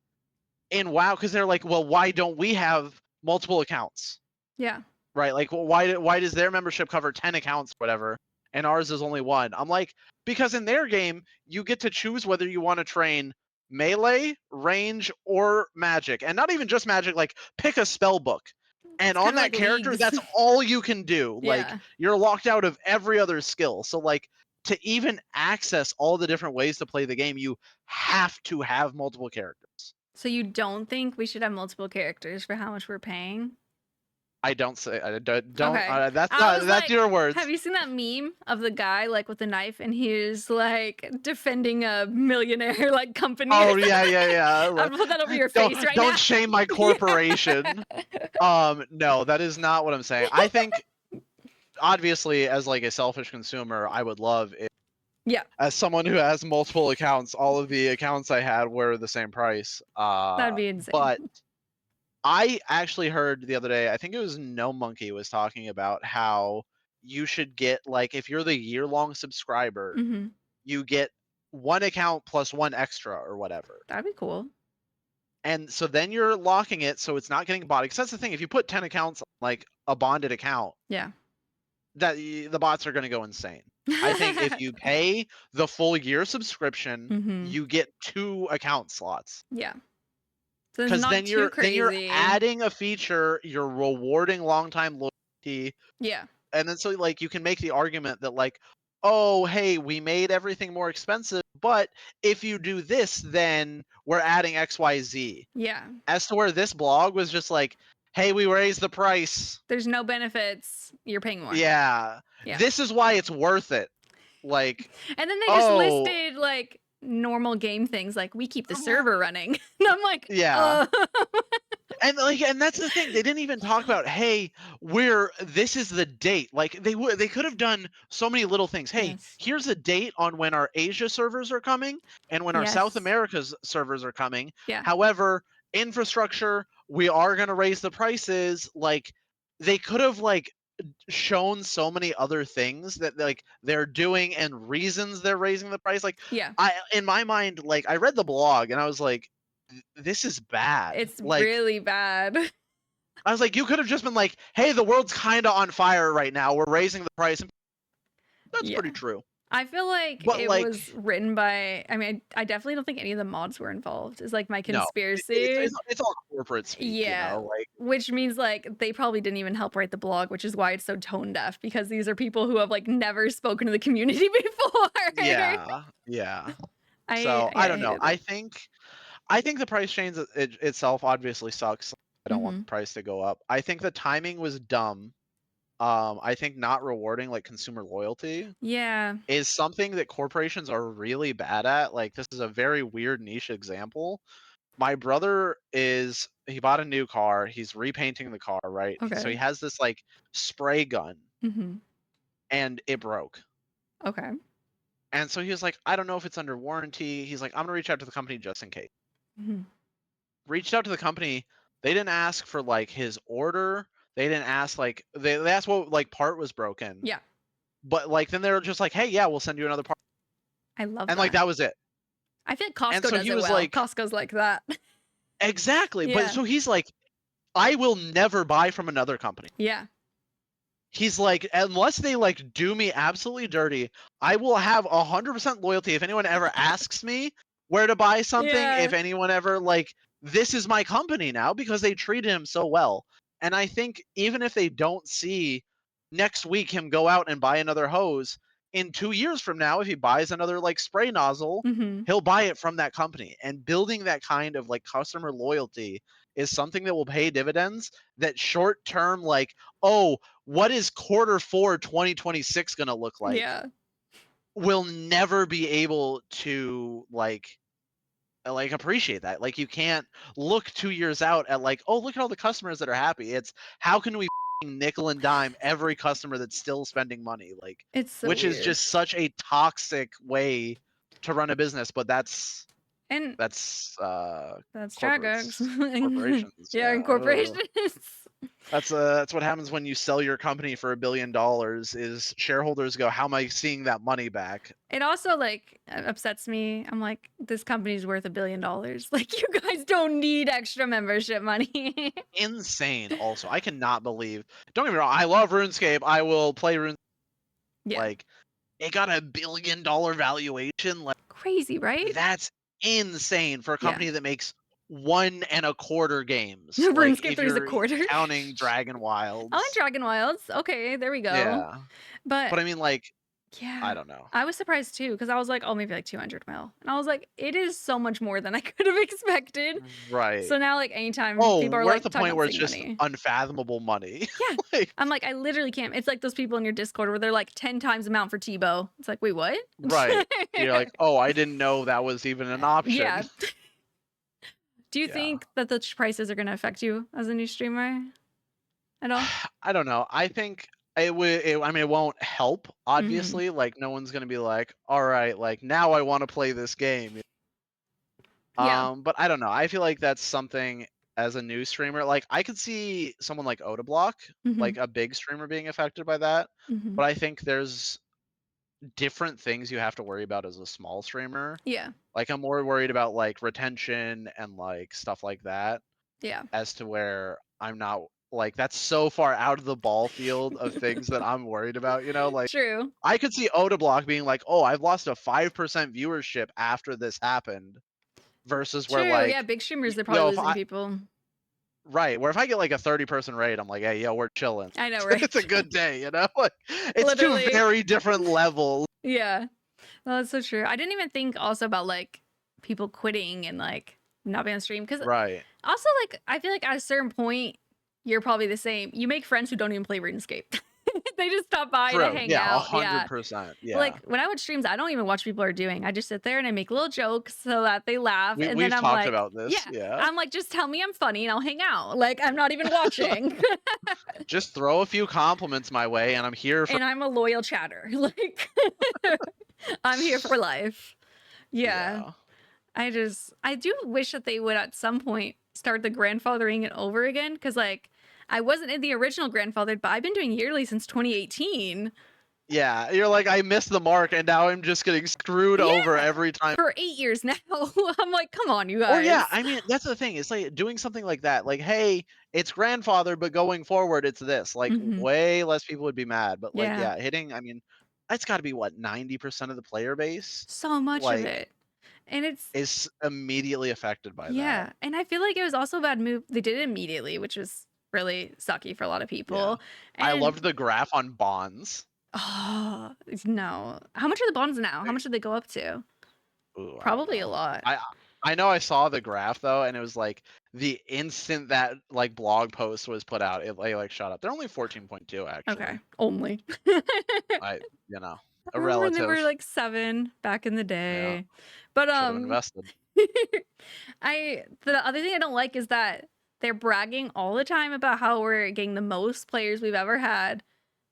in WoW, because they're like, well, why don't we have multiple accounts? Yeah. Right? Like, well, why does their membership cover 10 accounts, whatever, and ours is only one? I'm like, because in their game, you get to choose whether you want to train melee, range, or magic, and not even just magic. Like, pick a spell book. And It's on kinda that like character, leagues. that's all you can do. Like, Yeah. you're locked out of every other skill. So, like, to even access all the different ways to play the game, you have to have multiple characters. So you don't think we should have multiple characters for how much we're paying? I don't say I don't. Okay. That's I not was that's like, your words. have you seen that meme of the guy like with the knife and he's like defending a millionaire like company? Oh yeah. I'll put that over your face right now. Don't shame my corporation. No, that is not what I'm saying. I think obviously as like a selfish consumer, I would love it. Yeah. As someone who has multiple accounts, all of the accounts I had were the same price. That'd be insane. But I actually heard the other day, I think it was No Monkey was talking about how you should get like if you're the year-long subscriber, Mhm. you get one account plus one extra or whatever. That'd be cool. And so then you're locking it so it's not getting bought. Because that's the thing, if you put 10 accounts on, like a bonded account, Yeah. the bots are going to go insane. I think if you pay the full year subscription, Mhm. you get 2 account slots. Yeah. So it's Because not then too you're crazy. adding a feature, you're rewarding long time loyalty, Yeah. and then so like you can make the argument that like, oh hey, we made everything more expensive, but if you do this, then we're adding XYZ. Yeah. As to where this blog was just like, hey, we raised the price. There's no benefits. You're paying more. Yeah. Yeah. This is why it's worth it. Like, And then they just listed like normal game things like we keep the server running. And I'm like, yeah. And that's the thing. They didn't even talk about, hey, this is the date. Like they could have done so many little things. Hey, Yes. here's a date on when our Asia servers are coming and when our South Yes. America's servers are coming. Yeah. However, infrastructure, we are going to raise the prices. Like they could have like shown so many other things that like they're doing and reasons they're raising the price. Like Yeah. in my mind, like I read the blog and I was like, this is bad. It's like really bad. I was like, you could have just been like, hey, the world's kind of on fire right now. We're raising the price. That's Yeah. pretty true. I feel like But, it like- was written by, I mean, I definitely don't think any of the mods were involved. Is like my No, conspiracy. it's all corporate speak, Yeah. you know? Like, Which means like they probably didn't even help write the blog, which is why it's so tone deaf because these are people who have like never spoken to the community before. yeah. I don't know. hated it. I think the price change itself obviously sucks. I don't want Mhm. the price to go up. I think the timing was dumb. I think not rewarding like consumer loyalty Yeah. is something that corporations are really bad at. Like this is a very weird niche example. My brother he bought a new car. He's repainting the car, right? So Okay. he has this like spray gun Hmm. and it broke. Okay. And so he was like, I don't know if it's under warranty. He's like, I'm gonna reach out to the company just in case. Mhm. Reached out to the company. They didn't ask for like his order. They didn't ask like they asked what like part was broken. Yeah. But like then they were just like, hey, yeah, we'll send you another part. I love And that. like that was it. I feel like And Costco so does he it was well. like, Costco's like that. exactly. Yeah. But so he's like, I will never buy from another company. Yeah. He's like, unless they like do me absolutely dirty, I will have 100% loyalty. If anyone ever asks me where to buy something, Yeah. if anyone ever like, this is my company now because they treated him so well. And I think even if they don't see next week him go out and buy another hose, in 2 years from now, if he buys another like spray nozzle, Mm-hmm. he'll buy it from that company. And building that kind of like customer loyalty is something that will pay dividends. That short term, like, oh, what is Q4 2026 going to look like? Yeah. Will never be able to like appreciate that. Like you can't look 2 years out at like, oh, look at all the customers that are happy. It's how can we nickel and dime every customer that's still spending money, like, It's so which is weird. just such a toxic way to run a business. But that's And that's Dragox. corporations. Yeah, and Ugh. corporations. That's what happens when you sell your company for $1 billion. Is shareholders go, how am I seeing that money back? It also like upsets me. I'm like, this company's worth $1 billion. Like, you guys don't need extra membership money. Insane. Also, I cannot believe. Don't get me wrong. I love RuneScape. I will play RuneScape. Yeah. Like, it got a $1 billion valuation. Like, Crazy, right? that's insane for a Yeah. company that makes 1.25 games. RuneScape Like, 3 if is a you're quarter. counting Dragon Wilds. I like Dragon Wilds. Okay, there we go. Yeah. But I mean, like, yeah, I don't know. I was surprised too because I was like, oh, maybe like 200 mil, and I was like, it is so much more than I could have expected. Right. So now, like, anytime Oh, people are we're like at the talking point about where it's seeing just money, unfathomable money. yeah, Like, I'm like, I literally can't. It's like those people in your Discord where they're like 10 times amount for Tebow. It's like, wait, what? right. You're like, oh, I didn't know that was even an option. Yeah. Do you Yeah. think that the prices are going to affect you as a new streamer at all? I don't know. I think it would. I mean, it won't help. Obviously, like no one's gonna be like, all right, like now I want to play this game. Yeah. But I don't know. I feel like that's something as a new streamer. Like I could see someone like Odablock, Mhm. like a big streamer, being affected by that. Mhm. But I think there's different things you have to worry about as a small streamer. Yeah. Like I'm more worried about like retention and like stuff like that. Yeah. As to where I'm not like that's so far out of the ball field of things that I'm worried about, you know, like True. I could see Odablock being like, oh, I've lost a 5% viewership after this happened versus True. where like, Yeah, big streamers, they're yo, probably if losing I, people. right, where if I get like a 30-person raid, I'm like, hey, yo, we're chilling. I know, right? It's a good day, you know, like it's Literally. two very different levels. Yeah. No, that's so true. I didn't even think also about like people quitting and like not being on stream because Right. also like I feel like at a certain point you're probably the same. You make friends who don't even play RuneScape. They just stop by to True. hang Yeah, out. Yeah. 100%. Yeah. Like when I watch streams, I don't even watch what people are doing. I just sit there and I make little jokes so that they laugh. And We've then I'm talked like, about this. yeah. Yeah. I'm like, just tell me I'm funny and I'll hang out. Like I'm not even watching. Just throw a few compliments my way and I'm here for And I'm a loyal chatter. Like I'm here for life. Yeah. I do wish that they would at some point start the grandfathering it over again. Cause like I wasn't in the original grandfathered, but I've been doing yearly since 2018. Yeah, you're like, I missed the mark and now I'm just getting screwed over every time. For 8 years now. I'm like, come on, you guys. Or yeah, I mean, that's the thing. It's like doing something like that. Like, hey, it's grandfather, but going forward, it's this. Like, Mhm. way less people would be mad. But like, Yeah. yeah, hitting, I mean, that's got to be what, 90% of the player base So much like, of it. And it's is immediately affected by yeah. that. And I feel like it was also a bad move. They did it immediately, which was really sucky for a lot of people. I And loved the graph on bonds. oh no. How much are the bonds now? How much did they go up to? Ooh, I don't Probably a know. lot. I know I saw the graph though, and it was like the instant that like blog post was put out, it like shot up. They're only 14.2 actually. Okay. Only. I you know, I a remember when they relative. were like 7 back in the day. But Should have invested. the other thing I don't like is that they're bragging all the time about how we're getting the most players we've ever had,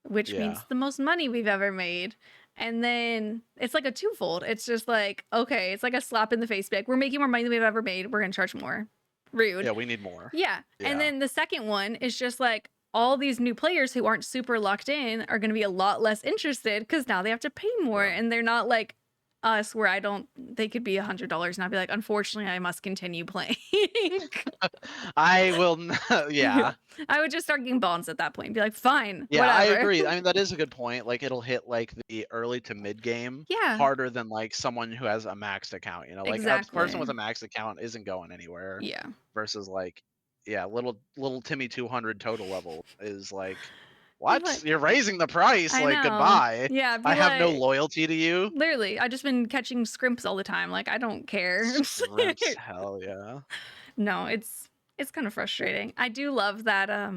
which means Yeah. the most money we've ever made. And then it's like a twofold. It's just like, okay, it's like a slap in the face. Like, we're making more money than we've ever made. We're going to charge more. Rude. Yeah, we need more. Yeah. Yeah. And then the second one is just like all these new players who aren't super locked in are going to be a lot less interested because now they have to pay more. Yeah. And they're not like us where they could be $100 and I'd be like, unfortunately, I must continue playing. I will yeah. I would just start getting bonds at that point and be like, fine, Yeah, whatever. I agree. I mean, that is a good point. Like, it'll hit like the early to mid game Yeah. harder than like someone who has a maxed account. You know, like a person with a maxed account isn't going anywhere. Yeah. Versus like, yeah, little Timmy 200 total level is like, what? Like, you're raising the price? I Like, know. goodbye. Yeah, I have no loyalty to you. Literally, I've just been catching scrimps all the time. Like, I don't care. Scrimps, hell yeah. No, it's kind of frustrating. I do love that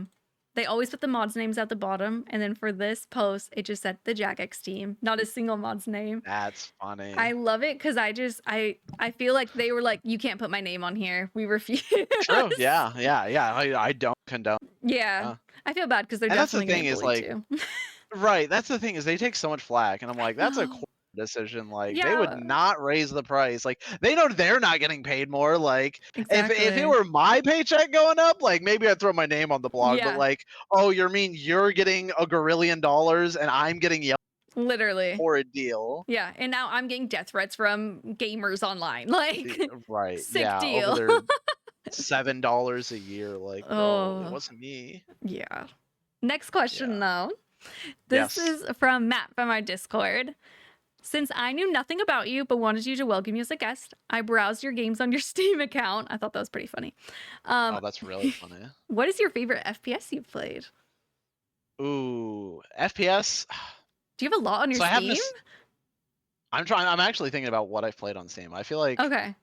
they always put the mods names at the bottom, and then for this post, it just said the Jagex team, not a single mod's name. That's funny. I love it because I feel like they were like, you can't put my name on here. We refuse. True. Yeah. I don't condone. Yeah. I feel bad because they're And that's the definitely thing is like, too. right. That's the thing is they take so much flack, and I'm like, that's a core decision. Like, they Yeah. would not raise the price. Like, they know they're not getting paid more. Like, Exactly. if it were my paycheck going up, like maybe I'd throw my name on the blog. Yeah. But like, oh, you mean you're getting $1 gazillion and I'm getting yelled Literally. for a deal? Yeah, and now I'm getting death threats from gamers online. Like, right. sick Yeah. deal. Over their $7 a year. Like, bro, it Oh. wasn't me. Yeah. Next question, Yeah. though. This Yes. is from Matt from our Discord. Since I knew nothing about you but wanted you to welcome you as a guest, I browsed your games on your Steam account. I thought that was pretty funny. Oh, that's really funny. What is your favorite FPS you've played? Ooh, FPS. Do you have a lot on your So I have Steam? this. I'm actually thinking about what I've played on Steam. I feel like Okay.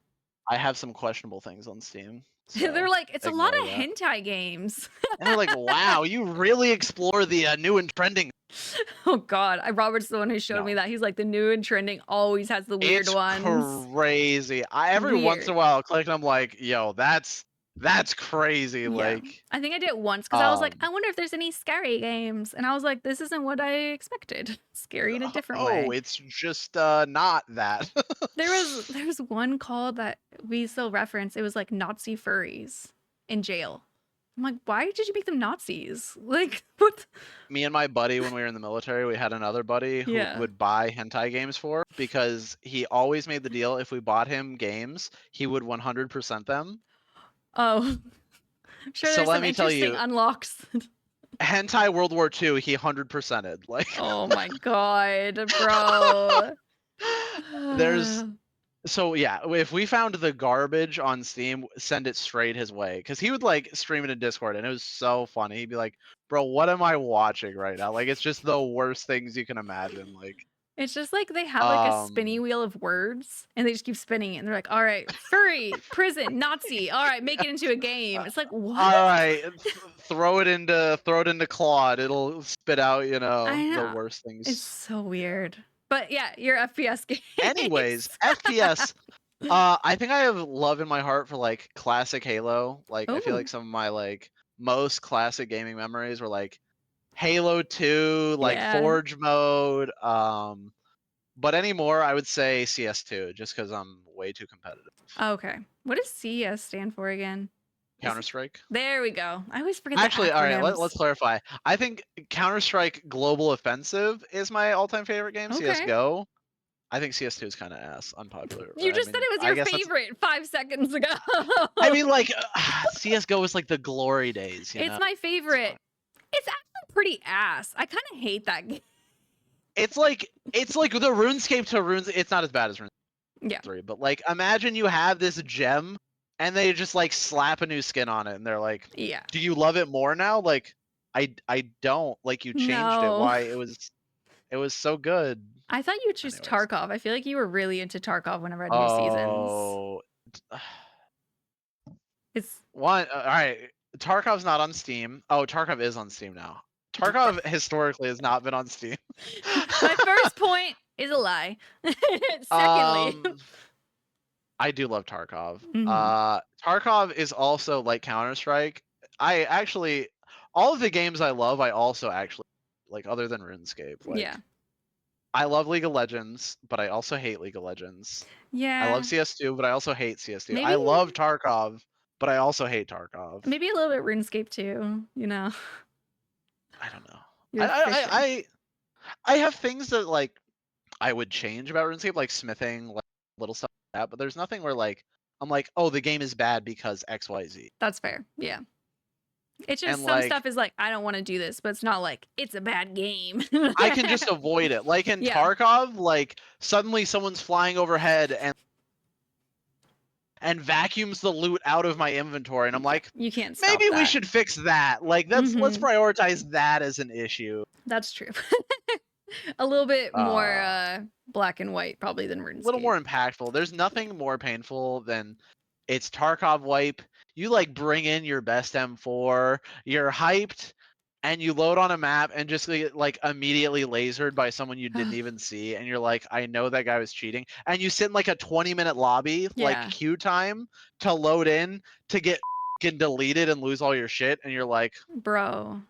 I have some questionable things on Steam. They're so like, it's a lot of ignore that. hentai games. And they're like, wow, you really explore the new and trending. Oh God, Robert's the one who showed me No. that. He's like, the new and trending always has the weird It's ones. crazy. Every once in a Weird. while I'll click and I'm like, yo, that's crazy. Yeah. Like, I think I did it once because I was like, Um, I wonder if there's any scary games. And I was like, this isn't what I expected. Scary in a different way. oh, it's just not that. There was one called that we still reference. It was like Nazi furries in jail. I'm like, why did you make them Nazis? Like, what? Me and my buddy, when we were in the military, we had another buddy who Yeah. would buy hentai games for because he always made the deal if we bought him games, he would 100% them. Oh, I'm sure So there's let some me tell interesting you- unlocks. Hentai World War II, he 100%ed. Like, Oh my God, bro. There's- so yeah, if we found the garbage on Steam, send it straight his way because he would like stream it in Discord, and it was so funny. He'd be like, "Bro, what am I watching right now? Like, it's just the worst things you can imagine." Like, It's just like they have like a spinny wheel of words and they just keep spinning it. And they're like, all right, furry, prison, Nazi. All right, make it into a game. It's like, what? all right, throw it into Claude. It'll spit out, I know. the worst things. It's so weird. But yeah, your FPS game. Anyways, FPS. I think I have love in my heart for like classic Halo. Like, I feel Ooh. like some of my like most classic gaming memories were like Halo 2, like Yeah. Forge mode. But anymore, I would say CS2, just because I'm way too competitive. Okay. What does CS stand for again? Counter Strike. There we go. I always forget Actually, the all right, acronyms. let's clarify. I think Counter Strike Global Offensive is my all-time favorite game. Okay. CS:GO. I think CS2 is kind of ass, unpopular. You but I just mean, said it was I your guess that's- favorite 5 seconds ago. I mean, like CS:GO was like the glory days. You it's know? my favorite. It's actually pretty ass. I kind of hate that game. It's like the RuneScape to Runes. It's not as bad as RuneScape Yeah. 3, but like imagine you have this gem and they just like slap a new skin on it and they're like, Yeah. "Do you love it more now?" Like, I don't. Like, you changed No. it. Why? It was so good. I thought you would choose Anyways. Tarkov. I feel like you were really into Tarkov whenever I had new seasons. Oh, It's one. All right. Tarkov's not on Steam. Oh, Tarkov is on Steam now. Tarkov historically has not been on Steam. my first point is a lie. Secondly, I do love Tarkov. Mhm. Tarkov is also like Counter Strike. I actually, all of the games I love, I also actually like, other than RuneScape. Like, yeah. I love League of Legends, but I also hate League of Legends. Yeah. I love CS2, but I also hate CS2. I Maybe- love Tarkov, but I also hate Tarkov. Maybe a little bit RuneScape too, you know. I don't know. You're fishing. I have things that like I would change about RuneScape, like smithing, like little stuff like that, but there's nothing where like I'm like, oh, the game is bad because XYZ. That's fair. Yeah. It's just And, some like- stuff is like, I don't want to do this, but it's not like it's a bad game. I can just avoid it. Like in Yeah. Tarkov, like suddenly someone's flying overhead and vacuums the loot out of my inventory, and I'm like, You can't stop maybe we that. should fix that. Like let's Mhm. prioritize that as an issue. That's true. A little bit more Uh, black and white probably than RuneScape. A little more impactful. There's nothing more painful than it's Tarkov wipe. You like bring in your best M4, you're hyped, and you load on a map and just get like immediately lasered by someone you didn't even see, and you're like, I know that guy was cheating. And you sit in like a 20-minute lobby, Yeah. like queue time to load in to get fucking deleted and lose all your shit, and you're like, Bro.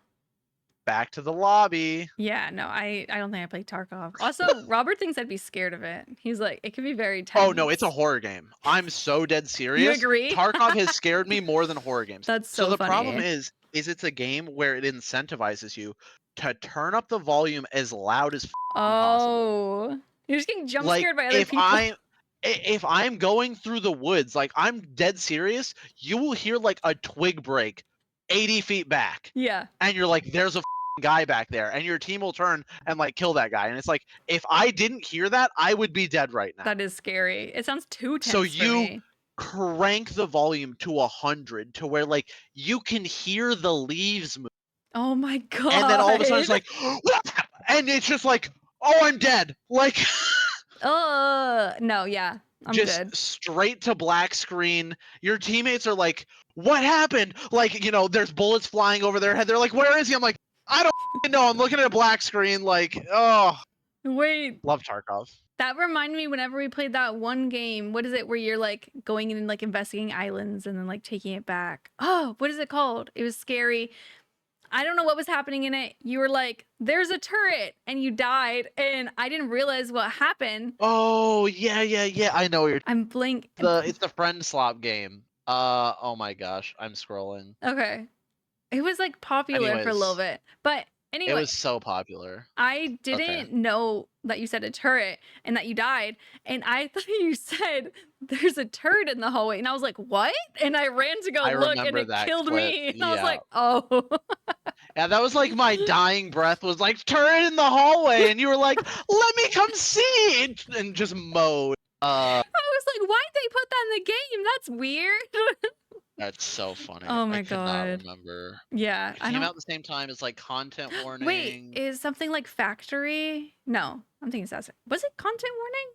back to the lobby. Yeah, no, I don't think I played Tarkov. Also, Robert thinks I'd be scared of it. He's like, it could be very tense. Oh no, it's a horror game. I'm so dead serious. agree? Tarkov has scared me more than horror games. That's so the funny. problem is it's a game where it incentivizes you to turn up the volume as loud as possible. Oh. You're just getting jump Like scared by other people. if I'm going through the woods, like I'm dead serious, you will hear like a twig break 80 feet back, Yeah. and you're like, there's a guy back there, and your team will turn and like kill that guy, and it's like, if I didn't hear that, I would be dead right now. That is scary. It sounds too tense So for you me. crank the volume to 100 to where like you can hear the leaves move, Oh my god. and then all of a sudden it's like, and it's just like, oh, I'm dead. Like no, yeah. I'm just good. straight to black screen. Your teammates are like, what happened? Like, you know, there's bullets flying over their head. They're like, where is he? I'm like, I don't know. I'm looking at a black screen. Like, oh, Wait, love Tarkov. that reminded me whenever we played that one game. What is it where you're like going in and like investigating islands and then like taking it back? Oh, what is it called? It was scary. I don't know what was happening in it. You were like, there's a turret, and you died, and I didn't realize what happened. Oh yeah. I know what you're. I'm blink. It's the friend slop game. Oh my gosh, I'm scrolling. Okay. It was like popular for a little Anyways, bit. But anyway, It was so popular. I didn't know that you said a turret and that you died. And I thought you said there's a turret in the hallway. And I was like, what? And I ran to go I look and remember it that killed clip, me. And I was yeah. like, oh. Yeah, that was like my dying breath was like, turret in the hallway, and you were like, let me come see, and just mowed. I was like, why'd they put that in the game? That's weird. That's so funny. Oh my I could not God. remember. Yeah. It I came don't. out at the same time as like content warning. Wait, is something like Factory? No, I'm thinking that's it. Was it content warning?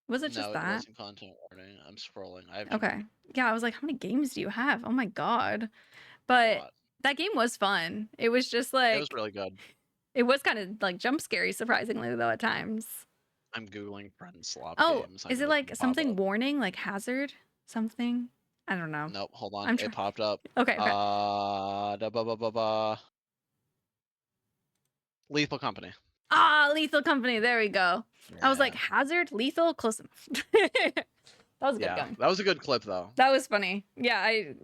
Was it just no, that? it wasn't content warning. I'm scrolling. I have too Okay. many. Yeah, I was like, how many games do you have? Oh my God. A But lot. that game was fun. It was just It like, was really good. it was kind of like jump scary, surprisingly, though, at times. I'm googling friend slop Oh, games. I is know it it's like gonna pop something up. warning, like hazard? Something? I don't know. Nope, hold on. I'm It try- popped up. Okay. Okay. Lethal Company. Ah, Lethal Company. There we go. I was like, Yeah. hazard, lethal, close enough. That was a good Yeah, gun. that was a good clip though. That was funny. Yeah, I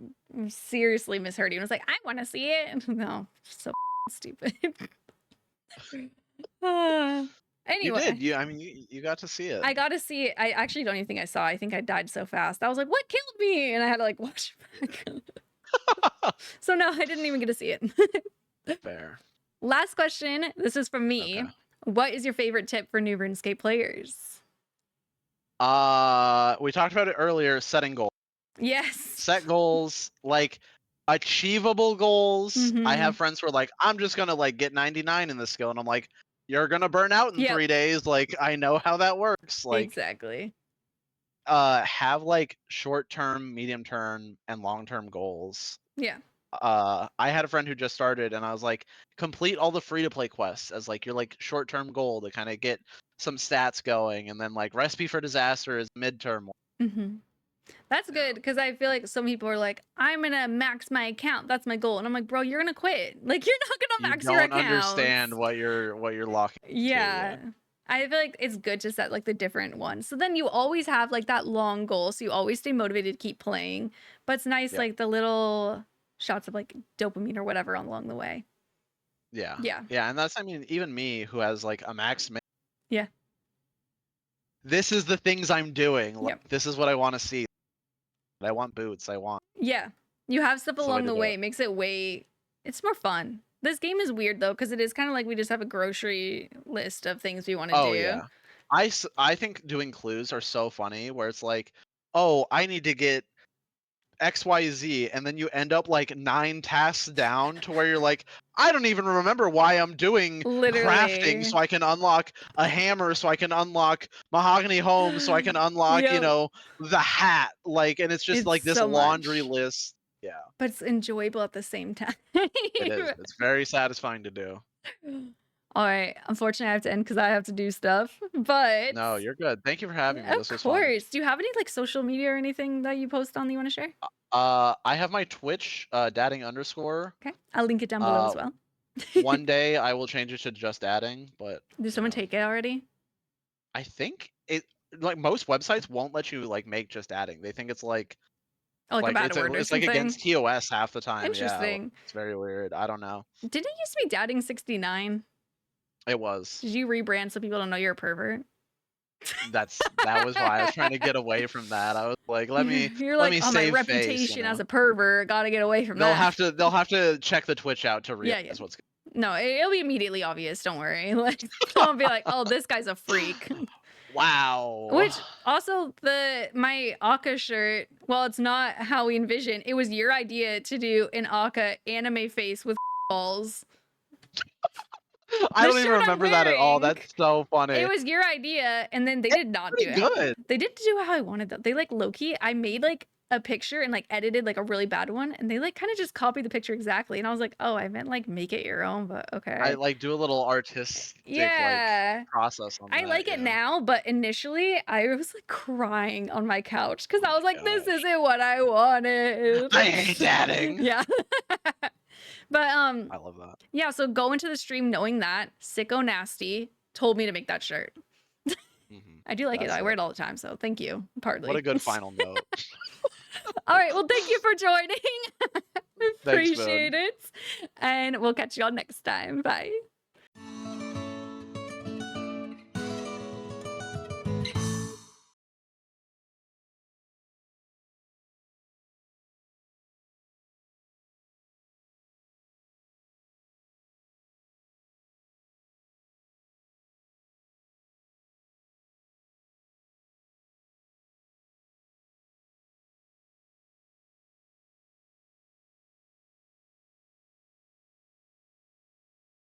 seriously misheard you. I was like, I want to see it. No, so stupid. Anyway, You did. I mean, you got to see it. I got to see it. I actually don't even think I saw. I think I died so fast. I was like, what killed me? And I had to like watch it back. So no, I didn't even get to see it. Fair. Last question. This is from me. Okay. What is your favorite tip for new RuneScape players? We talked about it earlier. Setting goals. Yes. Set goals, like achievable goals. I Mhm. have friends who are like, I'm just gonna like get 99 in this skill, and I'm like, you're gonna burn out in Yep. 3 days. Like, I know how that works. Like, Exactly. have like short-term, medium-term, and long-term goals. Yeah. I had a friend who just started, and I was like, complete all the free-to-play quests as like your like short-term goal to kind of get some stats going, and then like recipe for disaster is midterm. Mm-hmm. That's Yeah. good because I feel like some people are like, I'm gonna max my account. That's my goal, and I'm like, bro, you're gonna quit. Like, you're not gonna You max don't your account. understand what you're locking. Yeah. I feel like it's good to set like the different ones. So then you always have like that long goal. So you always stay motivated to keep playing. But it's nice, Yeah. like the little shots of like dopamine or whatever along the way. Yeah. Yeah. Yeah, and that's, I mean, even me who has like a max. Yeah. This is the things I'm doing. Like, Yep. this is what I want to see. I want boots. I want. Yeah. You have stuff That's the way along to the do way. it. It makes it way, it's more fun. This game is weird though, because it is kind of like we just have a grocery list of things we want to Oh do. yeah. I think doing clues are so funny where it's like, oh, I need to get XYZ, and then you end up like 9 tasks down to where you're like, I don't even remember why I'm doing crafting, Literally. so I can unlock a hammer, so I can unlock mahogany home, so I can unlock, you Yep. know, the hat. Like, and it's just It's like this so laundry much. list. Yeah, But it's enjoyable at the same time. it is. It's very satisfying to do. All right. Unfortunately, I have to end because I have to do stuff. But No, you're good. Thank you for having me. of This was fun. course. Do you have any like social media or anything that you post on that you want to share? I have my Twitch, dadding underscore. Okay. I'll link it down below as well. One day I will change it to just adding, but Did someone take it already? I think it, like, most websites won't let you like make just adding. They think it's like Oh, like a bad it's word or it's like something? against TOS half the time. Yeah, Interesting. it's very weird. I don't know. Didn't it used to be Dadding 69? It was. Did you rebrand so people don't know you're a pervert? That was why I was trying to get away from that. I was like, let me You're let like, me on my save reputation face, you as know? a pervert, gotta get away from They'll that. have to check the Twitch out to Yeah, realize yeah. what's. No, it'll be immediately obvious. Don't worry. Like, don't be like, oh, this guy's a freak. Wow. Which also my Aka shirt, well, it's not how we envision. It was your idea to do an Aka anime face with balls. I The don't even shirt I'm remember that at all. wearing, That's so funny. It was your idea, and then they did not do pretty it. good. They didn't do it how I wanted though. They like low-key, I made like a picture and like edited like a really bad one, and they like kind of just copied the picture exactly. And I was like, oh, I meant like make it your own, but okay. I like do a little artistic Yeah. like process on I that. like it yeah. now, but initially I was like crying on my couch because I was like, this Gosh. isn't what I wanted. I hate dadding. Yeah. But I love that. yeah, so go into the stream knowing that Sicko Nasty told me to make that shirt. Mhm. I do like it. That's I wear it all the time, so thank you. Partly. What a good final note. All right, well, thank you for joining. Thanks, Appreciate it. And we'll catch you all next time. Bye.